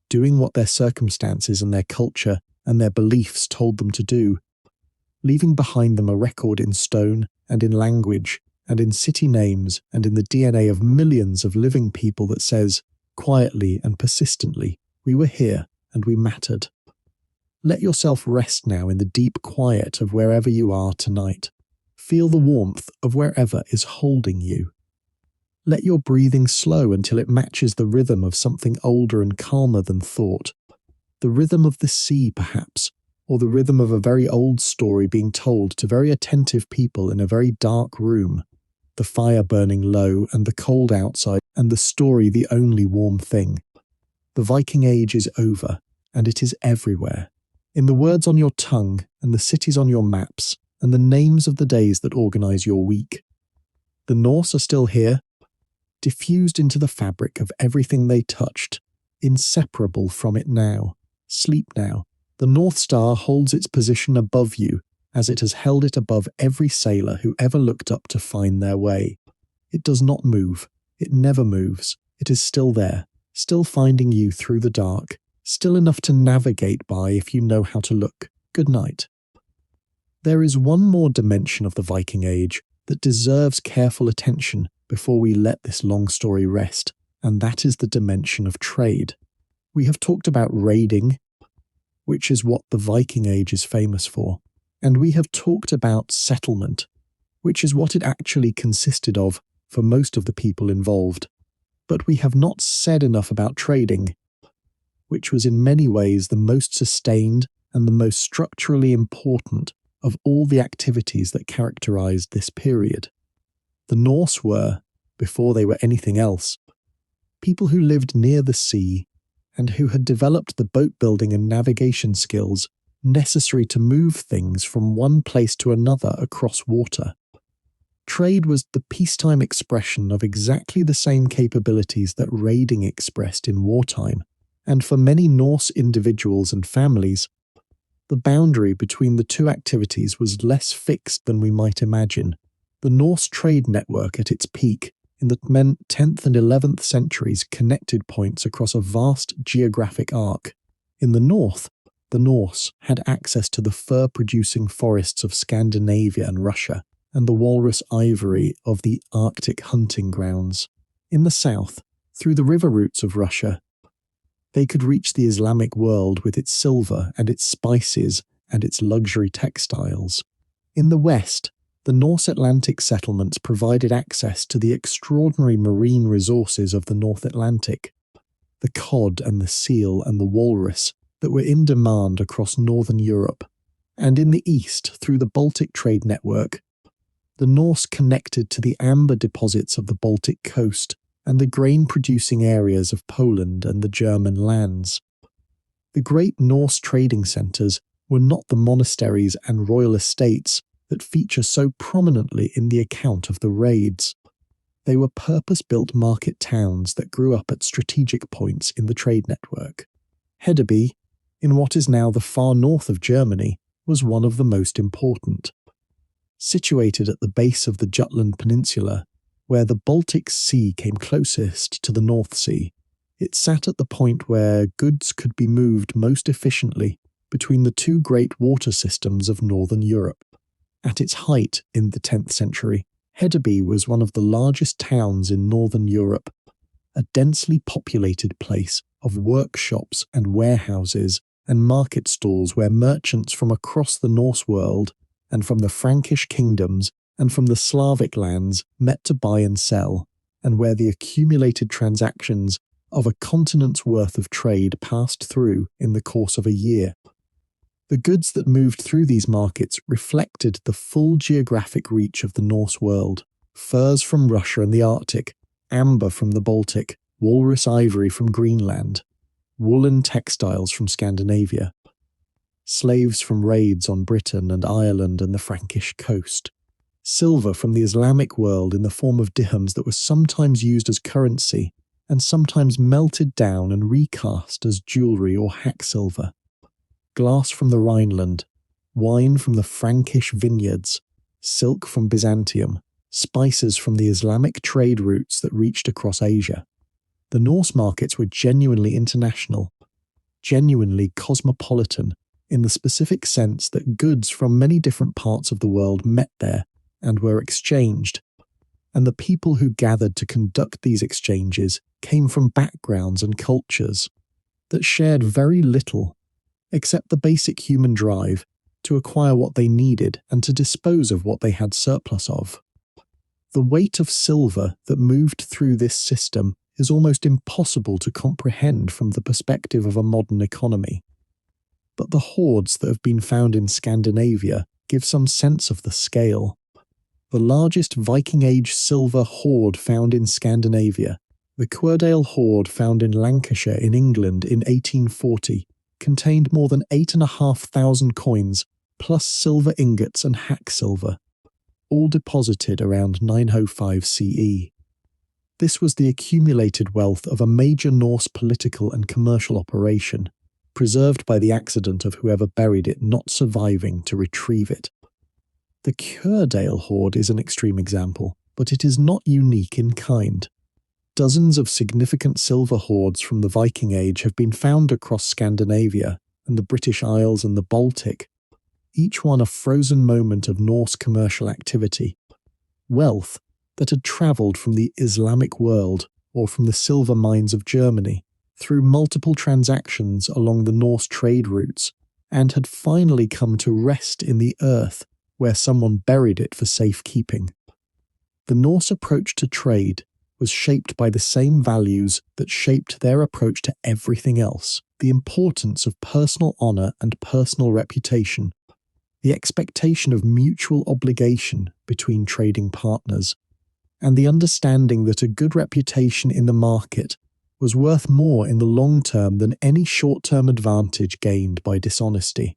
doing what their circumstances and their culture and their beliefs told them to do, leaving behind them a record in stone and in language and in city names and in the DNA of millions of living people that says, quietly and persistently, we were here and we mattered. Let yourself rest now in the deep quiet of wherever you are tonight. Feel the warmth of wherever is holding you. Let your breathing slow until it matches the rhythm of something older and calmer than thought. The rhythm of the sea, perhaps, or the rhythm of a very old story being told to very attentive people in a very dark room, the fire burning low and the cold outside and the story the only warm thing. The Viking Age is over, and it is everywhere, in the words on your tongue and the cities on your maps and the names of the days that organize your week. The Norse are still here, diffused into the fabric of everything they touched, inseparable from it now. Sleep now. The North Star holds its position above you, as it has held it above every sailor who ever looked up to find their way. It does not move. It never moves. It is still there, still finding you through the dark, still enough to navigate by if you know how to look. Good night. There is one more dimension of the Viking Age that deserves careful attention before we let this long story rest, and that is the dimension of trade. We have talked about raiding, which is what the Viking Age is famous for, and we have talked about settlement, which is what it actually consisted of for most of the people involved. But we have not said enough about trading, which was in many ways the most sustained and the most structurally important of all the activities that characterized this period. The Norse were, before they were anything else, people who lived near the sea and who had developed the boat building and navigation skills necessary to move things from one place to another across water. Trade was the peacetime expression of exactly the same capabilities that raiding expressed in wartime, and for many Norse individuals and families, the boundary between the two activities was less fixed than we might imagine. The Norse trade network at its peak in the 10th and 11th centuries connected points across a vast geographic arc. In the north, the Norse had access to the fur-producing forests of Scandinavia and Russia, and the walrus ivory of the Arctic hunting grounds. In the south, through the river routes of Russia, they could reach the Islamic world with its silver and its spices and its luxury textiles. In the west, the Norse Atlantic settlements provided access to the extraordinary marine resources of the North Atlantic, the cod and the seal and the walrus that were in demand across northern Europe. And in the east, through the Baltic trade network, the Norse connected to the amber deposits of the Baltic coast and the grain-producing areas of Poland and the German lands. The great Norse trading centres were not the monasteries and royal estates that feature so prominently in the account of the raids. They were purpose-built market towns that grew up at strategic points in the trade network. Hedeby, in what is now the far north of Germany, was one of the most important. Situated at the base of the Jutland Peninsula, where the Baltic Sea came closest to the North Sea, it sat at the point where goods could be moved most efficiently between the two great water systems of northern Europe. At its height in the 10th century, Hedeby was one of the largest towns in northern Europe, a densely populated place of workshops and warehouses and market stalls where merchants from across the Norse world and from the Frankish kingdoms and from the Slavic lands met to buy and sell, and where the accumulated transactions of a continent's worth of trade passed through in the course of a year. The goods that moved through these markets reflected the full geographic reach of the Norse world: furs from Russia and the Arctic, amber from the Baltic, walrus ivory from Greenland, woolen textiles from Scandinavia, slaves from raids on Britain and Ireland and the Frankish coast, silver from the Islamic world in the form of dirhams that was sometimes used as currency and sometimes melted down and recast as jewellery or hack silver, glass from the Rhineland, wine from the Frankish vineyards, silk from Byzantium, spices from the Islamic trade routes that reached across Asia. The Norse markets were genuinely international, genuinely cosmopolitan, in the specific sense that goods from many different parts of the world met there and were exchanged, and the people who gathered to conduct these exchanges came from backgrounds and cultures that shared very little except the basic human drive to acquire what they needed and to dispose of what they had surplus of. The weight of silver that moved through this system is almost impossible to comprehend from the perspective of a modern economy. But the hoards that have been found in Scandinavia give some sense of the scale. The largest Viking Age silver hoard found in Scandinavia, the Querdale hoard found in Lancashire in England in 1840, contained more than 8,500 coins, plus silver ingots and hack silver, all deposited around 905 CE. This was the accumulated wealth of a major Norse political and commercial operation, preserved by the accident of whoever buried it not surviving to retrieve it. The Querdale hoard is an extreme example, but it is not unique in kind. Dozens of significant silver hoards from the Viking Age have been found across Scandinavia and the British Isles and the Baltic, each one a frozen moment of Norse commercial activity. Wealth that had travelled from the Islamic world or from the silver mines of Germany through multiple transactions along the Norse trade routes and had finally come to rest in the earth where someone buried it for safekeeping. The Norse approach to trade was shaped by the same values that shaped their approach to everything else: the importance of personal honour and personal reputation, the expectation of mutual obligation between trading partners, and the understanding that a good reputation in the market was worth more in the long term than any short-term advantage gained by dishonesty.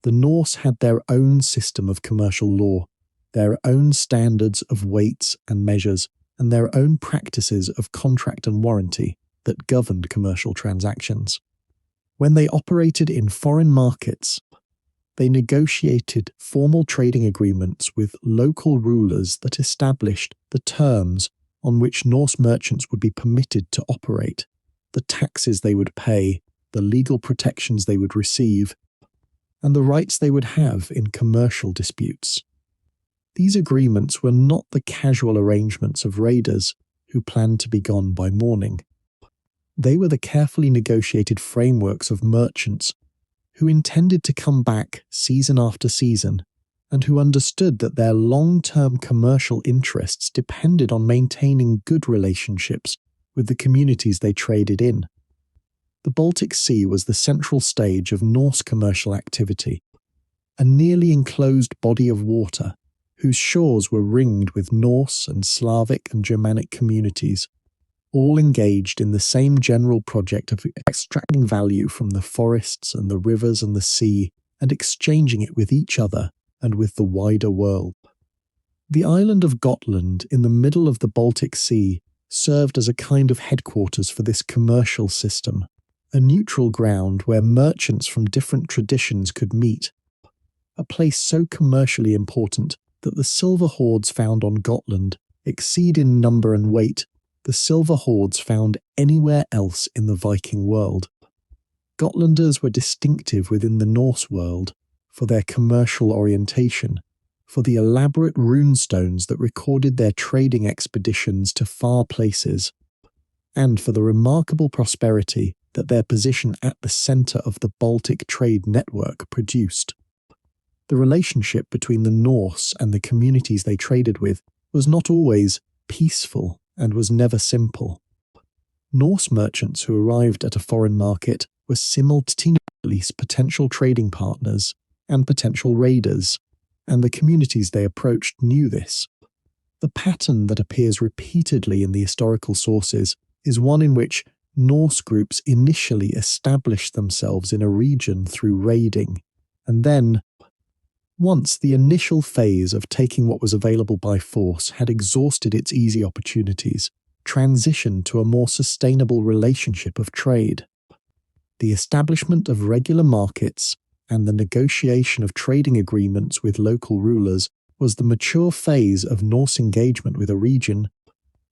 The Norse had their own system of commercial law, their own standards of weights and measures, and their own practices of contract and warranty that governed commercial transactions. When they operated in foreign markets, they negotiated formal trading agreements with local rulers that established the terms on which Norse merchants would be permitted to operate, the taxes they would pay, the legal protections they would receive, and the rights they would have in commercial disputes. These agreements were not the casual arrangements of raiders who planned to be gone by morning. They were the carefully negotiated frameworks of merchants who intended to come back season after season, and who understood that their long-term commercial interests depended on maintaining good relationships with the communities they traded in. The Baltic Sea was the central stage of Norse commercial activity, a nearly enclosed body of water whose shores were ringed with Norse and Slavic and Germanic communities, all engaged in the same general project of extracting value from the forests and the rivers and the sea and exchanging it with each other and with the wider world. The island of Gotland in the middle of the Baltic Sea served as a kind of headquarters for this commercial system, a neutral ground where merchants from different traditions could meet, a place so commercially important that the silver hoards found on Gotland exceed in number and weight the silver hoards found anywhere else in the Viking world. Gotlanders were distinctive within the Norse world for their commercial orientation, for the elaborate runestones that recorded their trading expeditions to far places, and for the remarkable prosperity that their position at the centre of the Baltic trade network produced. The relationship between the Norse and the communities they traded with was not always peaceful and was never simple. Norse merchants who arrived at a foreign market were simultaneously potential trading partners and potential raiders, and the communities they approached knew this. The pattern that appears repeatedly in the historical sources is one in which Norse groups initially established themselves in a region through raiding, and then, once the initial phase of taking what was available by force had exhausted its easy opportunities, transitioned to a more sustainable relationship of trade. The establishment of regular markets and the negotiation of trading agreements with local rulers was the mature phase of Norse engagement with a region,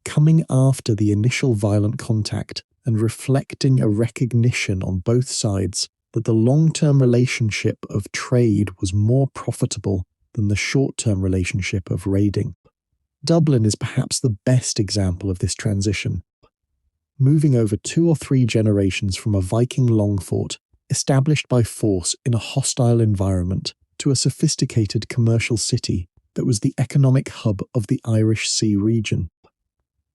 coming after the initial violent contact and reflecting a recognition on both sides that the long-term relationship of trade was more profitable than the short-term relationship of raiding. Dublin is perhaps the best example of this transition. Moving over 2 or 3 generations from a Viking longfort, established by force in a hostile environment, to a sophisticated commercial city that was the economic hub of the Irish Sea region.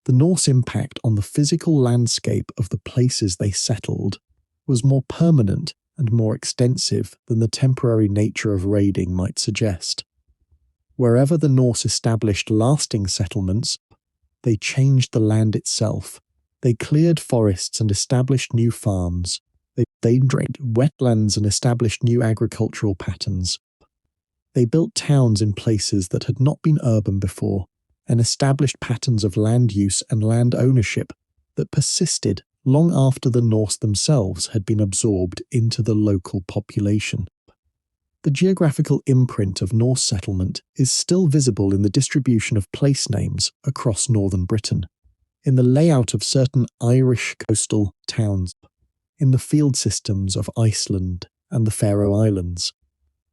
The Norse impact on the physical landscape of the places they settled was more permanent and more extensive than the temporary nature of raiding might suggest. Wherever the Norse established lasting settlements, they changed the land itself. They cleared forests and established new farms. They drained wetlands and established new agricultural patterns. They built towns in places that had not been urban before, and established patterns of land use and land ownership that persisted long after the Norse themselves had been absorbed into the local population. The geographical imprint of Norse settlement is still visible in the distribution of place names across northern Britain. in the layout of certain Irish coastal towns, in the field systems of Iceland and the Faroe Islands,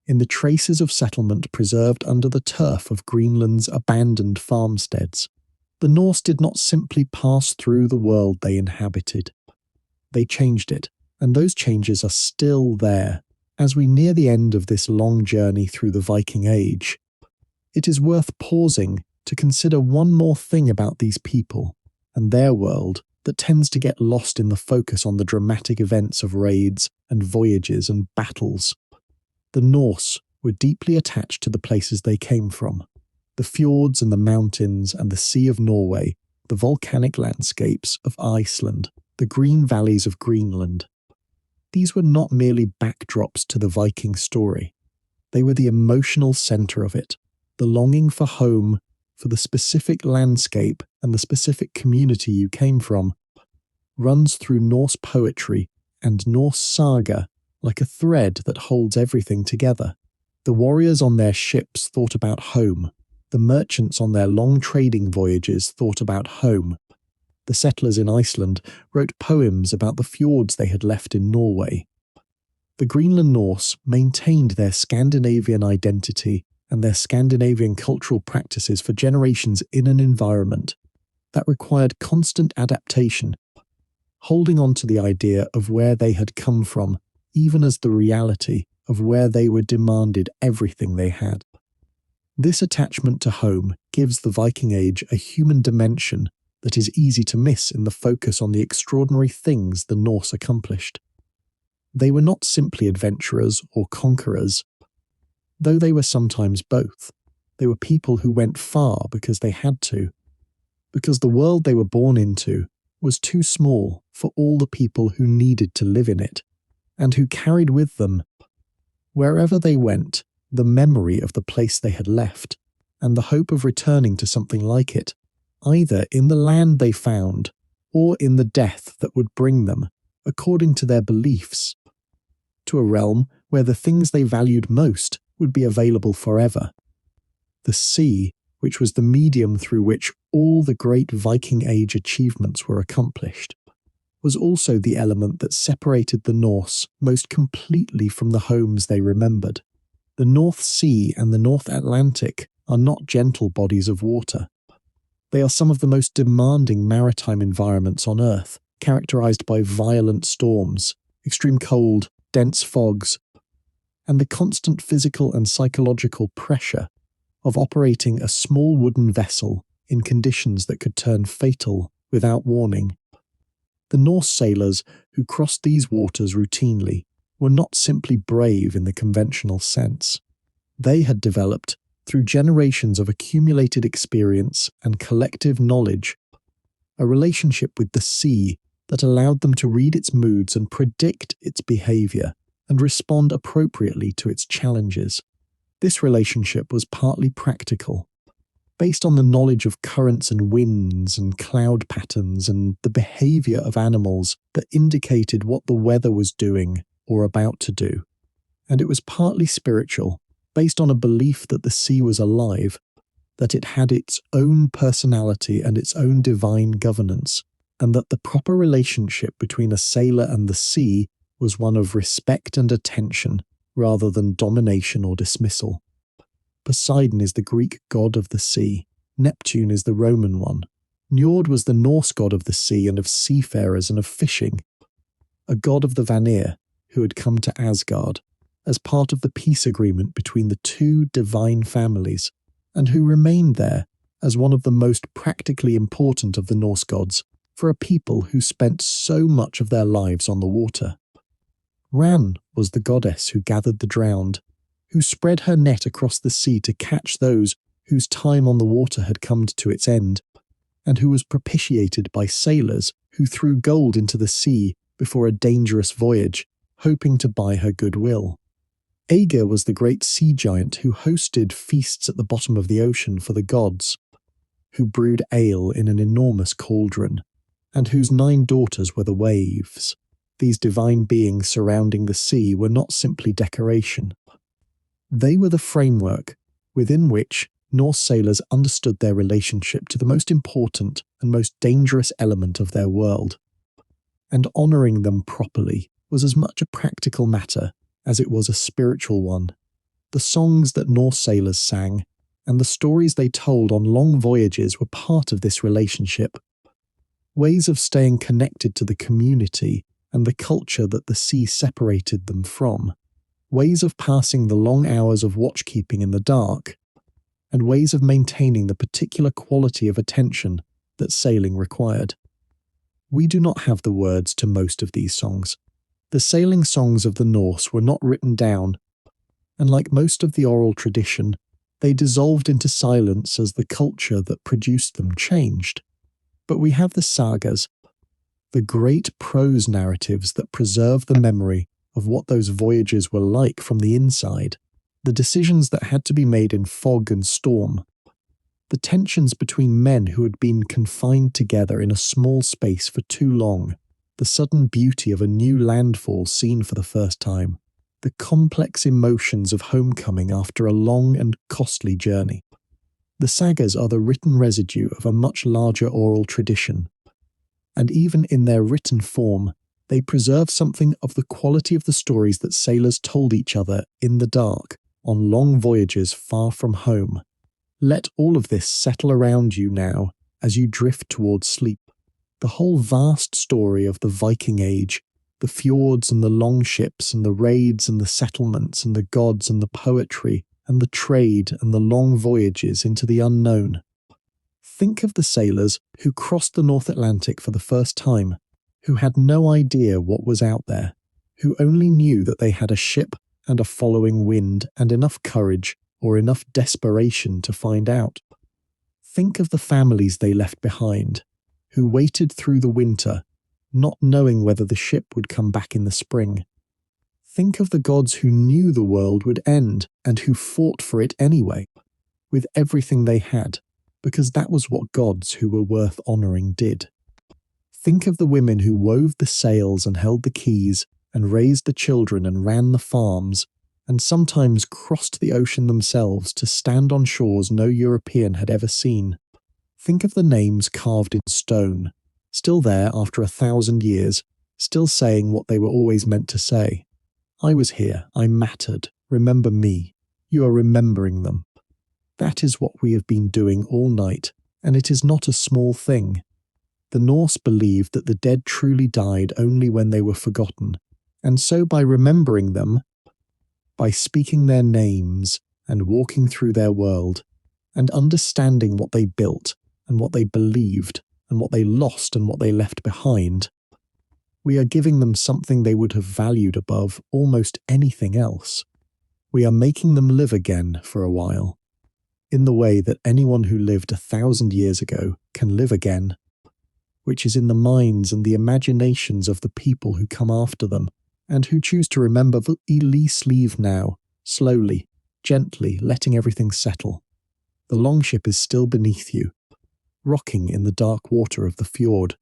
in the traces of settlement preserved under the turf of Greenland's abandoned farmsteads. The Norse did not simply pass through the world they inhabited. They changed it, and those changes are still there. As we near the end of this long journey through the Viking Age, it is worth pausing to consider one more thing about these people and their world that tends to get lost in the focus on the dramatic events of raids and voyages and battles. The Norse were deeply attached to the places they came from, the fjords and the mountains and the Sea of Norway, the volcanic landscapes of Iceland, the green valleys of Greenland. These were not merely backdrops to the Viking story. They were the emotional centre of it, the longing for home, for the specific landscape and the specific community you came from, runs through Norse poetry and Norse saga like a thread that holds everything together. The warriors on their ships thought about home. The merchants on their long trading voyages thought about home. The settlers in Iceland wrote poems about the fjords they had left in Norway. The Greenland Norse maintained their Scandinavian identity and their Scandinavian cultural practices for generations in an environment that required constant adaptation, holding on to the idea of where they had come from, even as the reality of where they were demanded everything they had. This attachment to home gives the Viking Age a human dimension that is easy to miss in the focus on the extraordinary things the Norse accomplished. They were not simply adventurers or conquerors, though they were sometimes both. They were people who went far because they had to, because the world they were born into was too small for all the people who needed to live in it, and who carried with them, wherever they went, the memory of the place they had left, and the hope of returning to something like it, either in the land they found, or in the death that would bring them, according to their beliefs, to a realm where the things they valued most would be available forever. The sea, which was the medium through which all the great Viking Age achievements were accomplished, was also the element that separated the Norse most completely from the homes they remembered. The North Sea and the North Atlantic are not gentle bodies of water. They are some of the most demanding maritime environments on Earth, characterized by violent storms, extreme cold, dense fogs, and the constant physical and psychological pressure of operating a small wooden vessel in conditions that could turn fatal without warning. The Norse sailors who crossed these waters routinely were not simply brave in the conventional sense. They had developed, through generations of accumulated experience and collective knowledge, a relationship with the sea that allowed them to read its moods and predict its behavior and respond appropriately to its challenges. This relationship was partly practical, based on the knowledge of currents and winds and cloud patterns and the behavior of animals that indicated what the weather was doing or about to do. And it was partly spiritual, based on a belief that the sea was alive, that it had its own personality and its own divine governance, and that the proper relationship between a sailor and the sea was one of respect and attention rather than domination or dismissal. Poseidon is the Greek god of the sea. Neptune is the Roman one. Njord was the Norse god of the sea and of seafarers and of fishing, a god of the Vanir who had come to Asgard as part of the peace agreement between the two divine families, and who remained there as one of the most practically important of the Norse gods for a people who spent so much of their lives on the water. Ran was the goddess who gathered the drowned, who spread her net across the sea to catch those whose time on the water had come to its end, and who was propitiated by sailors who threw gold into the sea before a dangerous voyage, hoping to buy her goodwill. Aegir was the great sea giant who hosted feasts at the bottom of the ocean for the gods, who brewed ale in an enormous cauldron, and whose 9 daughters were the waves. These divine beings surrounding the sea were not simply decoration. They were the framework within which Norse sailors understood their relationship to the most important and most dangerous element of their world, and honouring them properly was as much a practical matter as it was a spiritual one. The songs that Norse sailors sang and the stories they told on long voyages were part of this relationship, ways of staying connected to the community and the culture that the sea separated them from, ways of passing the long hours of watchkeeping in the dark, and ways of maintaining the particular quality of attention that sailing required. We do not have the words to most of these songs. The sailing songs of the Norse were not written down, and like most of the oral tradition, they dissolved into silence as the culture that produced them changed. But we have the sagas, the great prose narratives that preserve the memory of what those voyages were like from the inside, the decisions that had to be made in fog and storm, the tensions between men who had been confined together in a small space for too long, the sudden beauty of a new landfall seen for the first time, the complex emotions of homecoming after a long and costly journey. The sagas are the written residue of a much larger oral tradition, and even in their written form, they preserve something of the quality of the stories that sailors told each other in the dark on long voyages far from home. Let all of this settle around you now as you drift towards sleep. The whole vast story of the Viking Age, the fjords and the longships and the raids and the settlements and the gods and the poetry and the trade and the long voyages into the unknown. Think of the sailors who crossed the North Atlantic for the first time, who had no idea what was out there, who only knew that they had a ship and a following wind and enough courage or enough desperation to find out. Think of the families they left behind, who waited through the winter, not knowing whether the ship would come back in the spring. Think of the gods who knew the world would end and who fought for it anyway, with everything they had, because that was what gods who were worth honouring did. Think of the women who wove the sails and held the keys and raised the children and ran the farms, and sometimes crossed the ocean themselves to stand on shores no European had ever seen. Think of the names carved in stone, still there after 1,000 years, still saying what they were always meant to say. I was here, I mattered, remember me. You are remembering them. That is what we have been doing all night, and it is not a small thing. The Norse believed that the dead truly died only when they were forgotten, and so by remembering them, by speaking their names and walking through their world, and understanding what they built and what they believed and what they lost and what they left behind, we are giving them something they would have valued above almost anything else. We are making them live again for a while, in the way that anyone who lived 1,000 years ago can live again, which is in the minds and the imaginations of the people who come after them, and who choose to remember the Elise leave now, slowly, gently, letting everything settle. The longship is still beneath you, rocking in the dark water of the fjord.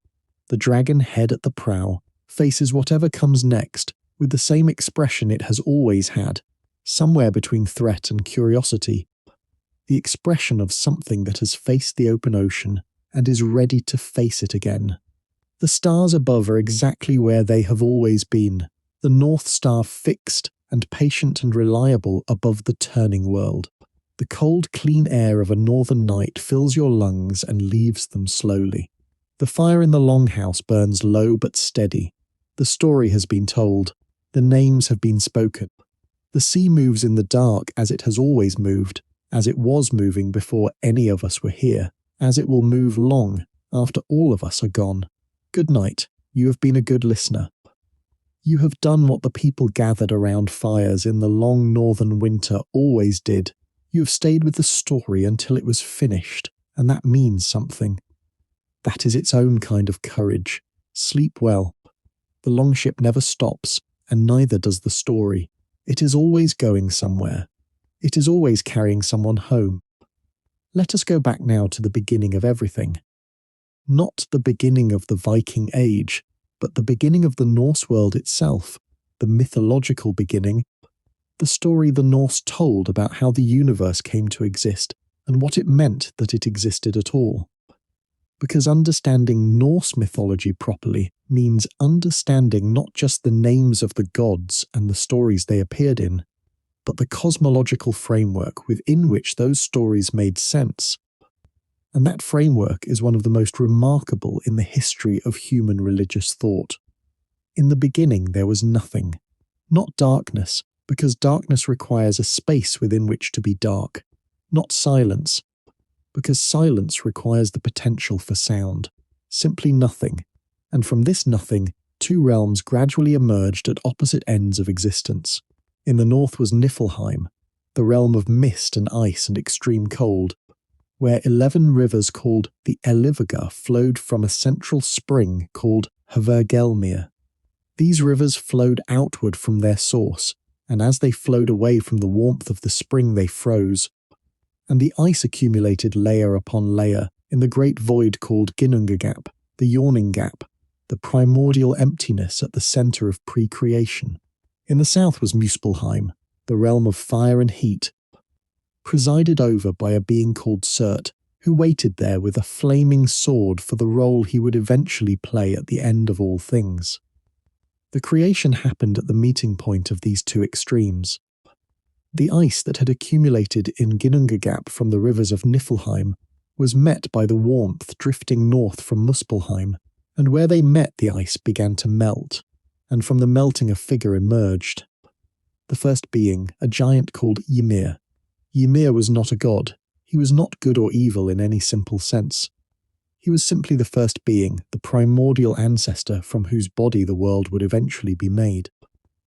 The dragon head at the prow faces whatever comes next with the same expression it has always had, somewhere between threat and curiosity, the expression of something that has faced the open ocean and is ready to face it again. The stars above are exactly where they have always been, the North Star fixed and patient and reliable above the turning world. The cold, clean air of a northern night fills your lungs and leaves them slowly. The fire in the longhouse burns low but steady. The story has been told. The names have been spoken. The sea moves in the dark as it has always moved, as it was moving before any of us were here, as it will move long after all of us are gone. Good night. You have been a good listener. You have done what the people gathered around fires in the long northern winter always did. You have stayed with the story until it was finished, and that means something. That is its own kind of courage. Sleep well. The longship never stops, and neither does the story. It is always going somewhere. It is always carrying someone home. Let us go back now to the beginning of everything. Not the beginning of the Viking Age, but the beginning of the Norse world itself, the mythological beginning, the story the Norse told about how the universe came to exist, and what it meant that it existed at all. Because understanding Norse mythology properly means understanding not just the names of the gods and the stories they appeared in, but the cosmological framework within which those stories made sense. And that framework is one of the most remarkable in the history of human religious thought. In the beginning there was nothing, not darkness, because darkness requires a space within which to be dark, not silence, because silence requires the potential for sound, simply nothing, and from this nothing, two realms gradually emerged at opposite ends of existence. In the north was Niflheim, the realm of mist and ice and extreme cold, where 11 rivers called the Elivaga flowed from a central spring called Hvergelmir. These rivers flowed outward from their source, and as they flowed away from the warmth of the spring they froze, and the ice accumulated layer upon layer in the great void called Ginnungagap, the yawning gap, the primordial emptiness at the centre of pre-creation. In the south was Muspelheim, the realm of fire and heat, presided over by a being called Surt, who waited there with a flaming sword for the role he would eventually play at the end of all things. The creation happened at the meeting point of these two extremes. The ice that had accumulated in Ginnungagap from the rivers of Niflheim was met by the warmth drifting north from Muspelheim, and where they met the ice began to melt, and from the melting a figure emerged. The first being, a giant called Ymir. Ymir was not a god. He was not good or evil in any simple sense. He was simply the first being, the primordial ancestor from whose body the world would eventually be made.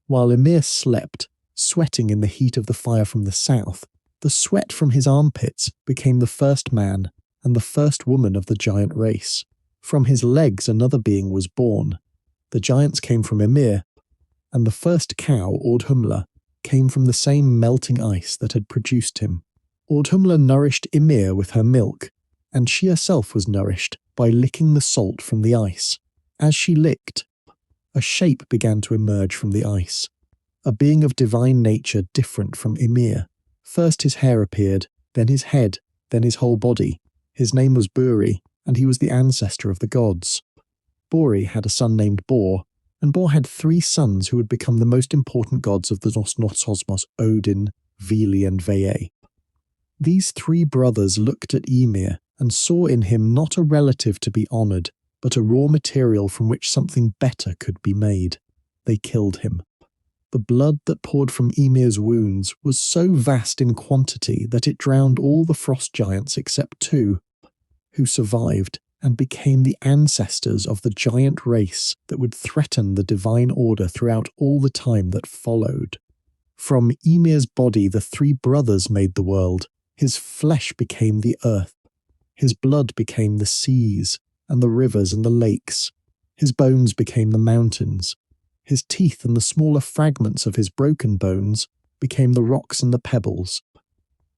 While Ymir slept, sweating in the heat of the fire from the south, the sweat from his armpits became the first man and the first woman of the giant race. From his legs another being was born. The giants came from Ymir, and the first cow, Audhumla, came from the same melting ice that had produced him. Audhumla nourished Ymir with her milk, and she herself was nourished by licking the salt from the ice. As she licked, a shape began to emerge from the ice. A being of divine nature different from Ymir. First his hair appeared, then his head, then his whole body. His name was Buri, and he was the ancestor of the gods. Buri had a son named Bor, and Bor had 3 sons who would become the most important gods of the Norse cosmos, Odin, Vili and Veye. These 3 brothers looked at Ymir and saw in him not a relative to be honoured, but a raw material from which something better could be made. They killed him. The blood that poured from Ymir's wounds was so vast in quantity that it drowned all the frost giants except 2, who survived and became the ancestors of the giant race that would threaten the divine order throughout all the time that followed. From Ymir's body the 3 brothers made the world. His flesh became the earth. His blood became the seas and the rivers and the lakes. His bones became the mountains. His teeth and the smaller fragments of his broken bones became the rocks and the pebbles.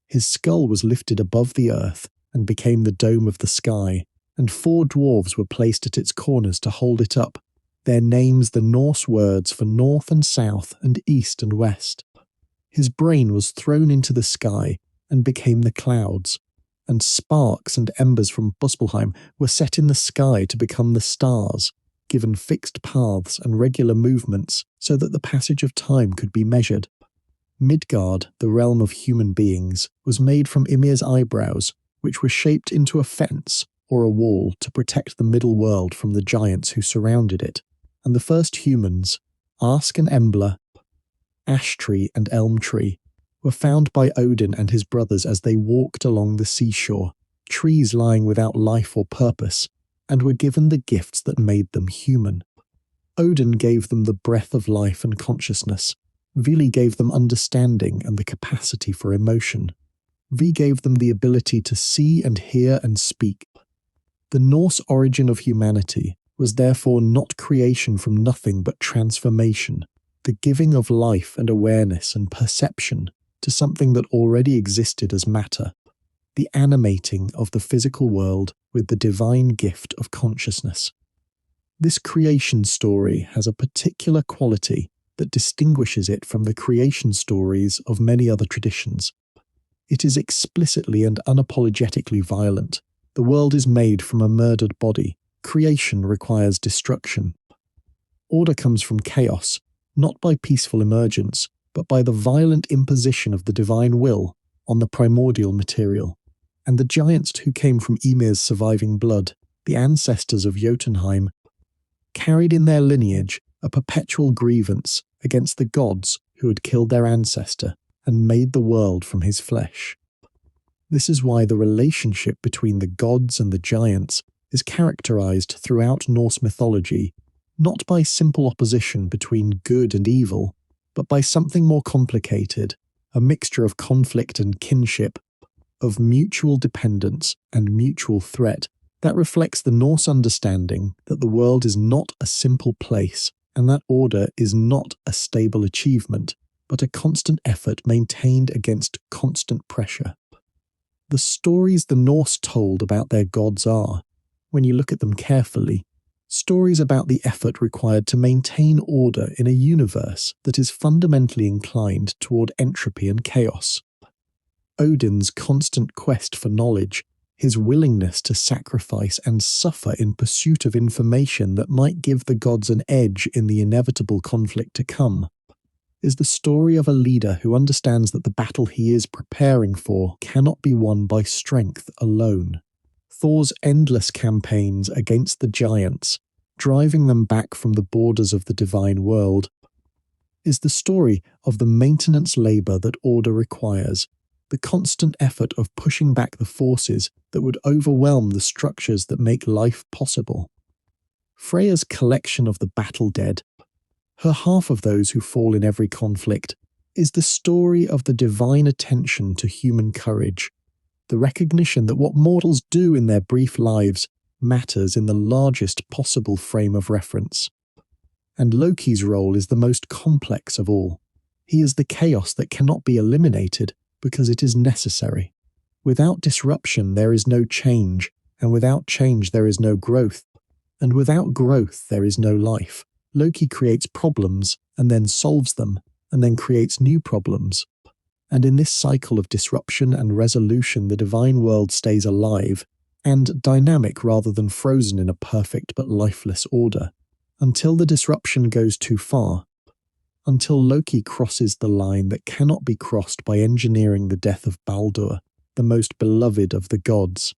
His skull was lifted above the earth and became the dome of the sky, and 4 dwarves were placed at its corners to hold it up, their names the Norse words for north and south and east and west. His brain was thrown into the sky and became the clouds, and sparks and embers from Muspelheim were set in the sky to become the stars, given fixed paths and regular movements so that the passage of time could be measured. Midgard, the realm of human beings, was made from Ymir's eyebrows, which were shaped into a fence or a wall to protect the middle world from the giants who surrounded it, and the first humans, Ask and Embla, Ash Tree and Elm Tree, were found by Odin and his brothers as they walked along the seashore, trees lying without life or purpose, and were given the gifts that made them human. Odin gave them the breath of life and consciousness. Vili gave them understanding and the capacity for emotion. Vi gave them the ability to see and hear and speak. The Norse origin of humanity was therefore not creation from nothing but transformation, the giving of life and awareness and perception to something that already existed as matter, the animating of the physical world with the divine gift of consciousness. This creation story has a particular quality that distinguishes it from the creation stories of many other traditions. It is explicitly and unapologetically violent. The world is made from a murdered body. Creation requires destruction. Order comes from chaos, not by peaceful emergence, but by the violent imposition of the divine will on the primordial material. And the giants who came from Ymir's surviving blood, the ancestors of Jotunheim, carried in their lineage a perpetual grievance against the gods who had killed their ancestor and made the world from his flesh. This is why the relationship between the gods and the giants is characterized throughout Norse mythology not by simple opposition between good and evil, but by something more complicated, a mixture of conflict and kinship, of mutual dependence and mutual threat that reflects the Norse understanding that the world is not a simple place and that order is not a stable achievement, but a constant effort maintained against constant pressure. The stories the Norse told about their gods are, when you look at them carefully, stories about the effort required to maintain order in a universe that is fundamentally inclined toward entropy and chaos. Odin's constant quest for knowledge, his willingness to sacrifice and suffer in pursuit of information that might give the gods an edge in the inevitable conflict to come, is the story of a leader who understands that the battle he is preparing for cannot be won by strength alone. Thor's endless campaigns against the giants, driving them back from the borders of the divine world, is the story of the maintenance labor that order requires, the constant effort of pushing back the forces that would overwhelm the structures that make life possible. Freya's collection of the battle dead, her half of those who fall in every conflict, is the story of the divine attention to human courage, the recognition that what mortals do in their brief lives matters in the largest possible frame of reference. And Loki's role is the most complex of all. He is the chaos that cannot be eliminated because it is necessary. Without disruption there is no change, and without change there is no growth, and without growth there is no life. Loki creates problems, and then solves them, and then creates new problems. And in this cycle of disruption and resolution the divine world stays alive, and dynamic rather than frozen in a perfect but lifeless order, until the disruption goes too far, until Loki crosses the line that cannot be crossed by engineering the death of Baldur, the most beloved of the gods,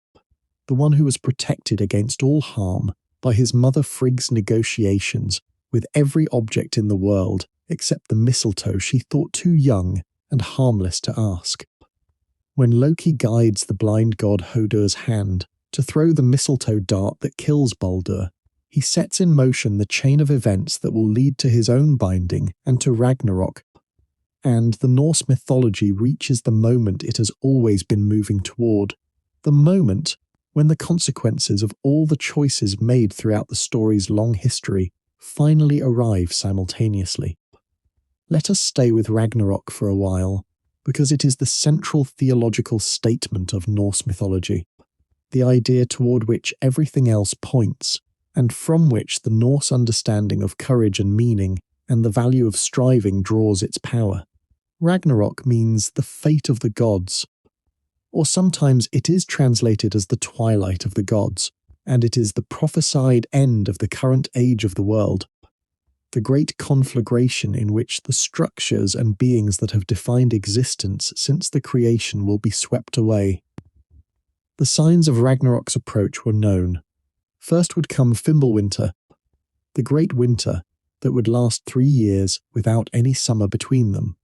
the one who was protected against all harm by his mother Frigg's negotiations with every object in the world except the mistletoe she thought too young and harmless to ask. When Loki guides the blind god Hodur's hand to throw the mistletoe dart that kills Baldur, he sets in motion the chain of events that will lead to his own binding and to Ragnarok, and the Norse mythology reaches the moment it has always been moving toward, the moment when the consequences of all the choices made throughout the story's long history finally arrive simultaneously. Let us stay with Ragnarok for a while, because it is the central theological statement of Norse mythology, the idea toward which everything else points, and from which the Norse understanding of courage and meaning and the value of striving draws its power. Ragnarok means the fate of the gods, or sometimes it is translated as the twilight of the gods, and it is the prophesied end of the current age of the world, the great conflagration in which the structures and beings that have defined existence since the creation will be swept away. The signs of Ragnarok's approach were known. First would come Fimbulwinter, the great winter that would last 3 years without any summer between them,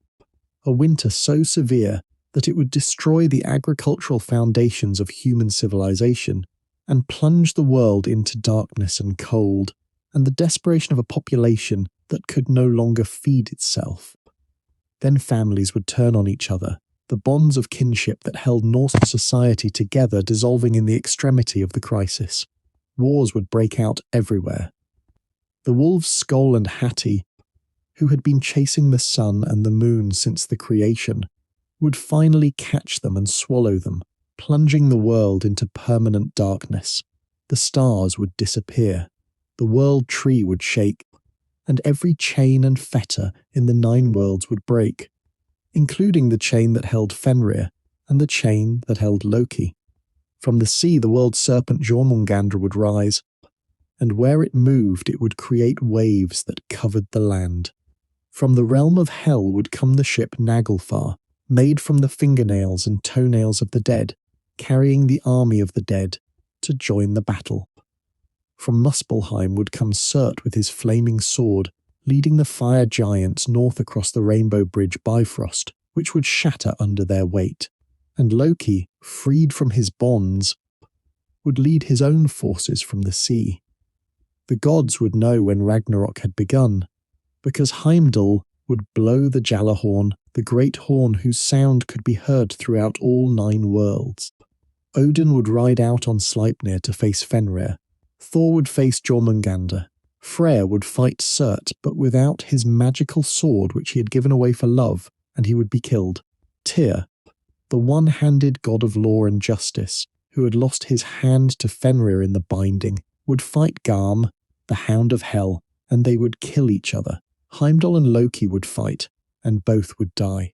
a winter so severe that it would destroy the agricultural foundations of human civilization and plunge the world into darkness and cold, and the desperation of a population that could no longer feed itself. Then families would turn on each other, the bonds of kinship that held Norse society together dissolving in the extremity of the crisis. Wars would break out everywhere. The wolves Skoll and Hati, who had been chasing the sun and the moon since the creation, would finally catch them and swallow them, plunging the world into permanent darkness. The stars would disappear. The world tree would shake, and every chain and fetter in the 9 worlds would break, including the chain that held Fenrir, and the chain that held Loki. From the sea, the world serpent Jormungandr would rise, and where it moved, it would create waves that covered the land. From the realm of hell would come the ship Naglfar, made from the fingernails and toenails of the dead, carrying the army of the dead to join the battle. From Muspelheim would come Surt with his flaming sword, leading the fire giants north across the rainbow bridge Bifrost, which would shatter under their weight. And Loki, freed from his bonds, would lead his own forces from the sea. The gods would know when Ragnarok had begun, because Heimdall would blow the Jallarhorn, the great horn whose sound could be heard throughout all 9 worlds. Odin would ride out on Sleipnir to face Fenrir. Thor would face Jormungandr. Freyr would fight Surt, but without his magical sword which he had given away for love, and he would be killed. Tyr, the one-handed god of law and justice, who had lost his hand to Fenrir in the binding, would fight Garm, the hound of hell, and they would kill each other. Heimdall and Loki would fight, and both would die.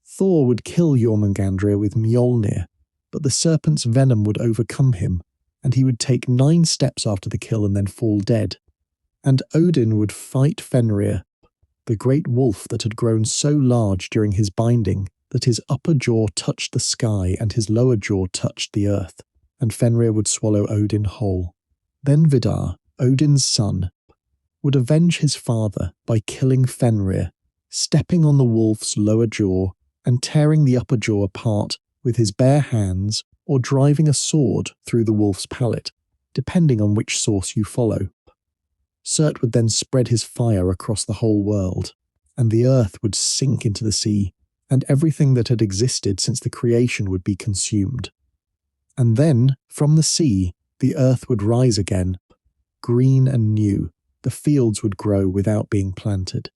Thor would kill Jormungandr with Mjolnir, but the serpent's venom would overcome him, and he would take 9 steps after the kill and then fall dead. And Odin would fight Fenrir, the great wolf that had grown so large during his binding that his upper jaw touched the sky and his lower jaw touched the earth, and Fenrir would swallow Odin whole. Then Vidar, Odin's son, would avenge his father by killing Fenrir, stepping on the wolf's lower jaw and tearing the upper jaw apart with his bare hands or driving a sword through the wolf's palate, depending on which source you follow. Surt would then spread his fire across the whole world, and the earth would sink into the sea, and everything that had existed since the creation would be consumed. And then, from the sea, the earth would rise again, green and new. The fields would grow without being planted.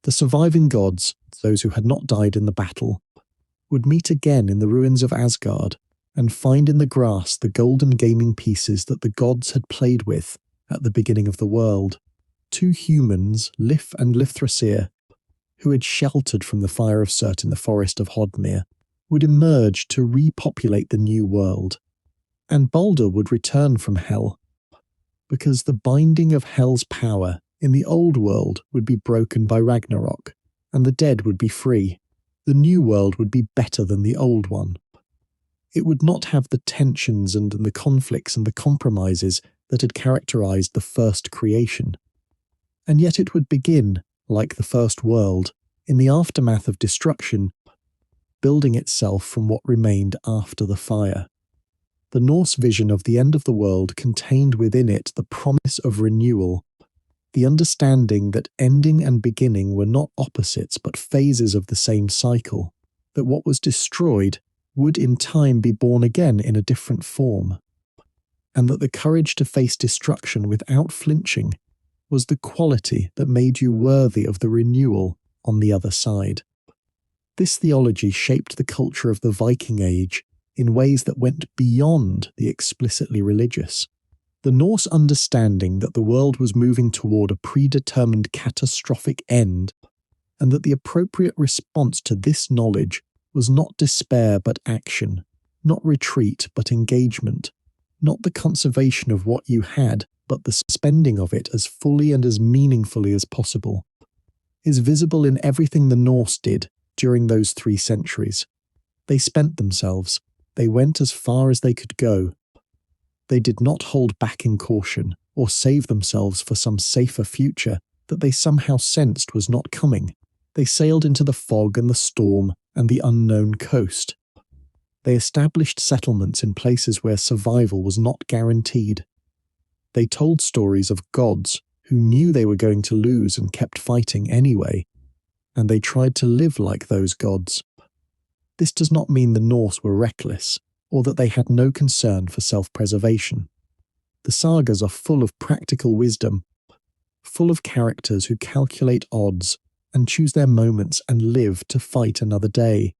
The surviving gods, those who had not died in the battle, would meet again in the ruins of Asgard and find in the grass the golden gaming pieces that the gods had played with at the beginning of the world. 2 humans, Lif and Lifthrasir, who had sheltered from the fire of Surt in the forest of Hodmir, would emerge to repopulate the new world. And Baldur would return from Hel, because the binding of Hel's power in the old world would be broken by Ragnarok, and the dead would be free. The new world would be better than the old one. It would not have the tensions and the conflicts and the compromises that had characterized the first creation. And yet it would begin, like the first world, in the aftermath of destruction, building itself from what remained after the fire. The Norse vision of the end of the world contained within it the promise of renewal, the understanding that ending and beginning were not opposites but phases of the same cycle, that what was destroyed would in time be born again in a different form, and that the courage to face destruction without flinching was the quality that made you worthy of the renewal on the other side. This theology shaped the culture of the Viking Age in ways that went beyond the explicitly religious. The Norse understanding that the world was moving toward a predetermined catastrophic end, and that the appropriate response to this knowledge was not despair but action, not retreat but engagement, not the conservation of what you had, but the spending of it as fully and as meaningfully as possible, is visible in everything the Norse did during those 3 centuries. They spent themselves. They went as far as they could go. They did not hold back in caution or save themselves for some safer future that they somehow sensed was not coming. They sailed into the fog and the storm and the unknown coast. They established settlements in places where survival was not guaranteed. They told stories of gods who knew they were going to lose and kept fighting anyway, and they tried to live like those gods. This does not mean the Norse were reckless, or that they had no concern for self-preservation. The sagas are full of practical wisdom, full of characters who calculate odds and choose their moments and live to fight another day.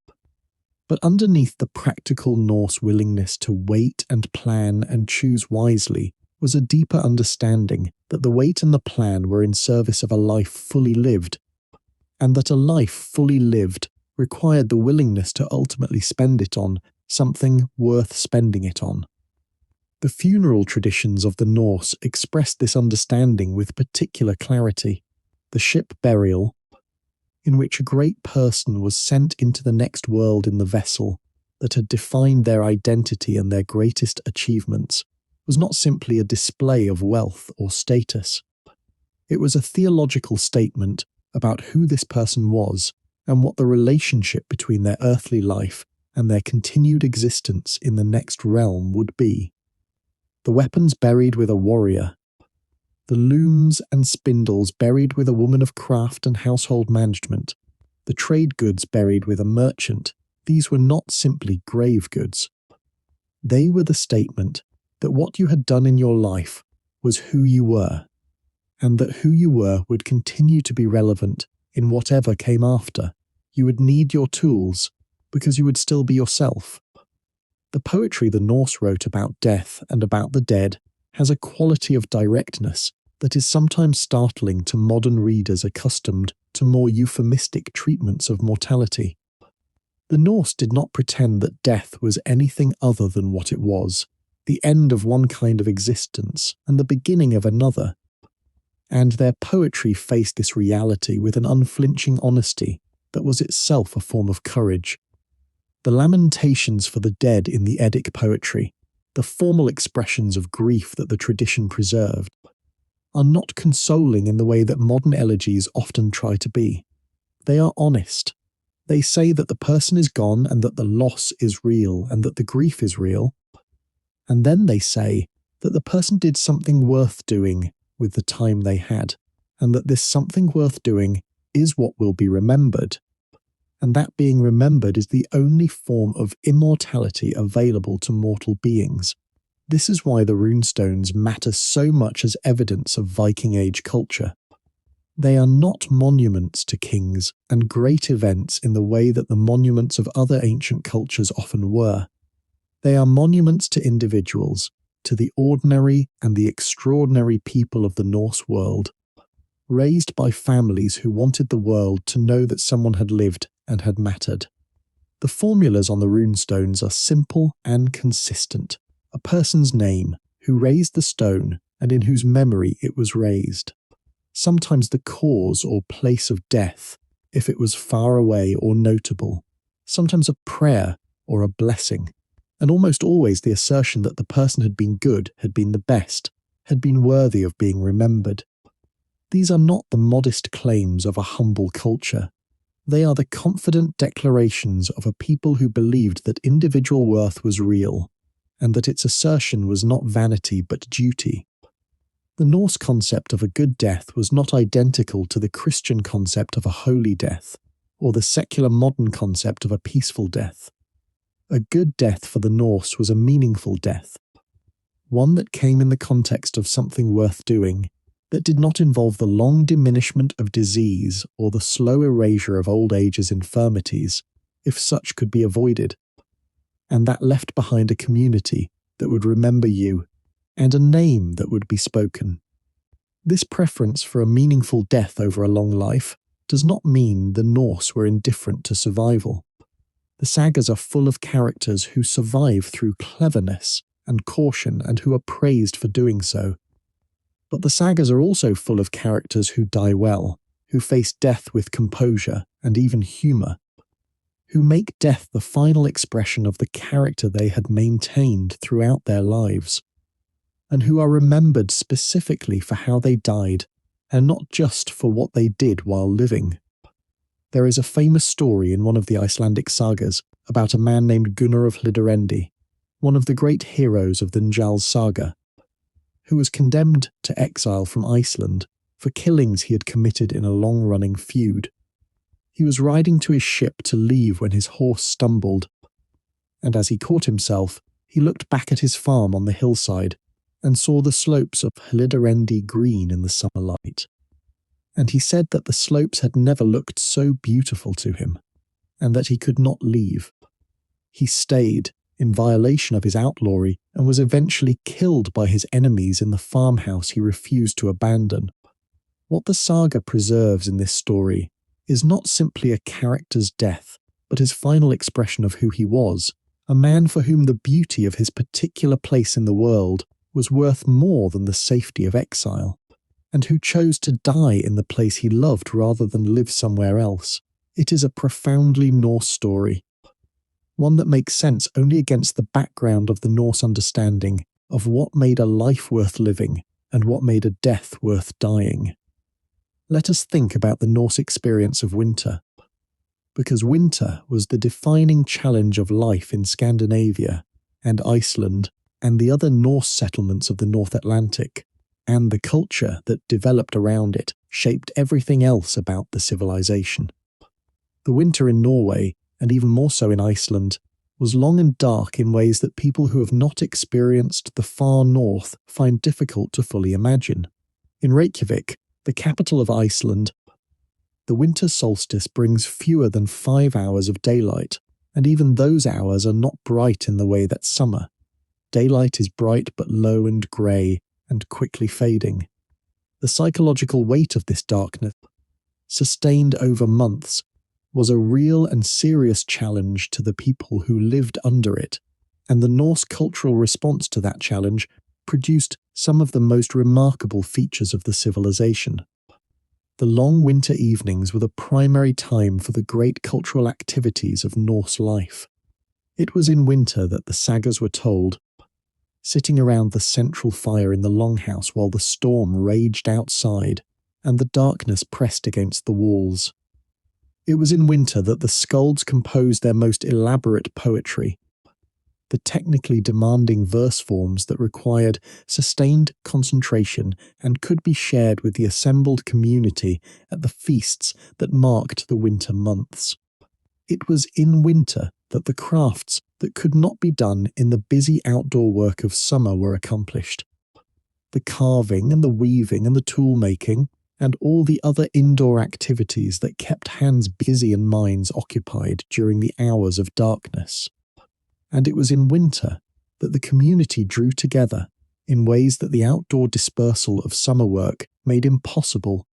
But underneath the practical Norse willingness to wait and plan and choose wisely was a deeper understanding that the wait and the plan were in service of a life fully lived, and that a life fully lived required the willingness to ultimately spend it on something worth spending it on. The funeral traditions of the Norse expressed this understanding with particular clarity. The ship burial, in which a great person was sent into the next world in the vessel that had defined their identity and their greatest achievements, was not simply a display of wealth or status. It was a theological statement about who this person was and what the relationship between their earthly life and their continued existence in the next realm would be. The weapons buried with a warrior, the looms and spindles buried with a woman of craft and household management, the trade goods buried with a merchant, these were not simply grave goods. They were the statement that what you had done in your life was who you were, and that who you were would continue to be relevant in whatever came after. You would need your tools, because you would still be yourself. The poetry the Norse wrote about death and about the dead has a quality of directness that is sometimes startling to modern readers accustomed to more euphemistic treatments of mortality. The Norse did not pretend that death was anything other than what it was, the end of one kind of existence and the beginning of another. And their poetry faced this reality with an unflinching honesty that was itself a form of courage. The lamentations for the dead in the Eddic poetry, the formal expressions of grief that the tradition preserved, are not consoling in the way that modern elegies often try to be. They are honest. They say that the person is gone and that the loss is real and that the grief is real. And then they say that the person did something worth doing with the time they had, and that this something worth doing is what will be remembered. And that being remembered is the only form of immortality available to mortal beings. This is why the runestones matter so much as evidence of Viking Age culture. They are not monuments to kings and great events in the way that the monuments of other ancient cultures often were. They are monuments to individuals, to the ordinary and the extraordinary people of the Norse world, raised by families who wanted the world to know that someone had lived and had mattered. The formulas on the runestones are simple and consistent. A person's name, who raised the stone, and in whose memory it was raised. Sometimes the cause or place of death, if it was far away or notable. Sometimes a prayer or a blessing. And almost always the assertion that the person had been good, had been the best, had been worthy of being remembered. These are not the modest claims of a humble culture. They are the confident declarations of a people who believed that individual worth was real, and that its assertion was not vanity but duty. The Norse concept of a good death was not identical to the Christian concept of a holy death, or the secular modern concept of a peaceful death. A good death for the Norse was a meaningful death, one that came in the context of something worth doing, that did not involve the long diminishment of disease or the slow erasure of old age's infirmities, if such could be avoided, and that left behind a community that would remember you, and a name that would be spoken. This preference for a meaningful death over a long life does not mean the Norse were indifferent to survival. The sagas are full of characters who survive through cleverness and caution and who are praised for doing so. But the sagas are also full of characters who die well, who face death with composure and even humour, who make death the final expression of the character they had maintained throughout their lives, and who are remembered specifically for how they died, and not just for what they did while living. There is a famous story in one of the Icelandic sagas about a man named Gunnar of Hlíðarendi, one of the great heroes of the Njal's saga, who was condemned to exile from Iceland for killings he had committed in a long-running feud. He was riding to his ship to leave when his horse stumbled, and as he caught himself, he looked back at his farm on the hillside and saw the slopes of Hlíðarendi green in the summer light. And he said that the slopes had never looked so beautiful to him, and that he could not leave. He stayed, in violation of his outlawry, and was eventually killed by his enemies in the farmhouse he refused to abandon. What the saga preserves in this story is not simply a character's death, but his final expression of who he was, a man for whom the beauty of his particular place in the world was worth more than the safety of exile, and who chose to die in the place he loved rather than live somewhere else. It is a profoundly Norse story, one that makes sense only against the background of the Norse understanding of what made a life worth living and what made a death worth dying. Let us think about the Norse experience of winter, because winter was the defining challenge of life in Scandinavia and Iceland and the other Norse settlements of the North Atlantic, and the culture that developed around it shaped everything else about the civilization. The winter in Norway, and even more so in Iceland, was long and dark in ways that people who have not experienced the far north find difficult to fully imagine. In Reykjavik, the capital of Iceland, the winter solstice brings fewer than 5 hours of daylight, and even those hours are not bright in the way that summer. Daylight is bright but low and grey and quickly fading. The psychological weight of this darkness, sustained over months, was a real and serious challenge to the people who lived under it, and the Norse cultural response to that challenge produced some of the most remarkable features of the civilization. The long winter evenings were the primary time for the great cultural activities of Norse life. It was in winter that the sagas were told, sitting around the central fire in the longhouse while the storm raged outside and the darkness pressed against the walls. It was in winter that the skalds composed their most elaborate poetry, the technically demanding verse forms that required sustained concentration and could be shared with the assembled community at the feasts that marked the winter months. It was in winter that the crafts that could not be done in the busy outdoor work of summer were accomplished. The carving and the weaving and the tool-making, and all the other indoor activities that kept hands busy and minds occupied during the hours of darkness. And it was in winter that the community drew together in ways that the outdoor dispersal of summer work made impossible,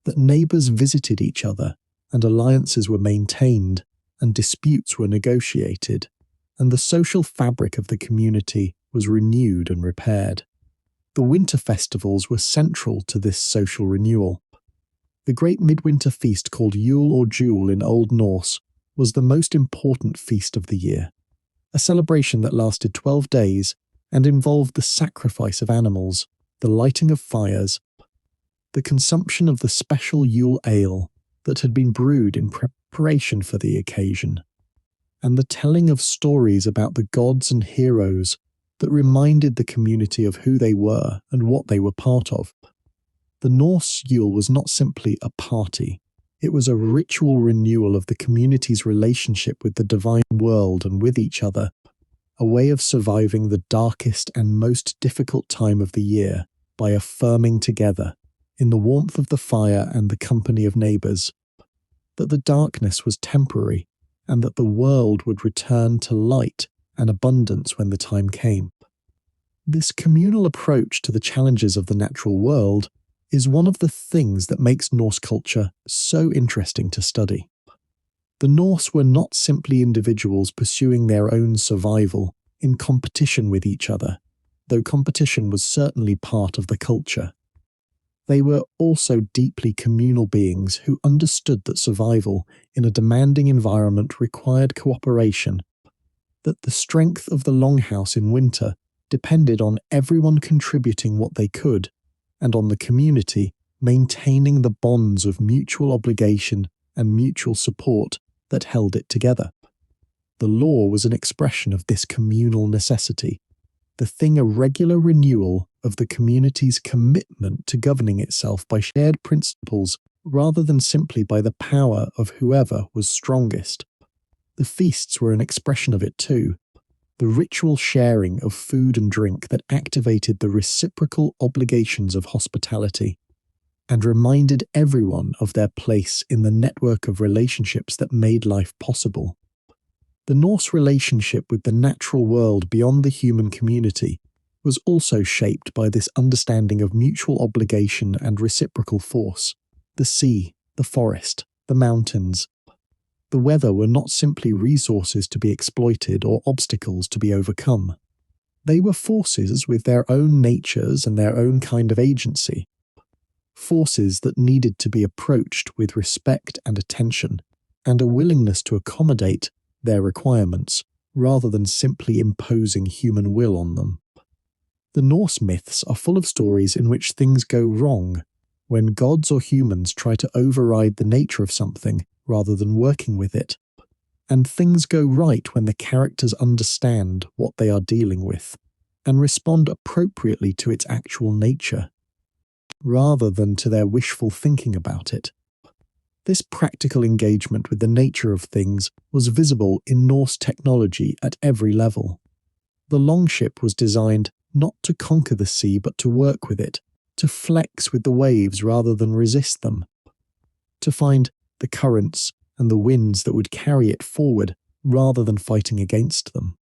that neighbours visited each other, and alliances were maintained, and disputes were negotiated, and the social fabric of the community was renewed and repaired. The winter festivals were central to this social renewal. The great midwinter feast called Yule or Jule in Old Norse was the most important feast of the year, a celebration that lasted 12 days and involved the sacrifice of animals, the lighting of fires, the consumption of the special Yule ale that had been brewed in preparation for the occasion, and the telling of stories about the gods and heroes that reminded the community of who they were and what they were part of. The Norse Yule was not simply a party, it was a ritual renewal of the community's relationship with the divine world and with each other, a way of surviving the darkest and most difficult time of the year by affirming together, in the warmth of the fire and the company of neighbours, that the darkness was temporary and that the world would return to light and abundance when the time came. This communal approach to the challenges of the natural world is one of the things that makes Norse culture so interesting to study. The Norse were not simply individuals pursuing their own survival in competition with each other, though competition was certainly part of the culture. They were also deeply communal beings who understood that survival in a demanding environment required cooperation, that the strength of the longhouse in winter depended on everyone contributing what they could, and on the community maintaining the bonds of mutual obligation and mutual support that held it together. The law was an expression of this communal necessity, the thing a regular renewal of the community's commitment to governing itself by shared principles rather than simply by the power of whoever was strongest. The feasts were an expression of it too, the ritual sharing of food and drink that activated the reciprocal obligations of hospitality and reminded everyone of their place in the network of relationships that made life possible. The Norse relationship with the natural world beyond the human community was also shaped by this understanding of mutual obligation and reciprocal force. The sea, the forest, the mountains, The weather were not simply resources to be exploited or obstacles to be overcome. They were forces with their own natures and their own kind of agency. Forces that needed to be approached with respect and attention, and a willingness to accommodate their requirements, rather than simply imposing human will on them. The Norse myths are full of stories in which things go wrong, when gods or humans try to override the nature of something rather than working with it, and things go right when the characters understand what they are dealing with, and respond appropriately to its actual nature, rather than to their wishful thinking about it. This practical engagement with the nature of things was visible in Norse technology at every level. The longship was designed not to conquer the sea but to work with it, to flex with the waves rather than resist them, to find the currents and the winds that would carry it forward rather than fighting against them.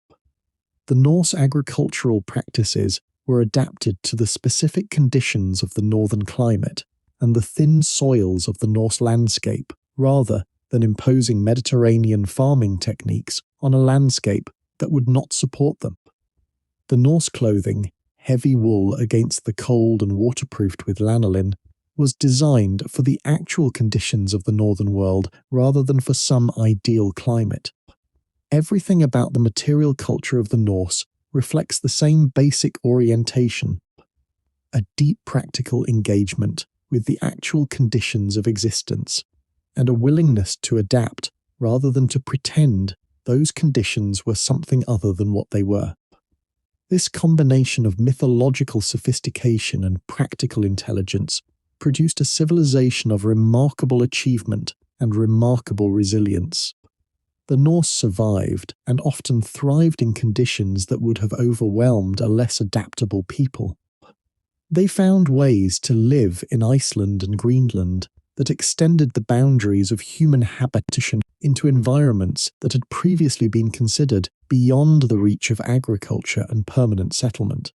The Norse agricultural practices were adapted to the specific conditions of the northern climate and the thin soils of the Norse landscape, rather than imposing Mediterranean farming techniques on a landscape that would not support them. The Norse clothing, heavy wool against the cold and waterproofed with lanolin, was designed for the actual conditions of the northern world rather than for some ideal climate. Everything about the material culture of the Norse reflects the same basic orientation: a deep practical engagement with the actual conditions of existence, and a willingness to adapt rather than to pretend those conditions were something other than what they were. This combination of mythological sophistication and practical intelligence produced a civilization of remarkable achievement and remarkable resilience. The Norse survived and often thrived in conditions that would have overwhelmed a less adaptable people. They found ways to live in Iceland and Greenland that extended the boundaries of human habitation into environments that had previously been considered beyond the reach of agriculture and permanent settlement.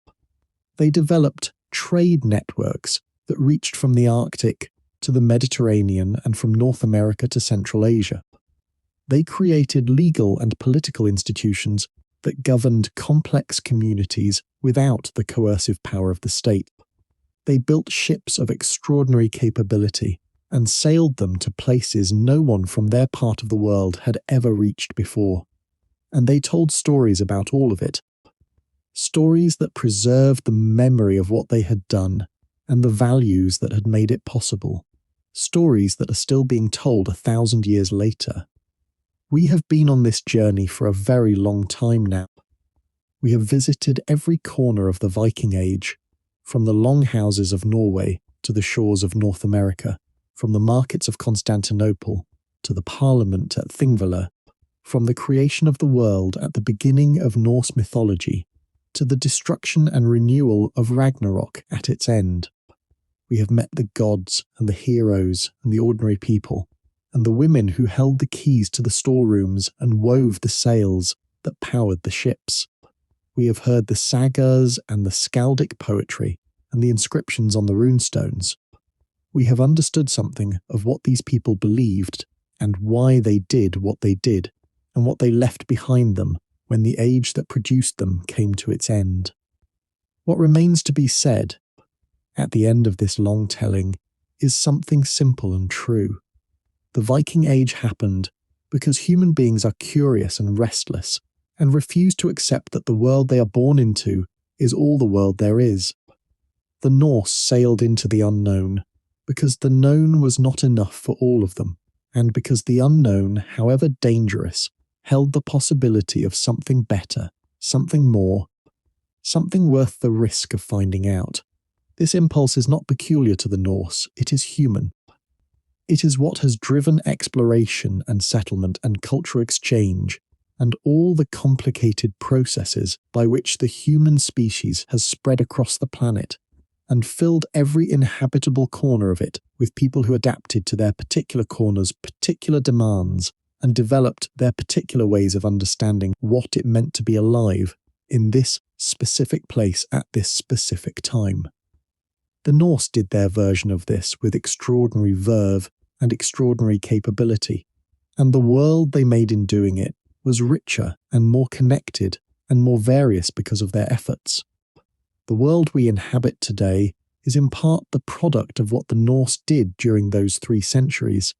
They developed trade networks that reached from the Arctic to the Mediterranean and from North America to Central Asia. They created legal and political institutions that governed complex communities without the coercive power of the state. They built ships of extraordinary capability and sailed them to places no one from their part of the world had ever reached before. And they told stories about all of it. Stories that preserved the memory of what they had done and the values that had made it possible. Stories that are still being told 1,000 years later. We have been on this journey for a very long time now. We have visited every corner of the Viking Age, from the longhouses of Norway to the shores of North America, from the markets of Constantinople to the parliament at Thingvellir, from the creation of the world at the beginning of Norse mythology to the destruction and renewal of Ragnarok at its end. We have met the gods and the heroes and the ordinary people, and the women who held the keys to the storerooms and wove the sails that powered the ships. We have heard the sagas and the skaldic poetry and the inscriptions on the runestones. We have understood something of what these people believed and why they did what they did and what they left behind them when the age that produced them came to its end. What remains to be said, at the end of this long telling, is something simple and true. The Viking Age happened because human beings are curious and restless and refuse to accept that the world they are born into is all the world there is. The Norse sailed into the unknown because the known was not enough for all of them, and because the unknown, however dangerous, held the possibility of something better, something more, something worth the risk of finding out. This impulse is not peculiar to the Norse, it is human. It is what has driven exploration and settlement and cultural exchange, and all the complicated processes by which the human species has spread across the planet, and filled every inhabitable corner of it with people who adapted to their particular corner's particular demands, and developed their particular ways of understanding what it meant to be alive in this specific place at this specific time. The Norse did their version of this with extraordinary verve and extraordinary capability, and the world they made in doing it was richer and more connected and more various because of their efforts. The world we inhabit today is in part the product of what the Norse did during those 3 centuries,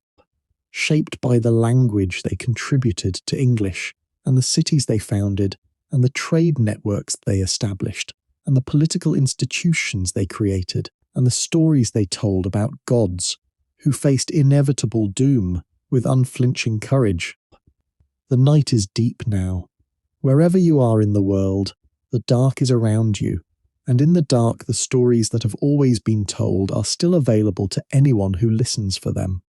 shaped by the language they contributed to English, and the cities they founded, and the trade networks they established, and the political institutions they created, and the stories they told about gods who faced inevitable doom with unflinching courage. The night is deep now. Wherever you are in the world, the dark is around you, and in the dark the stories that have always been told are still available to anyone who listens for them.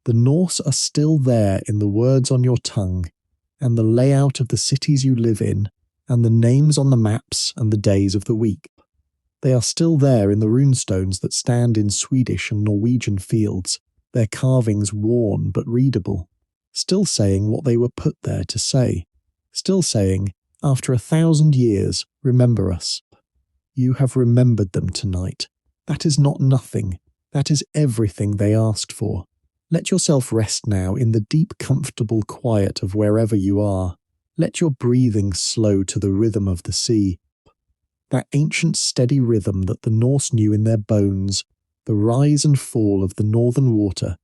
The Norse are still there in the words on your tongue, and the layout of the cities you live in, and the names on the maps and the days of the week. They are still there in the runestones that stand in Swedish and Norwegian fields, their carvings worn but readable, still saying what they were put there to say, still saying, after 1,000 years, remember us. You have remembered them tonight. That is not nothing. That is everything they asked for. Let yourself rest now in the deep, comfortable quiet of wherever you are. Let your breathing slow to the rhythm of the sea. That ancient steady rhythm that the Norse knew in their bones, the rise and fall of the northern water,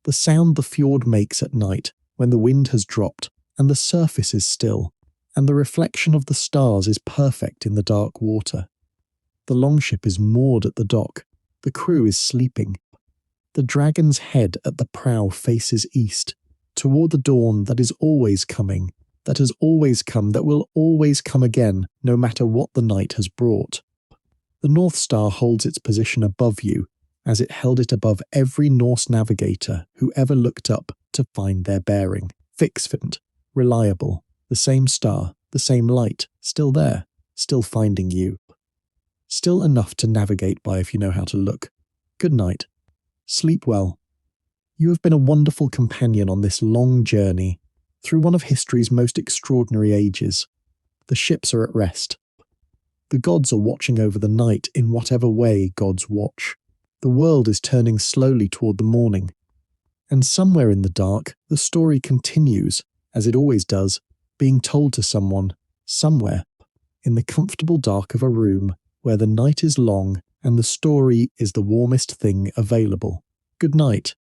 the sound the fjord makes at night when the wind has dropped and the surface is still, and the reflection of the stars is perfect in the dark water. The longship is moored at the dock. The crew is sleeping. The dragon's head at the prow faces east, toward the dawn that is always coming, that has always come, that will always come again, no matter what the night has brought. The North Star holds its position above you, as it held it above every Norse navigator who ever looked up to find their bearing. Fixed, reliable, the same star, the same light, still there, still finding you. Still enough to navigate by if you know how to look. Good night. Sleep well. You have been a wonderful companion on this long journey, through one of history's most extraordinary ages. The ships are at rest. The gods are watching over the night in whatever way gods watch. The world is turning slowly toward the morning. And somewhere in the dark, the story continues, as it always does, being told to someone, somewhere, in the comfortable dark of a room where the night is long and the story is the warmest thing available. Good night.